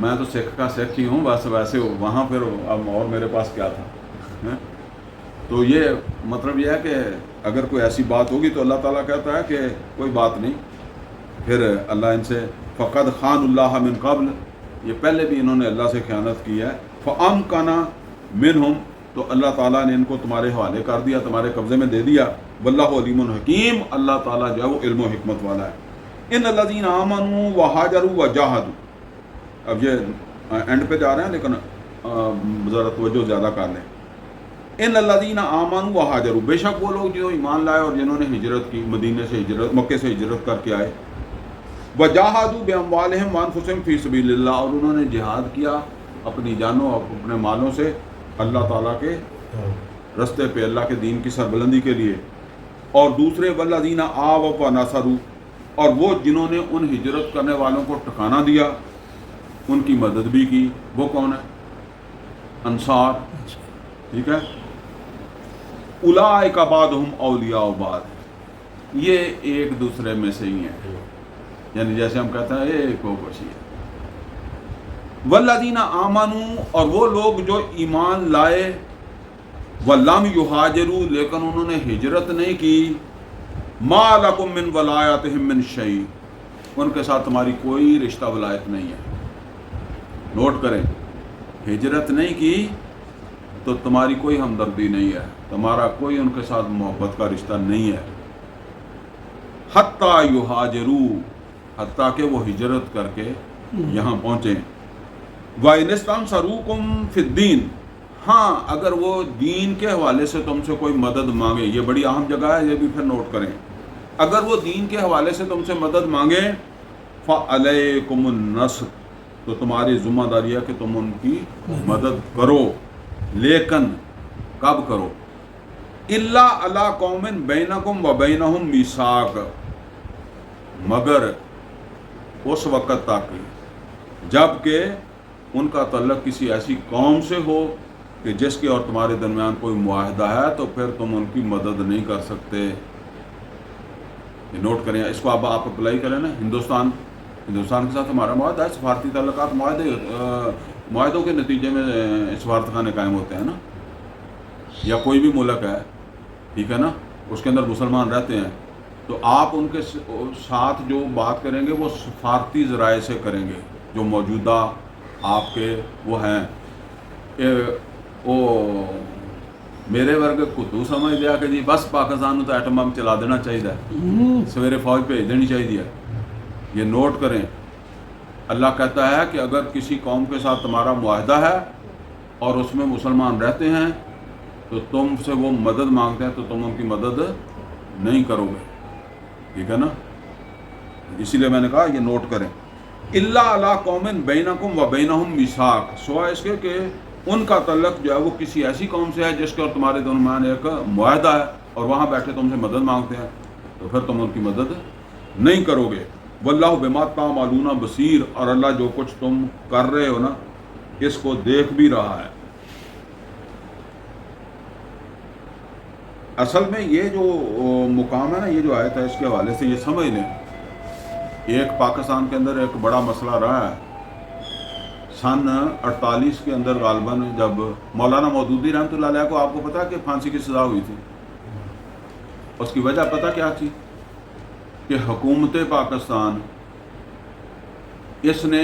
میں تو سکھ کا سکھ ہی ہوں، بس ویسے وہاں پھر اب اور میرے پاس کیا تھا. تو یہ مطلب یہ ہے کہ اگر کوئی ایسی بات ہوگی تو اللہ تعالیٰ کہتا ہے کہ کوئی بات نہیں. پھر اللہ ان سے فقد خان اللہ من قبل، یہ پہلے بھی انہوں نے اللہ سے خیانت کی ہے. فَأَمْكَنَ مِنْهُمْ، تو اللہ تعالیٰ نے ان کو تمہارے حوالے کر دیا، تمہارے قبضے میں دے دیا. واللہ علیم حکیم، اللہ تعالیٰ جو ہے وہ علم و حکمت والا ہے. ان الذین آمنوا وہاجروا وجاہدوا، اب یہ اینڈ پہ جا رہے ہیں لیکن ذرا توجہ زیادہ کر لیں. ان الذین آمنوا وہاجروا، بے شک وہ لوگ جو ایمان لائے اور جنہوں نے ہجرت کی، مدینے سے ہجرت، مکے سے ہجرت کر کے آئے. وجاہدوا باموالہم وانفسہم فی سبیل اللہ، اور انہوں نے جہاد کیا اپنی جانوں اور اپنے مالوں سے اللہ تعالیٰ کے رستے پہ، اللہ کے دین کی سربلندی کے لیے. اور دوسرے والذین آووا ونصروا، اور وہ جنہوں نے ان ہجرت کرنے والوں کو ٹھکانہ دیا، ان کی مدد بھی کی. وہ کون ہے؟ انصار. ٹھیک ہے. اولئک بعضهم اولیاء بعض، یہ ایک دوسرے میں سے ہی ہیں، یعنی جیسے ہم کہتے ہیں ایک ہو بشی ہے. والذین آمنوا، اور وہ لوگ جو ایمان لائے، ولم یہاجروا، لیکن انہوں نے ہجرت نہیں کی، ما لکم من ولایتہم من شیء، ان کے ساتھ تمہاری کوئی رشتہ ولایت نہیں ہے. نوٹ کریں، ہجرت نہیں کی تو تمہاری کوئی ہمدردی نہیں ہے، تمہارا کوئی ان کے ساتھ محبت کا رشتہ نہیں ہے. حتیٰ یہاجروا، حتیٰ کہ وہ ہجرت کر کے یہاں پہنچیں. وَإِنِ اسْتَنصَرُوكُمْ فِي الدِّينِ، ہاں اگر وہ دین کے حوالے سے تم سے کوئی مدد مانگے، یہ بڑی اہم جگہ ہے، یہ بھی پھر نوٹ کریں. اگر وہ دین کے حوالے سے تم سے مدد مانگے، فَعَلَيْكُمُ النَّصْرُ، تو تمہاری ذمہ داری ہے کہ تم ان کی مدد کرو. لیکن کب کرو؟ إِلَّا عَلَىٰ قَوْمٍ بَيْنَكُمْ وَبَيْنَهُمْ مِيثَاقٌ، مگر اس وقت تک جب کہ ان کا تعلق کسی ایسی قوم سے ہو کہ جس کے اور تمہارے درمیان کوئی معاہدہ ہے، تو پھر تم ان کی مدد نہیں کر سکتے. یہ نوٹ کریں، اس کو اب آپ اپلائی کریں نا. ہندوستان کے ساتھ ہمارا معاہدہ ہے، سفارتی تعلقات معاہدوں کے نتیجے میں سفارت خانے قائم ہوتے ہیں نا، یا کوئی بھی ملک ہے، ٹھیک ہے نا، اس کے اندر مسلمان رہتے ہیں، تو آپ ان کے ساتھ جو بات کریں گے وہ سفارتی ذرائع سے کریں گے، جو موجودہ آپ کے وہ ہیں. وہ میرے ورگ کو تو سمجھ لیا کہ جی بس پاکستان تو ایٹم بم چلا دینا چاہیے، سویرے فوج بھیج دینی چاہیے. یہ نوٹ کریں، اللہ کہتا ہے کہ اگر کسی قوم کے ساتھ تمہارا معاہدہ ہے اور اس میں مسلمان رہتے ہیں تو تم سے وہ مدد مانگتے ہیں تو تم ان کی مدد نہیں کرو گے. ٹھیک ہے نا، اسی لیے میں نے کہا یہ نوٹ کریں. الا علی قوم بینکم و بینہم میثاق، سوائے اس کے کہ ان کا تعلق جو ہے وہ کسی ایسی قوم سے ہے جس کے اور تمہارے درمیان ایک معاہدہ ہے، اور وہاں بیٹھے تم سے مدد مانگتے ہیں، تو پھر تم ان کی مدد نہیں کرو گے. واللہ بما تعملون بصیر، اور اللہ جو کچھ تم کر رہے ہو نا اس کو دیکھ بھی رہا ہے. اصل میں یہ جو مقام ہے نا، یہ جو آیت ہے، اس کے حوالے سے یہ سمجھ لیں، ایک پاکستان کے اندر ایک بڑا مسئلہ رہا ہے. سن 48 کے اندر غالباً جب مولانا مودودی رحمۃ اللہ علیہ کو، آپ کو پتا کہ پھانسی کی سزا ہوئی تھی، اس کی وجہ پتہ کیا تھی؟ کہ حکومت پاکستان اس نے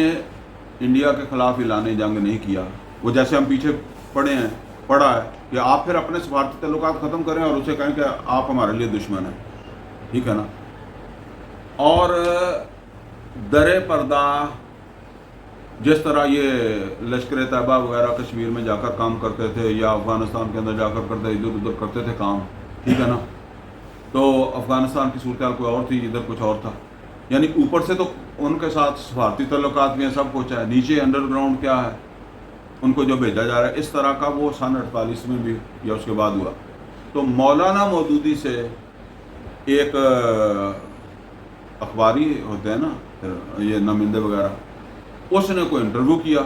انڈیا کے خلاف اعلان جنگ نہیں کیا. وہ جیسے ہم پیچھے پڑا ہے کہ آپ پھر اپنے سفارتی تعلقات ختم کریں اور اسے کہیں کہ آپ ہمارے لیے دشمن ہیں، ٹھیک ہے نا. اور در پردہ جس طرح یہ لشکر طیبہ وغیرہ کشمیر میں جا کر کام کرتے تھے، یا افغانستان کے اندر جا کر کرتے ادھر ادھر کرتے تھے کام، ٹھیک ہے نا. تو افغانستان کی صورتحال کوئی اور تھی، ادھر کچھ اور تھا. یعنی اوپر سے تو ان کے ساتھ سفارتی تعلقات بھی ہیں، سب کچھ ہے، نیچے انڈر گراؤنڈ کیا ہے، ان کو جو بھیجا جا رہا ہے. اس طرح کا وہ سن 48 میں بھی یا اس کے بعد ہوا. تو مولانا مودودی سے ایک اخباری ہوتے ہیں نا یہ نمائندے وغیرہ, اس نے کوئی انٹرویو کیا.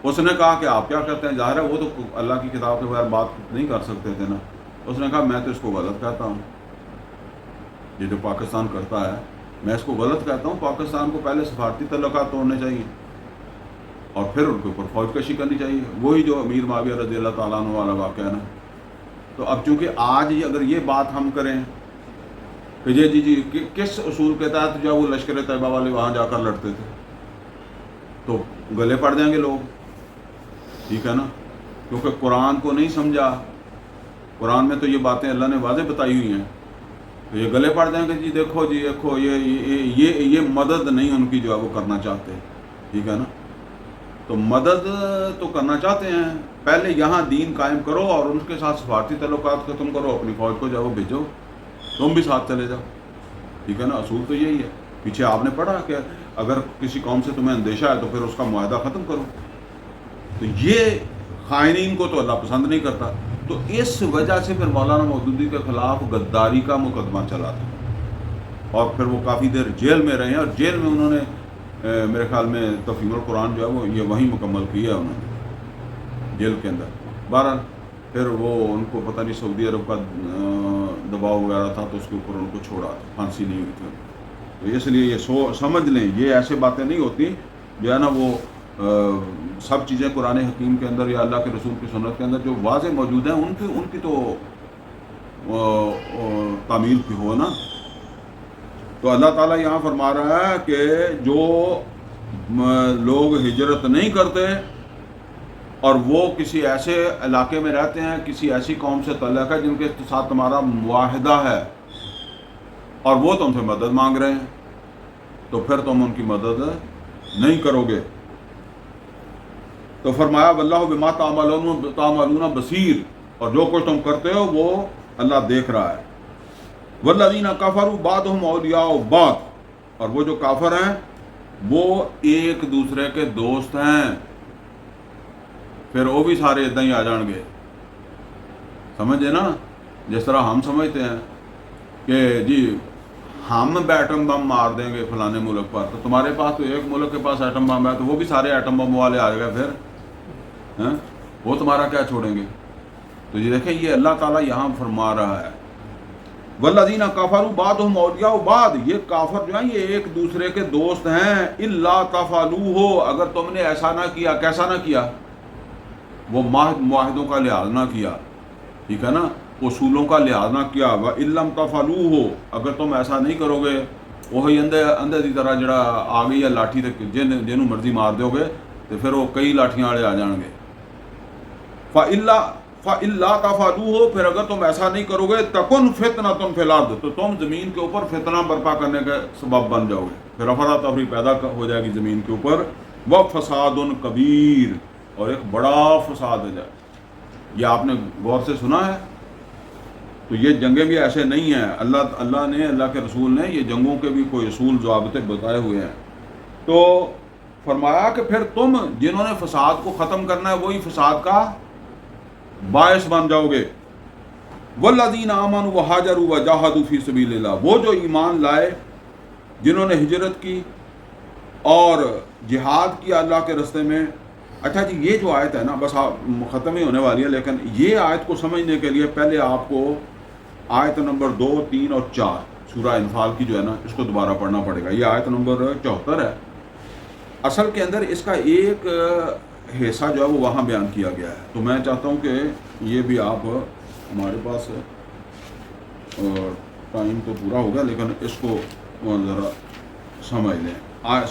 اس نے کہا کہ آپ کیا کرتے ہیں؟ ظاہر ہے وہ تو اللہ کی کتاب کے بغیر بات نہیں کر سکتے تھے نا. اس نے کہا میں تو اس کو غلط کہتا ہوں, یہ جو پاکستان کرتا ہے میں اس کو غلط کہتا ہوں. پاکستان کو پہلے سفارتی تعلقات توڑنے چاہیے اور پھر ان کے اوپر فوج کشی کرنی چاہیے, وہی جو امیر معاویہ رضی اللہ تعالیٰ عنہ والا واقعہ ہے نا. تو اب چونکہ آج اگر یہ بات ہم کریں کہ جی کس اصول کے تحت جو وہ لشکر طیبہ والے وہاں جا کر لڑتے تھے, تو گلے پڑ جائیں گے لوگ, ٹھیک ہے نا. کیونکہ قرآن کو نہیں سمجھا, قرآن میں تو یہ باتیں اللہ نے واضح بتائی ہوئی ہیں, تو یہ گلے پڑ جائیں گے جی دیکھو یہ مدد نہیں ان کی جو ہے وہ کرنا چاہتے, ٹھیک ہے نا. تو مدد تو کرنا چاہتے ہیں, پہلے یہاں دین قائم کرو اور ان کے ساتھ سفارتی تعلقات ختم کرو, اپنی فوج کو جو ہے وہ بھیجو, تم بھی ساتھ چلے جاؤ, ٹھیک ہے نا. اصول تو یہی ہے. پیچھے آپ نے پڑھا کہ اگر کسی قوم سے تمہیں اندیشہ ہے تو پھر اس کا معاہدہ ختم کرو. تو یہ خائنین کو تو اللہ پسند نہیں کرتا. تو اس وجہ سے پھر مولانا مودودی کے خلاف غداری کا مقدمہ چلا تھا, اور پھر وہ کافی دیر جیل میں رہے ہیں, اور جیل میں انہوں نے میرے خیال میں تفہیم القرآن جو ہے وہ یہ وہیں مکمل کیا انہوں نے جیل کے اندر. بہرحال پھر وہ ان کو پتہ نہیں سعودی عرب کا دباؤ وغیرہ تھا تو اس کے اوپر ان کو چھوڑا, پھانسی نہیں ہوئی تھی. تو اس لیے یہ سمجھ لیں یہ ایسے باتیں نہیں ہوتی جو ہے نا وہ سب چیزیں قرآن حکیم کے اندر یا اللہ کے رسول کی سنت کے اندر جو واضح موجود ہیں ان کی تو تعمیل کی ہو نا. تو اللہ تعالیٰ یہاں فرما رہا ہے کہ جو لوگ ہجرت نہیں کرتے اور وہ کسی ایسے علاقے میں رہتے ہیں, کسی ایسی قوم سے تعلق ہے جن کے ساتھ تمہارا معاہدہ ہے, اور وہ تم سے مدد مانگ رہے ہیں, تو پھر تم ان کی مدد نہیں کرو گے. تو فرمایا واللہ بما تعملون بصیر, اور جو کچھ تم کرتے ہو وہ اللہ دیکھ رہا ہے. والذین کفروا بعضهم اولیاء بعض, اور وہ جو کافر ہیں وہ ایک دوسرے کے دوست ہیں. پھر وہ بھی سارے ادھر ہی آ جان گے, سمجھے نا. جس طرح ہم سمجھتے ہیں کہ جی ہم ایٹم بم مار دیں گے فلانے ملک پر, تو تمہارے پاس تو ایک ملک کے پاس ایٹم بم ہے تو وہ بھی سارے ایٹم بم والے آ گئے, پھر وہ تمہارا کیا چھوڑیں گے. تو یہ دیکھیں یہ اللہ تعالیٰ یہاں فرما رہا ہے والذین کفروا بعضهم اولیاء بعض, یہ کافر جو ہیں یہ ایک دوسرے کے دوست ہیں. الا تفعلوه, اگر تم نے ایسا نہ کیا. کیسا نہ کیا؟ وہ معاہدوں کا لحاظ نہ کیا, ٹھیک ہے نا, اصولوں کا لحاظ نہ کیا. وَإِن لَمْ تَفْعَلُوهُ, اگر تم ایسا نہیں کرو گے, وہی اندھے دی طرح جڑا آ گئی ہے لاٹھی تے جنوں مرضی مار دو گے تو پھر وہ کئی لاٹھیاں والے آ جان گے. فَإِلَّا تَفْعَلُوهُ, پھر اگر تم ایسا نہیں کرو گے تَكُنْ فِتْنَةٌ فِي الْأَرْضِ, تو تم زمین کے اوپر فتنہ برپا کرنے کا سبب بن جاؤ گے, پھر افراتفری پیدا ہو جائے گی زمین کے اوپر. وَفَسَادٌ كَبِيرٌ, اور ایک بڑا فساد ہو جائے. یہ آپ نے غور سے سنا ہے. تو یہ جنگیں بھی ایسے نہیں ہیں, اللہ نے, اللہ کے رسول نے یہ جنگوں کے بھی کوئی اصول ضابطے بتائے ہوئے ہیں. تو فرمایا کہ پھر تم جنہوں نے فساد کو ختم کرنا ہے وہی فساد کا باعث بن جاؤ گے. والذین آمنوا وہاجروا وجاہدوا فی سبیل اللہ, وہ جو ایمان لائے, جنہوں نے ہجرت کی اور جہاد کیا اللہ کے راستے میں. اچھا جی یہ جو آیت ہے نا بس ختم ہی ہونے والی ہے, لیکن یہ آیت کو سمجھنے کے لیے پہلے آپ کو آیت نمبر 2, 3 اور 4 سورہ انفال کی جو ہے نا اس کو دوبارہ پڑھنا پڑے گا. یہ آیت نمبر 74 ہے. اصل کے اندر اس کا ایک حصہ جو ہے وہ وہاں بیان کیا گیا ہے, تو میں چاہتا ہوں کہ یہ بھی آپ, ہمارے پاس ٹائم تو پورا ہوگا لیکن اس کو ذرا سمجھ لیں.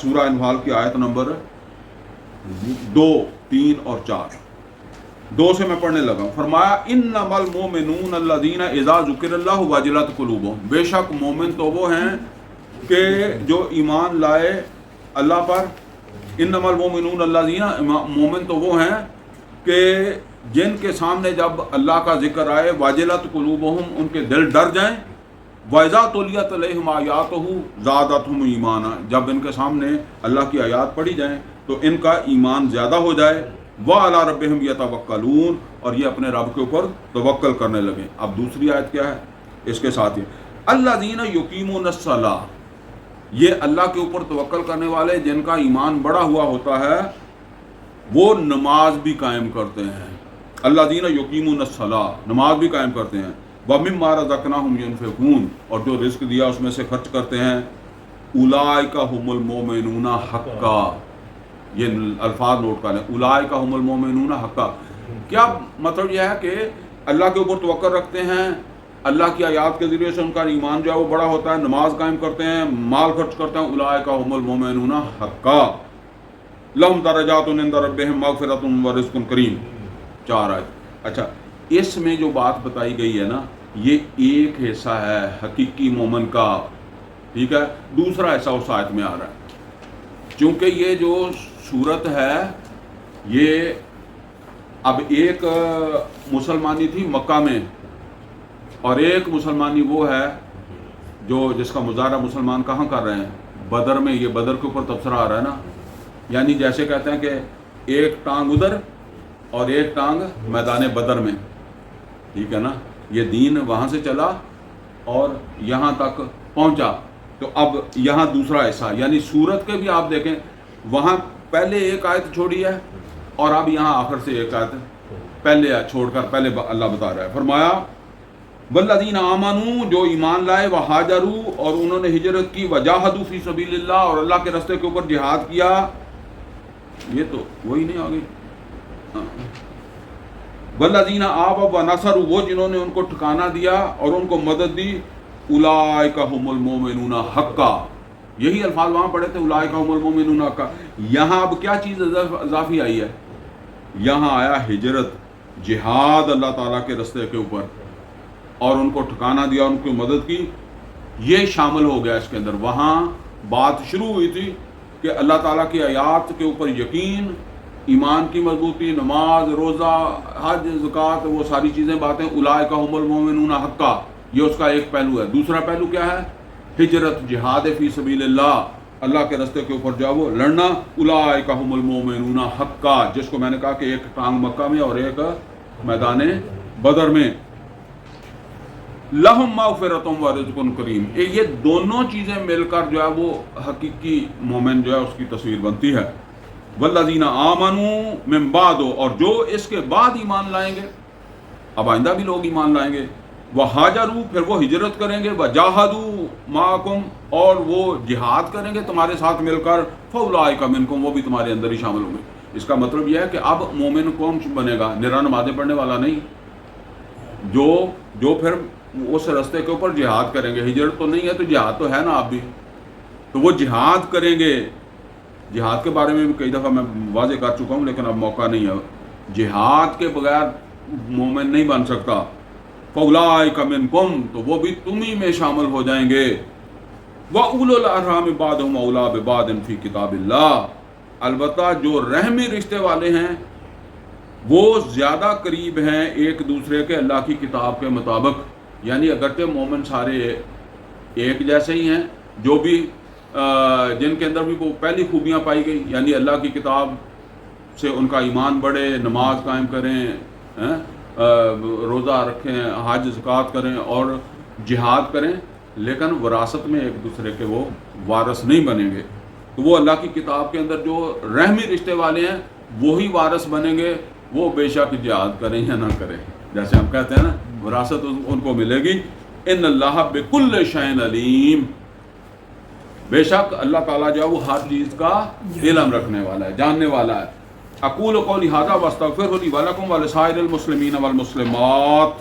سورہ انفال کی آیت نمبر 2, 3 اور 4. 2 سے میں پڑھنے لگا. فرمایا انما المؤمنون الذین اذا ذکر اللہ وجلت قلوبهم, بے شک مومن تو وہ ہیں کہ جو ایمان لائے اللہ پر. انما المؤمنون الذین, مومن تو وہ ہیں کہ جن کے سامنے جب اللہ کا ذکر آئے, وجلت قلوبهم, ان کے دل ڈر جائیں. وَإِذَا تُلِيَتْ عَلَيْهِمْ آيَاتُهُ زَادَتْهُمْ ایمانا, جب ان کے سامنے اللہ کی آیات پڑھی جائیں تو ان کا ایمان زیادہ ہو جائے. وَعَلَىٰ رَبِّهِمْ يَتَوَكَّلُونَ، اور یہ اپنے رب کے اوپر توکل کرنے لگے۔ اب دوسری آیت کیا ہے اس کے ساتھ یہ الَّذِينَ يُقِيمُونَ الصَّلَاةَ، یہ اللہ کے اوپر توکل کرنے والے جن کا ایمان بڑا ہوا ہوتا ہے وہ نماز بھی قائم کرتے ہیں۔ الَّذِينَ يُقِيمُونَ الصَّلَاةَ، نماز بھی قائم کرتے ہیں۔ وَمِمَّا رَزَقْنَاهُمْ يُنْفِقُونَ، اور جو رزق دیا اس میں سے خرچ کرتے ہیں۔ اولئک هم المؤمنون حقا، یہ الفاظ نوٹ کر لیں، اولئک هم المؤمنون حقا۔ کیا مطلب یہ ہے کہ اللہ کے اوپر توکل رکھتے ہیں، اللہ کی آیات کے ذریعے سے ان کا ایمان جو ہے وہ بڑا ہوتا ہے، نماز قائم کرتے ہیں، مال خرچ کرتے ہیں۔ اولئک هم المؤمنون حقا لهم درجات عند ربهم مغفرۃ ورزق کریم، 4 آیت۔ اچھا، اس میں جو بات بتائی گئی ہے نا، یہ ایک حصہ ہے حقیقی مومن کا، ٹھیک ہے، دوسرا حصہ اس آیت میں آ رہا ہے۔ چونکہ یہ جو صورت ہے یہ اب ایک مسلمانی تھی مکہ میں، اور ایک مسلمانی وہ ہے جو جس کا مظاہرہ مسلمان کہاں کر رہے ہیں؟ بدر میں۔ یہ بدر کے اوپر تبصرہ آ رہا ہے نا، یعنی جیسے کہتے ہیں کہ ایک ٹانگ ادھر اور ایک ٹانگ میدان بدر میں، ٹھیک ہے نا، یہ دین وہاں سے چلا اور یہاں تک پہنچا۔ تو اب یہاں دوسرا حصہ، یعنی سورت کے بھی آپ دیکھیں، وہاں پہلے ایک آیت چھوڑی ہے اور اب یہاں آخر سے ایک آیت پہلے چھوڑ کر پہلے اللہ بتا رہا ہے۔ فرمایا والذین آمنوا، جو ایمان لائے، وہاجروا، اور انہوں نے ہجرت کی، وجاہدوا فی سبیل اللہ، اور اللہ کے راستے کے اوپر جہاد کیا۔ یہ تو وہی نہیں آ گئی۔ والذین آووا ونصروا، وہ جنہوں نے ان کو ٹھکانہ دیا اور ان کو مدد دی۔ اولئک هم المؤمنون حقا، یہی الفاظ وہاں پڑھے تھے، اولئک هم المؤمنون حقا۔ یہاں اب کیا چیز اضافی آئی ہے؟ یہاں آیا ہجرت، جہاد اللہ تعالیٰ کے راستے کے اوپر، اور ان کو ٹھکانہ دیا، ان کی مدد کی، یہ شامل ہو گیا اس کے اندر۔ وہاں بات شروع ہوئی تھی کہ اللہ تعالیٰ کی آیات کے اوپر یقین، ایمان کی مضبوطی، نماز، روزہ، حج، زکوٰۃ، وہ ساری چیزیں باتیں، اولئک هم المؤمنون حقا، یہ اس کا ایک پہلو ہے۔ دوسرا پہلو کیا ہے؟ ہجرت، جہاد فی سبیل اللہ، اللہ کے راستے کے اوپر جو وہ لڑنا۔ اولئک هم المؤمنون حقا، جس کو میں نے کہا کہ ایک ٹانگ مکہ میں اور ایک میدان بدر میں۔ لہم مغفرۃ ورزق کریم، یہ دونوں چیزیں مل کر جو ہے وہ حقیقی مومن جو ہے اس کی تصویر بنتی ہے۔ والذین آمنوا من بعد، اور جو اس کے بعد ایمان لائیں گے، اب آئندہ بھی لوگ ایمان لائیں گے، وہاجروا، پھر وہ ہجرت کریں گے، وجاہدوا معکم، اور وہ جہاد کریں گے تمہارے ساتھ مل کر، فاولئک منکم، وہ بھی تمہارے اندر ہی شامل ہوں گے۔ اس کا مطلب یہ ہے کہ اب مومن کون بنے گا؟ نرا نمازیں پڑھنے والا نہیں، جو پھر اس راستے کے اوپر جہاد کریں گے۔ ہجرت تو نہیں ہے تو جہاد تو ہے نا، آپ بھی تو وہ جہاد کریں گے۔ جہاد کے بارے میں بھی کئی دفعہ میں واضح کر چکا ہوں، لیکن اب موقع نہیں ہے۔ جہاد کے بغیر مومن نہیں بن سکتا۔ فاولئک منکم، تو وہ بھی تم ہی میں شامل ہو جائیں گے۔ وَأُولُو الْأَرْحَامِ بَعْضُهُمْ أَوْلَىٰ بِبَعْضٍ فِي كِتَابِ اللَّهِ، البتہ جو رحمی رشتے والے ہیں وہ زیادہ قریب ہیں ایک دوسرے کے اللہ کی کتاب کے مطابق، یعنی اگرچہ مومن سارے ایک جیسے ہی ہیں، جو بھی جن کے اندر بھی وہ پہلی خوبیاں پائی گئی، یعنی اللہ کی کتاب سے ان کا ایمان بڑھے، نماز قائم کریں، روزہ رکھیں، حج زکوٰۃ کریں اور جہاد کریں، لیکن وراثت میں ایک دوسرے کے وہ وارث نہیں بنیں گے۔ تو وہ اللہ کی کتاب کے اندر جو رحمی رشتے والے ہیں وہی وارث بنیں گے، وہ بے شک جہاد کریں یا نہ کریں، جیسے ہم کہتے ہیں نا وراثت ان کو ملے گی۔ ان اللہ بکل شیء علیم، بے شک اللہ تعالیٰ جو ہے وہ ہر چیز کا علم رکھنے والا ہے، جاننے والا ہے۔ اقول قولی ھذا واستغفر لی ولکم ولسائر المسلمین والمسلمات۔